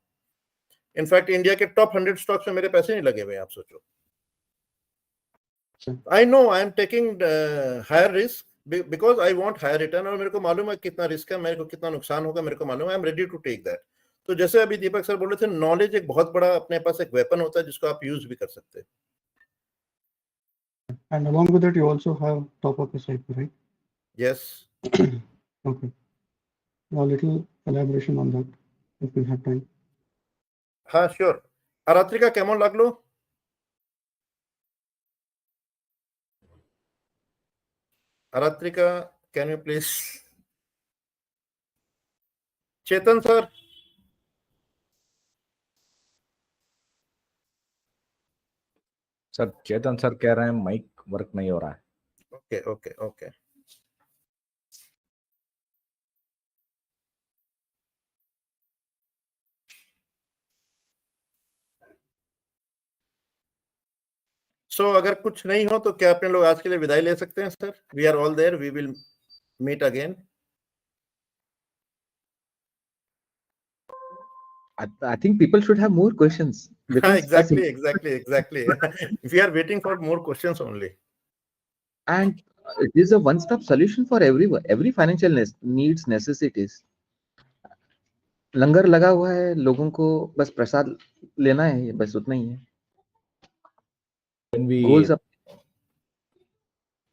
इनफैक्ट इंडिया के टॉप 100 स्टॉक्स में मेरे पैसे नहीं लगे हुए, आप सोचो। I know I am taking higher risk because I want higher return, और मेरे को मालूम है कितना रिस्क है, मेरे को कितना नुकसान होगा, मेरे को मालूम है। I am ready to take that. तो जैसे अभी दीपक सर बोल रहे थे, नॉलेज एक बहुत बड़ा अपने पास एक वेपन होता है जिसको आप यूज भी कर सकते हैं। And along with it, you also have top-up SIP, right? Yes. Okay. A little elaboration on that, if we have time. हाँ, sure. अरात्रिका केमन लागलो? Aratrika, can you please? Chetan sir. Sir Chetan sir कह रहे हैं mic work नहीं हो रहा है। ओके। सो अगर कुछ नहीं हो तो क्या अपने लोग आज के लिए विदाई ले सकते हैं sir? We are all there, we will meet again. I think people should have more questions. Exactly. We are waiting for more questions only. And it is a one-stop solution for everyone. Every financial needs, necessities. लंगर लगा हुआ है, लोगों को बस प्रसाद लेना है, बस उतना ही है।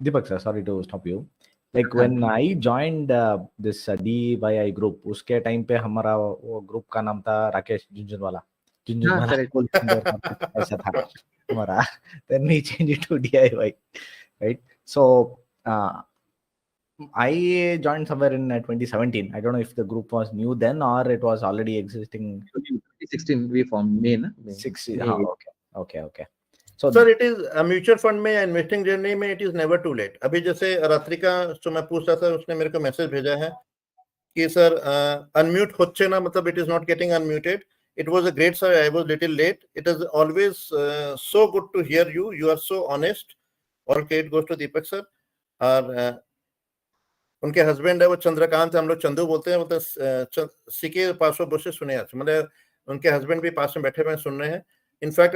Deepak sir, sorry to stop you. Like when I joined this DYI group, उसके टाइम पे हमारा वो ग्रुप का नाम था राकेश झुंझुनवाला ऐसा था हमारा। Then we changed it to DIY, right? So I joined somewhere in 2017. I don't know if the group was new then or it was already existing. 2016 we formed May. 16. Okay. So sir, it is a mutual fund में या investing journey में it is never too late. अभी जैसे रात्रिका जो मैं पूछ रहा था, उसने मेरे को मैसेज भेजा है कि सर अनम्यूट होच्छे ना, मतलब it is not getting unmuted. It was a great sir, I was little late. It is always so good to hear you. You are so honest. All credit goes to Deepak sir. और उनके husband है वो चंद्रकांत, हम लोग चंदू बोलते हैं, मतलब C K पास से सुने आज, मतलब उनके हस्बैंड भी पास में बैठे हुए सुन रहे हैं। इनफैक्ट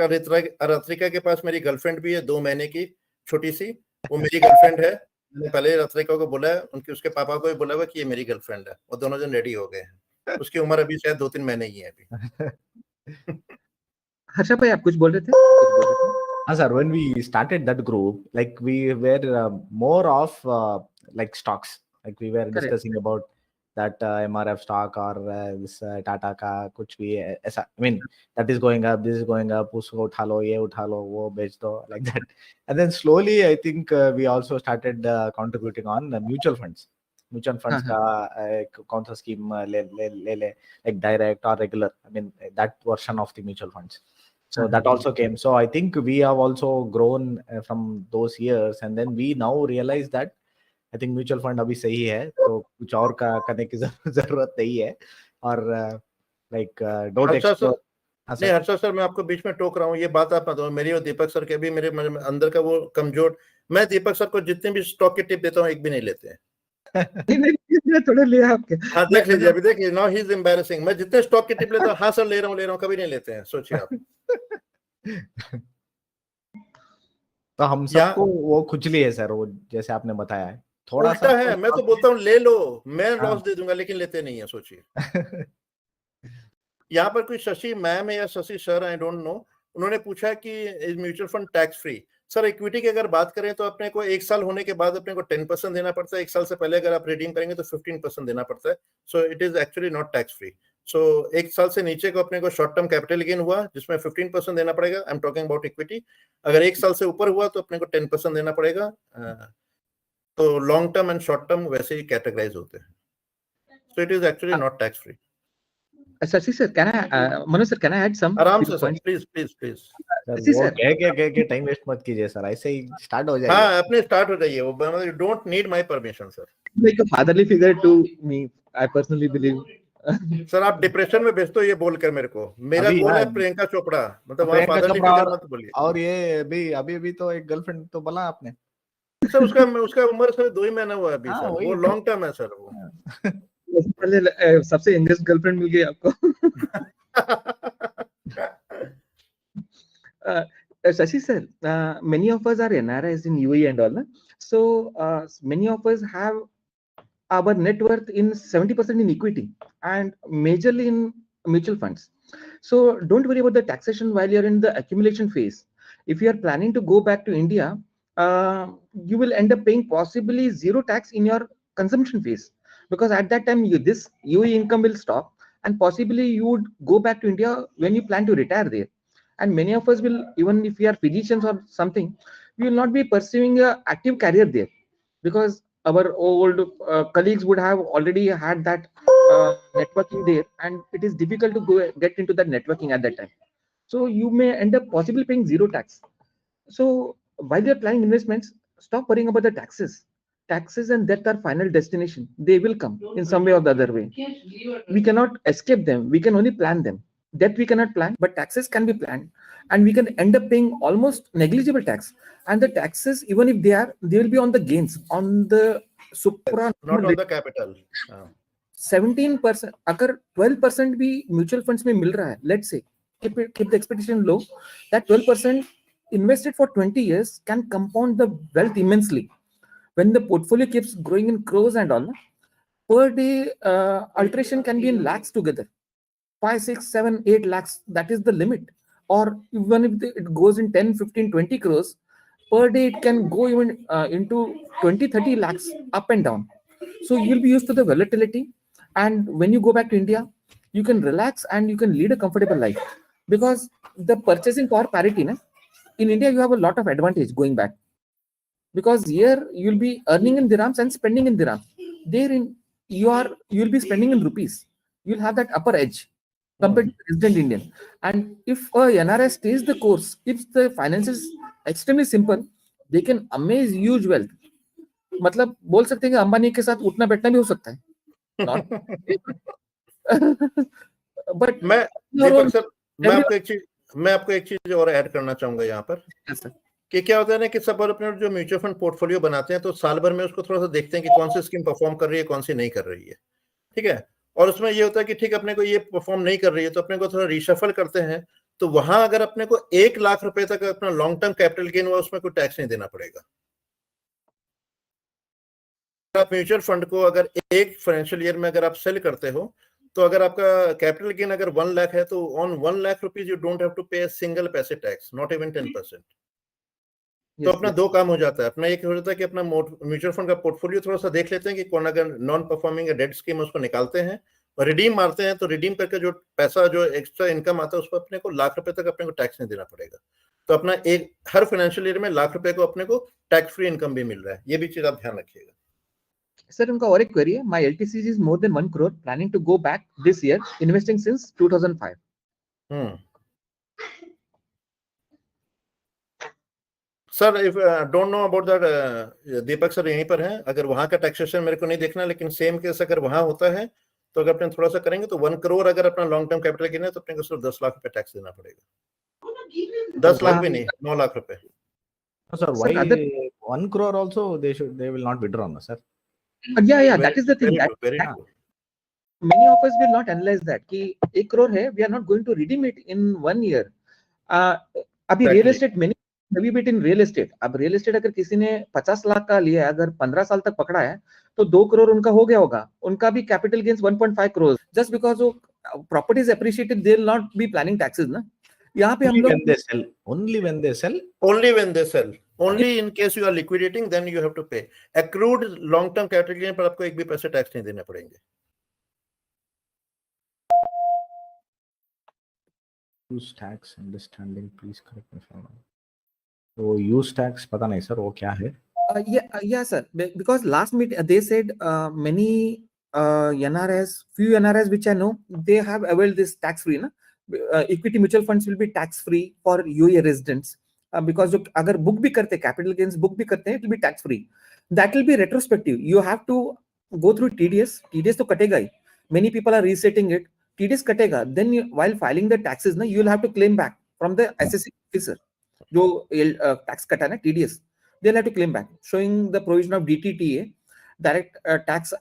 अरात्रिका के पास मेरी गर्लफ्रेंड भी है, 2 महीने की छोटी सी, वो मेरी गर्लफ्रेंड है। मैंने पहले अरात्रिका को बोला है, उसके पापा को भी बोला हुआ कि ये मेरी गर्लफ्रेंड है। वो दोनों जन रेडी हो गए हैं। उसकी उम्र अभी शायद 2-3 महीने ही है अभी। हर्षा भाई आप कुछ बोल रहे थे? हाँ sir, when we started that group, like we were more of like stocks, like we were discussing about that MRF stock or this Tata का कुछ भी ऐसा, I mean that is going up, this is going up, उसको उठा लो, ये उठा लो, वो बेच दो, like that. And then slowly I think we also started contributing on the mutual funds. Mutual funds हाँ, का कौन सा स्कीम ले लाइक डायरेक्ट और regular, I mean that version of the mutual funds. So that also came. So I think we have also grown from those years, and then we now realize that I think mutual fund अभी सही है, तो कुछ और का करने की जरूरत नहीं है. और like don't explore. नहीं हर्षा सर, मैं आपको बीच में टोक रहा हूँ, ये बात आप बताओ. मेरी और दीपक सर के भी मेरे अंदर का वो कमजोर, मैं दीपक सर को जितने भी स्टॉक के टिप देता हूँ एक भी नहीं लेते हैं. नहीं थोड़ा लिया आपके. हाँ देख लीजिए, अभी देखिए, नाउ ही इज एम्बैरेसिंग. मैं जितने स्टॉक के टिप लेता हूँ, हाँ सर ले रहा हूँ, कभी नहीं लेते हैं. सोचिए आप. तो हम सबको वो खुजली है सर, वो जैसे आपने बताया है, थोड़ा सा है. मैं तो बोलता हूँ ले लो, मैं लॉस दे दूंगा, लेकिन लेते नहीं है. सोचिए. यहाँ पर कोई शशि मैम है या Shashi sir, I don't know, उन्होंने पूछा कि mutual fund tax free. Sir equity की अगर बात करें तो अपने को 1 साल होने के बाद अपने को 10% देना पड़ता है. 1 साल से पहले अगर आप रिडीम करेंगे तो 15% देना पड़ता है. So it is actually not tax free. So 1 साल से नीचे को अपने को शॉर्ट टर्म कैपिटल गेन हुआ जिसमें 15% देना पड़ेगा. आई एम टॉकिंग अबाउट इक्विटी. अगर 1 साल से ऊपर हुआ तो अपने को 10% देना पड़ेगा. तो long term and short term वैसे ही कैटेगराइज होते हैं. सो it is actually not tax free. Shashi sir, Manoj sir, can I add some? आराम से सर, प्लीज. सर वो कह टाइम वेस्ट मत कीजिए सर, ऐसे ही स्टार्ट हो जाएगा. हाँ अपने स्टार्ट हो जाइए. वो मतलब don't need my permission sir. Like a fatherly figure to me, I personally believe. Sir आप डिप्रेशन में भेज दो ये बोलकर मेरे को. मेरा गोल है प्रियंका चोपड़ा, मतलब वहाँ फादरली फिगर मत बोलिए. और ये अभी तो एक गर्लफ्रेंड तो बोला आपने सर. उसका उम्र सर 2 ही महीना हुआ अभी सर. वो लॉन्ग टर्म है सर. वो पहले सबसे यंगेस्ट गर्लफ्रेंड मिल गई आपको. Shashi sir, many of us are NRIs in UAE and all. So many of us have our net worth in 70% in equity and majorly in mutual funds. So don't worry about the taxation while you're in the accumulation phase. If you are planning to go back to India, you will end up paying possibly 0 tax in your consumption phase, because at that time this UAE income will stop and possibly you would go back to India when you plan to retire there. And many of us will, even if we are physicians or something, we will not be pursuing an active career there, because our old colleagues would have already had that networking there, and it is difficult to get into that networking at that time. So you may end up possibly paying 0 tax. So while you're planning investments, stop worrying about the taxes. Taxes and death are final destination. They will come in some way or the other way. We cannot escape them. We can only plan them. Death we cannot plan, but taxes can be planned, and we can end up paying almost negligible tax. And the taxes, even if they will be on the gains, on the supra, not on the capital. 17%. अगर 12% भी mutual funds में मिल रहा है, let's say, keep the expectation low, that 12% invested for 20 years can compound the wealth immensely. When the portfolio keeps growing in crores and all, per day alteration can be in lakhs together. 5, 6, 7, 8 lakhs, that is the limit. Or even if it goes in 10, 15, 20 crores, per day it can go even into 20, 30 lakhs up and down. So you'll be used to the volatility. And when you go back to India, you can relax and you can lead a comfortable life. Because the purchasing power parity, in India, you have a lot of advantage going back. Because here you'll be earning in dirhams and spending in dirhams. There you'll be spending in rupees. You'll have that upper edge compared to resident Indian. And if a NRI stays the course, keeps the finances extremely simple, they can amaze huge wealth. मतलब बोल सकते हैं कि अंबानी के साथ उठना बैठना भी हो सकता है. But मैं आपको एक चीज और ऐड करना चाहूंगा यहाँ पर. कि क्या होता है ना कि सब अपने जो म्यूचुअल फंड पोर्टफोलियो बनाते हैं तो साल भर में उसको थोड़ा सा देखते हैं कि कौन सी स्कीम परफॉर्म कर रही है, कौन सी नहीं कर रही है. ठीक है. और उसमें ये होता है कि ठीक अपने को ये परफॉर्म नहीं कर रही है तो अपने को थोड़ा रिशफल करते हैं. तो वहां अगर अपने को 1 लाख रुपए तक अपना लॉन्ग टर्म कैपिटल गेन हुआ, उसमें कोई टैक्स नहीं देना पड़ेगा. आप म्यूचुअल फंड को अगर एक फाइनेंशियल ईयर में अगर आप सेल करते हो तो अगर आपका कैपिटल गेन अगर 1 लाख है तो on 1 lakh rupees you don't have to pay single पैसे टैक्स, नॉट इवन 10%. तो अपना 2 काम हो जाता है. अपना एक हो जाता है कि अपना म्यूचुअल फंड का पोर्टफोलियो थोड़ा सा देख लेते हैं कि कौन अगर नॉन परफॉर्मिंग या डेड स्कीम उसको निकालते हैं और रिडीम मारते हैं. तो रिडीम करके जो पैसा जो एक्स्ट्रा इनकम आता है उस पर अपने को लाख रुपए तक अपने को टैक्स नहीं देना पड़ेगा. तो अपना हर फाइनेंशियल ईयर में लाख रुपए को अपने को टैक्स फ्री इनकम भी मिल रहा है. ये भी चीज आप ध्यान रखिएगा. सर उनका और एक क्वेरी है, my LTC is more than 1 crore, planning to go back this year, investing since 2005. Sir if don't know about that, Deepak sir यहीं पर हैं, अगर वहां का टैक्सेशन मेरे को नहीं देखना, लेकिन सेम केस अगर वहां होता है तो अगर अपने थोड़ा सा करेंगे तो 1 crore अगर अपना लॉन्ग टर्म कैपिटल गिना है तो अपने को सिर्फ 10 लाख रुपए टैक्स देना पड़ेगा. 10 लाख भी नहीं, 9 लाख रुपए. Sir, why 1 crore also they will not withdraw, no, sir? Yeah, that is the thing. Very true. Many of us will not analyze that कि 1 crore है, we are not going to redeem it in 1 year. अभी real estate मैंने अभी bit in real estate, अब real estate अगर किसी ने 50 लाख का लिया है, अगर 15 साल तक पकड़ा है तो 2 crore उनका हो गया होगा. उनका भी capital gains 1.5 crore. Just because वो properties appreciated, they will not be planning taxes ना. यहाँ पे हम लोग only when they sell, only in case you are liquidating, then you have to pay. Accrued long term capital gain पर आपको एक भी पैसे टैक्स नहीं देने पड़ेंगे. use tax understanding, please correct me if I'm wrong. तो use tax पता नहीं सर वो क्या है? Yeah sir, because last meet they said many NRS, few NRS which I know, they have availed this tax free ना. Equity mutual funds will be tax free for UAE residents, because जो अगर book भी करते capital gains book भी करते हैं, it will be tax free. That will be retrospective. You have to go through TDS तो कटेगा ही. Many people are resetting it. TDS कटेगा. Then while filing the taxes ना, you will have to claim back from the assessing officer जो tax कटा ना TDS. They'll have to claim back, showing the provision of DTTA, direct tax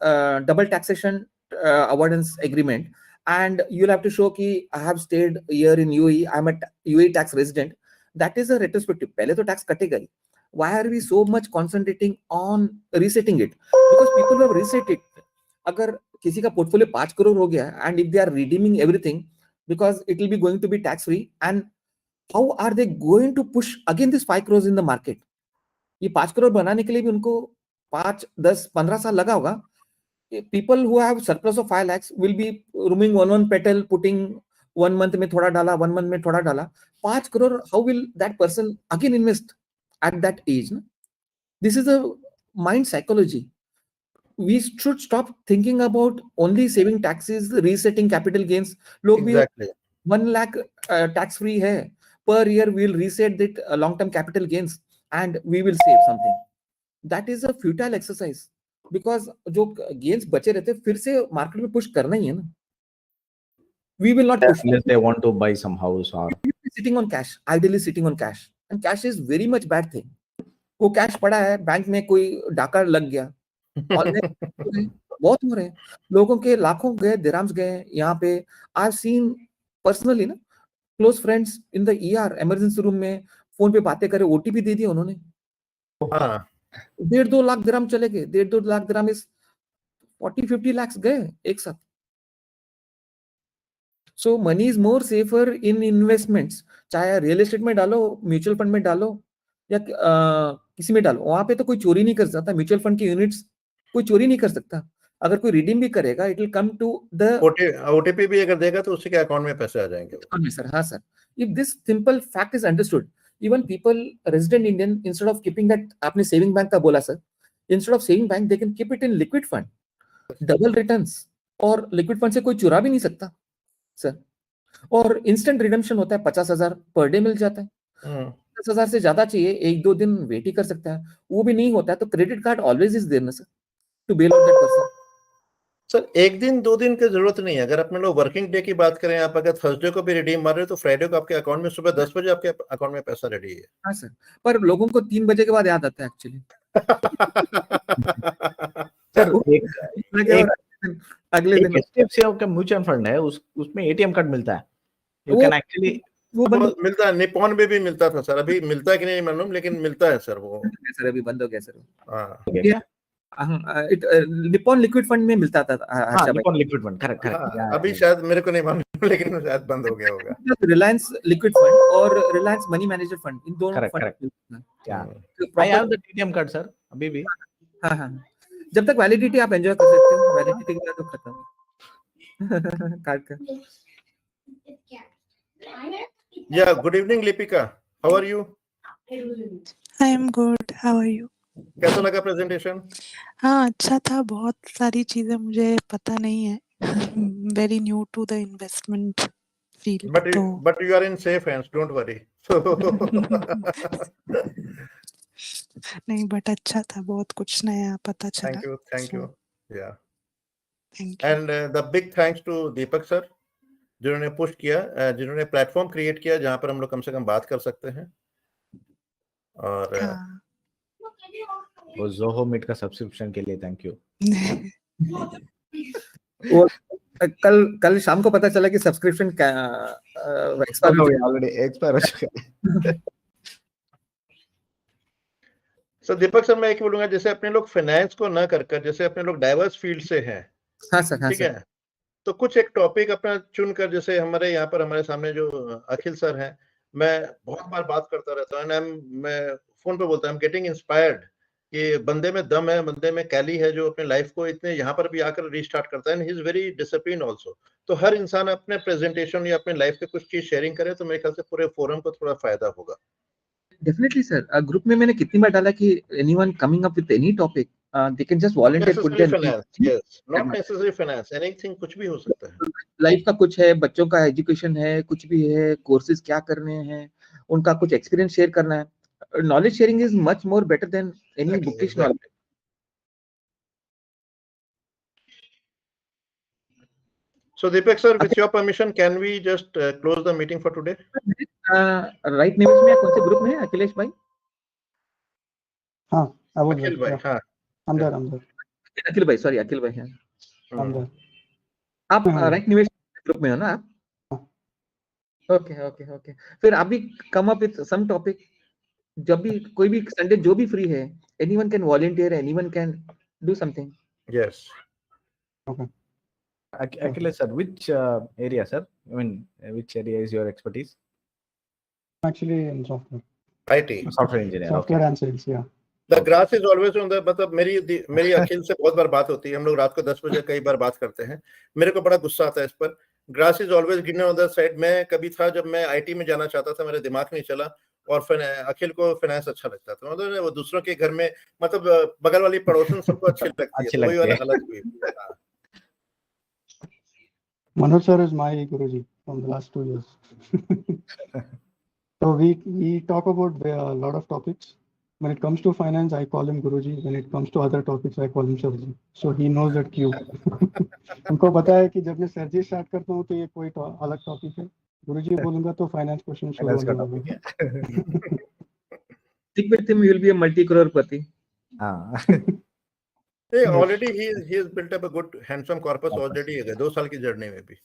double taxation avoidance agreement. And you'll have to show कि I have stayed here in UAE, I'm a UAE tax resident. That is a retrospective. पहले तो tax कटेगा ही. Why are we so much concentrating on resetting it? Because people who have reset it, अगर किसी का portfolio 5 crore हो गया, and if they are redeeming everything, because it will be going to be tax free, and how are they going to push again this 5 crores in the market? ये 5 crore बनाने के लिए भी उनको 5, 10, 15 साल लगा होगा. People who have surplus of 5 lakhs will be rooming one petal, putting 1 month में थोड़ा डाला, 1 month में थोड़ा डाला. 5 crore, how will that person again invest at that age? No? This is a mind psychology. We should stop thinking about only saving taxes, resetting capital gains. लोग भी 1 lakh tax free है, per year we will reset that long term capital gains and we will save something. That is a futile exercise. Because जो gains बचे रहते फिर से market में push करना ही है ना. We will not push unless they want to buy some house or sitting on cash, ideally sitting on cash, and cash is very much bad thing. वो cash पड़ा है बैंक में, कोई डाका लग गया, बहुत हो रहे हैं लोगों के, लाखों गए, दिरहम्स गए यहाँ पे. I've seen personally ना, close friends in the ER emergency room में फोन पे बातें करे, OTP दे दिया उन्होंने. 1.5-2 लाख दिरहम चले गए. 1.5-2 लाख दिरहम इज 40-50 lakhs गए एक साथ. So money is more safer in investments. चाहे रियल एस्टेट में डालो, म्यूचुअल फंड में डालो, या किसी में डालो, वहां पे तो कोई चोरी नहीं कर सकता. म्यूचुअल फंड की यूनिट्स कोई चोरी नहीं कर सकता. अगर कोई रिडीम भी करेगा, it will come to the OTP भी अगर देगा तो उसके अकाउंट में पैसे आ जाएंगे. सर हाँ sir. If this simple fact is understood, even people resident Indian, instead of keeping that, आपने saving bank का बोला sir, instead of saving bank they can keep it in liquid fund, double returns. और liquid fund से कोई चुरा भी नहीं सकता सर. और instant redemption होता है, 50,000 पर डे मिल जाता है. 10,000 से ज्यादा चाहिए, 1-2 दिन वेट ही कर सकता है. वो भी नहीं होता है तो credit card always is there ना sir, to bail out that person. Sir 1 दिन 2 दिन की जरूरत नहीं है. अगर अपने लोग वर्किंग डे की बात करें, आप अगर थर्सडे को भी रिडीम मार रहे हो तो फ्राइडे को आपके अकाउंट में सुबह 10 बजे आपके अकाउंट में पैसा रेडी है. हाँ सर, पर लोगों को 3 बजे के बाद याद आता है एक्चुअली. अगले दिन HDFC का म्यूचुअल फंड है, उसमें ATM कार्ड मिलता है. You can actually वो मिलता है. निपॉन में भी मिलता था सर, अभी मिलता है कि नहीं मालूम, लेकिन मिलता है सर. वो सर अभी बंद हो गया सर. हाँ, निपॉन लिक्विड फंड में मिलता था. Nippon liquid fund, correct. अभी शायद मेरे को नहीं मालूम, लेकिन शायद बंद हो गया होगा. रिलायंस लिक्विड फंड और रिलायंस मनी मैनेजर फंड, इन दोनों fund. I have the ATM card sir अभी भी. हाँ, जब तक वैलिडिटी आप एंजॉय कर सकते हो, वैलिडिटी के बाद तो खत्म कार्ड का. Yeah, good evening Lipika, how are you? I am good, how are you? कैसा लगा प्रेजेंटेशन? हाँ, अच्छा था, बहुत सारी चीजें मुझे पता नहीं है। Very new to the investment field, but you are in safe hands, don't worry. नहीं, बट अच्छा था, बहुत कुछ नया पता चला। Thank you. Yeah. Thank you. And the big thanks to Deepak sir, जिन्होंने पुश किया, जिन्होंने प्लेटफॉर्म क्रिएट किया जहां पर हम लोग कम से कम बात कर सकते हैं। और वो ज़ोहो मीट का सब्सक्रिप्शन के लिए थैंक यू। वो कल शाम को पता चला कि सब्सक्रिप्शन एक्सपायर हो गया, ऑलरेडी एक्सपायर हो चुका है। सर दीपक सर, मैं एक बोलूंगा, जैसे अपने लोग फाइनेंस को ना कर जैसे अपने लोग डाइवर्स फील्ड से हैं, हाँ सर, हाँ ठीक सर, है, तो कुछ एक टॉपिक अपना चुनकर, जैसे हमारे यहाँ पर हमारे सामने जो अखिल सर हैं, मैं बहुत बार बात करता रहता हूँ, मैं फोन पे बोलता हूँ, गेटिंग इंस्पायर्ड कि बंदे में दम है, बंदे में कैली है, जो अपने लाइफ को इतने यहाँ पर भी आकर रीस्टार्ट करता है, he is very discipline also. तो हर इंसान अपने प्रेजेंटेशन या अपने लाइफ के कुछ चीज शेयरिंग करे तो मेरे ख्याल से पूरे फोरम को थोड़ा फायदा होगा। Definitely sir. ग्रुप में मैंने कितनी बार डाला कि anyone coming up with any topic they can just volunteer put their finance, yes, not necessary finance, anything, कुछ भी हो सकता है। लाइफ का कुछ है, बच्चों का एजुकेशन है, कुछ भी है, कोर्सेज क्या करने हैं, उनका कुछ एक्सपीरियंस शेयर करना है। Knowledge sharing is much more better than any bookish knowledge. So Deepak sir, with your permission, can we just close the meeting for today? Right निवेश में कौन से ग्रुप में है अखिलेश भाई? हाँ, अखिल भाई, हाँ, अंदर अखिल भाई, सॉरी अखिल भाई, हैं अंदर। आप राइट निवेश ग्रुप में हो ना आप? ओके। फिर आप भी come up with some topic, जब भी कोई भी संडे जो भी फ्री है, anyone can volunteer, anyone can do something. Yes, okay. Akhilesh sir, which area, sir? I mean, which area is your expertise? Actually in software. IT. Software engineer. Software Okay. and sales, yeah. The grass is always on the, मतलब मेरी अखिल से बहुत बार बात होती है, हम लोग रात को 10 बजे कई बार बात करते हैं, मेरे को बड़ा गुस्सा आता है इस पर। Grass is always greener on the side. मैं कभी था जब मैं आईटी में जाना चाहता था, मेरे दिमाग नहीं चला, और फिर अखिल को फाइनेंस अच्छा लगता था, मतलब वो दूसरों के घर में, मतलब बगल वाली पड़ोसन सबको अच्छी लगती है, वही वाला हालत हुई। Manoj sir is my Guruji from the last 2 years. So we talk about a lot of topics. When it comes to finance, I call him Guruji. When it comes to other topics, I call him Sirji. So he knows that cue. उनको पता है कि जब मैं सरजी start करता हूँ तो ये कोई अलग टॉपिक है, गुरुजी बोलूंगा तो फाइनेंस क्वेश्चन शुरू होने वाला है। Stick with him, you will be a multi-crorepati. Already he has built up a good handsome corpus already है 2 साल की जर्नी में भी।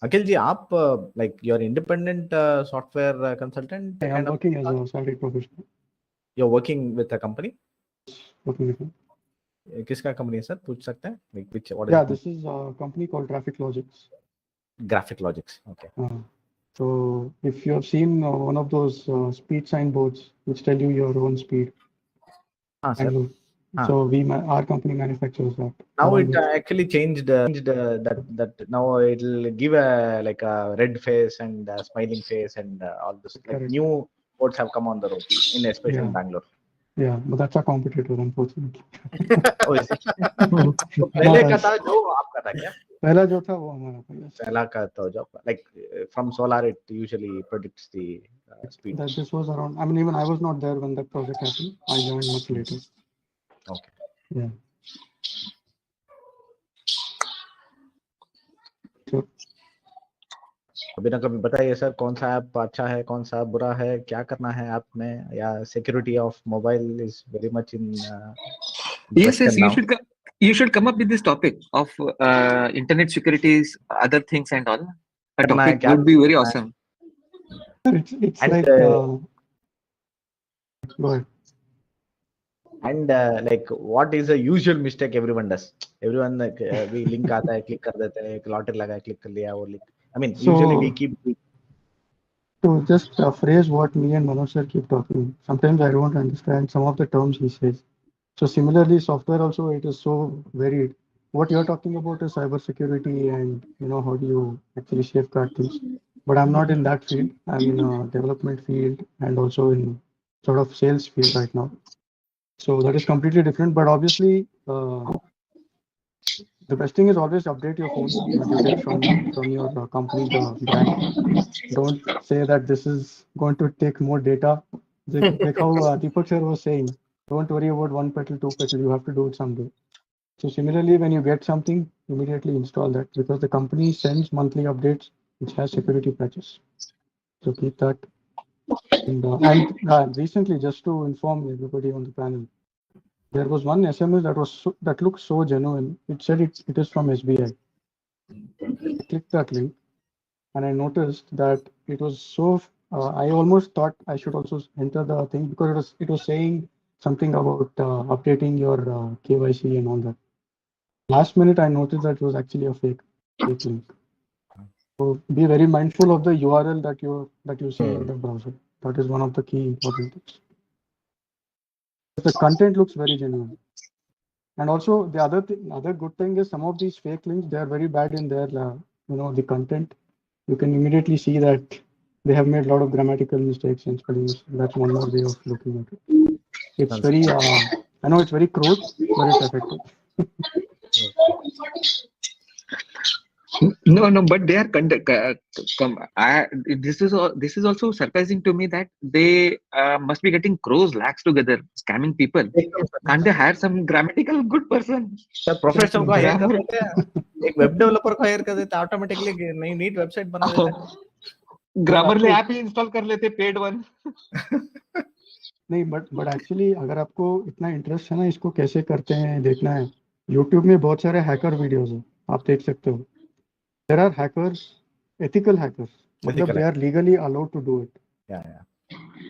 अखिल जी, आप like you're independent software consultant? I'm working as a salaried professional. You're working with a company? Working with किसका company है sir, पूछ सकते हैं? Like which? Yeah, this is a company called Graphic Logics. Graphic Logics, okay. So if you have seen one of those speed signboards which tell you your own speed. Sir. So our company manufactures that. Now it actually changed that now it'll give a like a red face and a smiling face and all this. Like new boards have come on the road, especially in Bangalore. Yeah, but that's a competitor, unfortunately. Oh, is it? पहले का था जो आपका था क्या? पहला जो था वो हमारा था। पहला का था जो like from solar it usually predicts the speed. That this was around. I mean, even I was not there when that project happened. I joined much later. Okay. Yeah. Sure. अभी ना कभी बताइए सर, कौन सा app अच्छा है, कौन सा बुरा है, क्या करना है ऐप में, या security of mobile is very much in Yes, you should come up with this topic of internet securities, other things and all. A topic would be very awesome. It's and, like go ahead. And like what is a usual mistake everyone does? Everyone like we link आता है, click कर देते हैं, एक lottery लगा, click कर लिया, वो link. I mean, usually we keep. To just phrase what me and Manoj sir keep talking, sometimes I don't understand some of the terms he says. So similarly, software also, it is so varied. What you're talking about is cybersecurity and how do you actually safeguard things. But I'm not in that field. I'm in a development field and also in sort of sales field right now. So that is completely different. But obviously, the best thing is always update your phone that you get from your company, the brand. Don't say that this is going to take more data. Like how Deepak sir was saying, don't worry about one petal, two petal. You have to do it someday. So similarly, when you get something, immediately install that because the company sends monthly updates which has security patches. So keep that. And recently, just to inform everybody on the panel, there was one SMS that looked so genuine. It said it is from SBI. I clicked that link and I noticed that it was so. I almost thought I should also enter the thing because it was saying something about updating your KYC and all that. Last minute, I noticed that it was actually a fake link. So be very mindful of the URL that you see in the browser. That is one of the key important things. The content looks very genuine. And also the other good thing is some of these fake links, they are very bad in their the content. You can immediately see that they have made a lot of grammatical mistakes and spelling mistakes. That's one more way of looking at it. It's very I know it's very crude, but it's effective. No, but they are this is also surprising to me that they must be getting crores lakhs together scamming people. Can't they hire some grammatical good person? Sir professional को higher कर देते हैं, एक web developer को higher कर देते हैं, automatically नई नीट वेबसाइट बना देते हैं. ग्रामरली ऐप ही इंस्टॉल कर लेते पेड वन. नहीं बट एक्चुअली अगर आपको इतना इंटरेस्ट है ना इसको कैसे करते हैं देखना है, यूट्यूब में बहुत सारे हैकर वीडियोस हैं, आप देख सकते हो. There are hackers, ethical hackers, मतलब they are legally allowed to do it.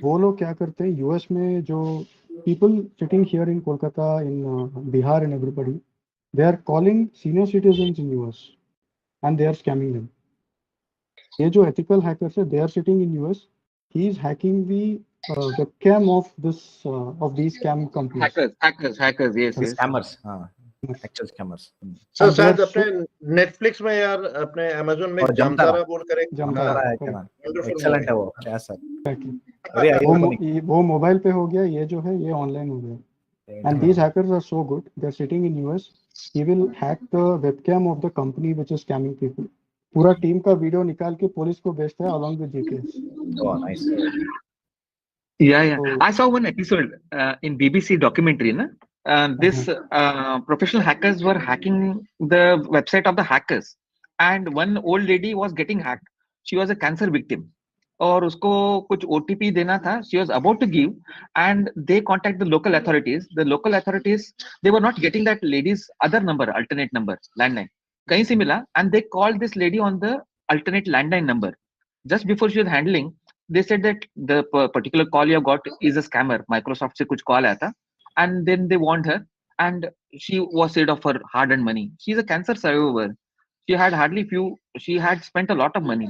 वो लोग क्या करते हैं यूएस में, जो people sitting here in Kolkata, in Bihar and everybody, they are calling senior citizens in US and they are scamming them. ये जो ethical hackers है, they are sitting in US. He is hacking the webcam of these scam companies. Hackers, yes. Scammers, actual scammers. Sir शायद अपने Netflix में यार अपने Amazon में जामतारा बोल कर एक जामतारा है क्या? एक्सीलेंट है वो. Yes sir. वो मोबाइल पे हो गया, ये जो है ये ऑनलाइन हो गया. And these hackers are so good. They're sitting in US. He will hack the webcam of the company which is scamming people. पूरा टीम का वीडियो निकाल के पुलिस को भेजता है along with details. Oh, nice. Yeah. I saw one episode in BBC documentary, na? This professional hackers were hacking the website of the hackers, and one old lady was getting hacked. She was a cancer victim, और उसको कुछ OTP देना था. She was about to give, and they contact the local authorities. The local authorities, they were not getting that lady's other number, alternate number, landline. कहीं से मिला, and they called this lady on the alternate landline number. Just before she was handling, they said that the particular call you have got is a scammer. Microsoft से कुछ call आया था. And then they warned her, and she was rid of her hard-earned money. She's a cancer survivor. She had spent a lot of money.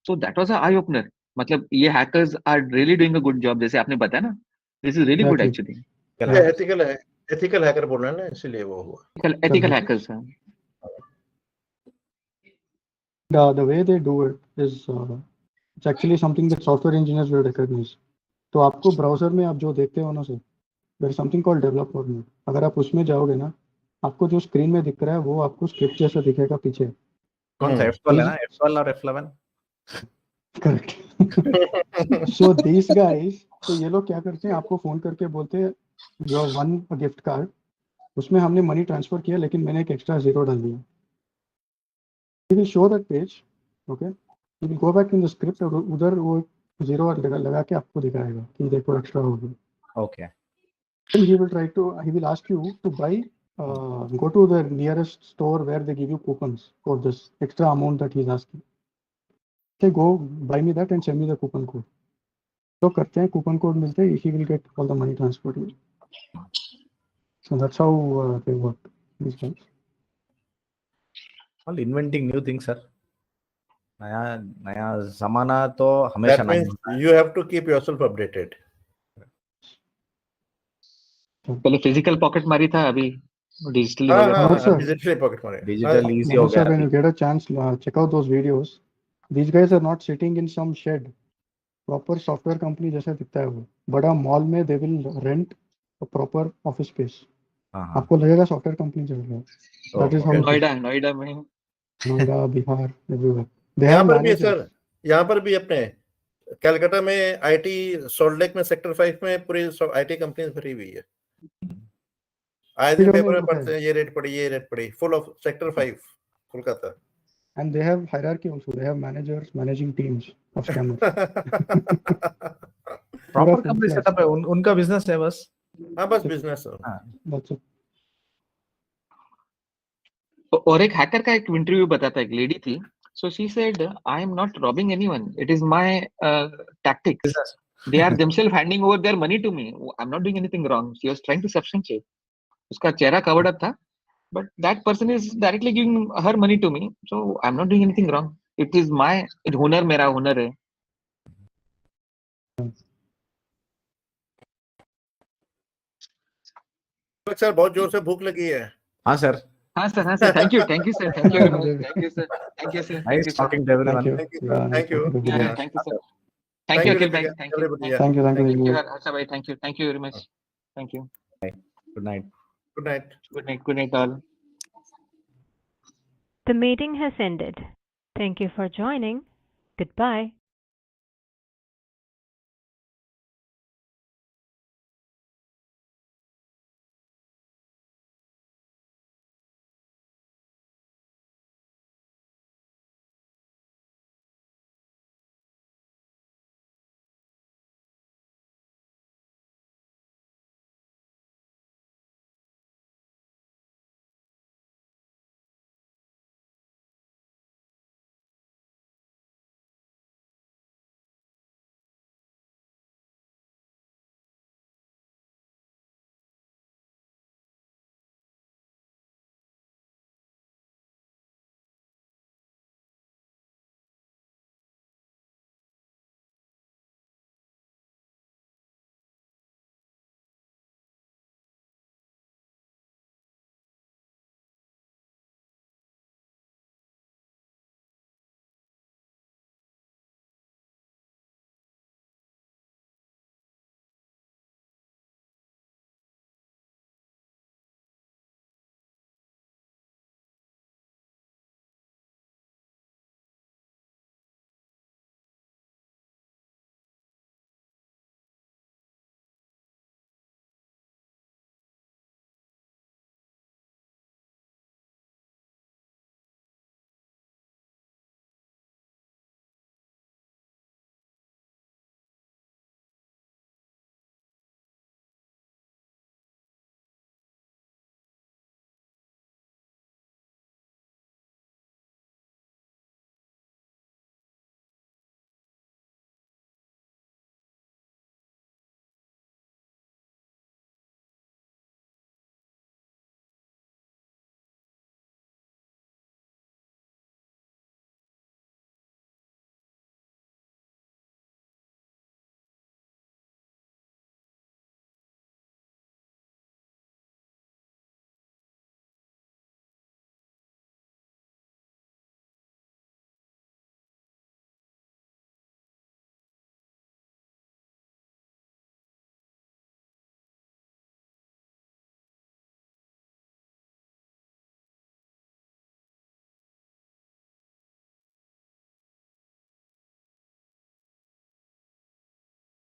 So that was an eye-opener. मतलब ये hackers are really doing a good job. जैसे आपने बताया ना, this is really good actually. ethical hacker बोल रहे हैं ना, इसलिए वो हुआ. Ethical hackers. The way they do it is it's actually something that software engineers will recognize. तो आपको ब्राउजर में आप जो देखते हो ना sir, there is something called developer mode. अगर आप उसमें जाओगे ना, आपको जो स्क्रीन में दिख रहा है वो आपको स्क्रिप्ट जैसा दिखेगा पीछे. कौन सा F12 है ना? F12 और F11. Correct. So these guys, तो ये लोग क्या करते हैं, आपको फोन करके बोलते हैं जो वन गिफ्ट कार्ड, उसमें हमने मनी ट्रांसफर किया लेकिन मैंने एक एक्स्ट्रा जीरो डाल दिया. He will show that page, okay? He will go back in the script और उधर वो जीरो लगा के आपको दिखाएगा कि देखो एक्स्ट्रा हो गया. Okay. Then he will ask you to buy, go to the nearest store where they give you coupons for this extra amount that he's asking. Say go buy me that and send me the coupon code. तो करते हैं, coupon code मिलते हैं, he will get all the money transferred. So that's how they work, these guys. All inventing new things, sir. नया जमाना तो हमेशा. That means you have to keep yourself updated. पहले फिजिकल पॉकेट मारी था, अभी डिजिटल डिजिटल पॉकेट मारी. Digital easy हो गया. When you get a chance, check out those videos. These guys are not sitting in some shed. Proper software company जैसा दिखता है वो. बड़ा मॉल में they will rent a proper office space. हाँ आपको लगेगा सॉफ्टवेयर कंपनी चल रहा है. That is how it is. Noida में Noida, Bihar, everywhere. They यहाँ have पर भी है managers. सर, यहाँ पर भी अपने कलकत्ता में आईटी सॉल्ट लेक में सेक्टर 5 में पूरी आईटी कंपनीज भरी हुई है. आए दिन पेपर में पढ़ते हैं ये रेट पड़ी full of sector 5 Kolkata. And they have hierarchy also. They have managers managing teams of scammers. Proper company setup है, उनका बिजनेस है बस. हाँ बस बिजनेस है. That's it. और एक हैकर का एक इंटरव्यू बताता है, एक लेडी थी. So she said, I am not robbing anyone. It is my tactics. They are themselves handing over their money to me. I'm not doing anything wrong. She was trying to substantiate. उसका चेहरा covered up था. But that person is directly giving her money to me. So I'm not doing anything wrong. It is my हुनर, मेरा हुनर है. Sir बहुत जोर से भूख लगी है. हाँ सर. हाँ sir. Thank you sir. Thank you sir. Thank you sir. Nice talking to everyone. Thank you. Yeah, thank you sir. Thank you Akhil bhai. Thank you. Thank you. Thank you Harsha bhai. Thank you. Thank you very much. Thank you. Good night. Good night. Good night all. The meeting has ended. Thank you for joining. Goodbye.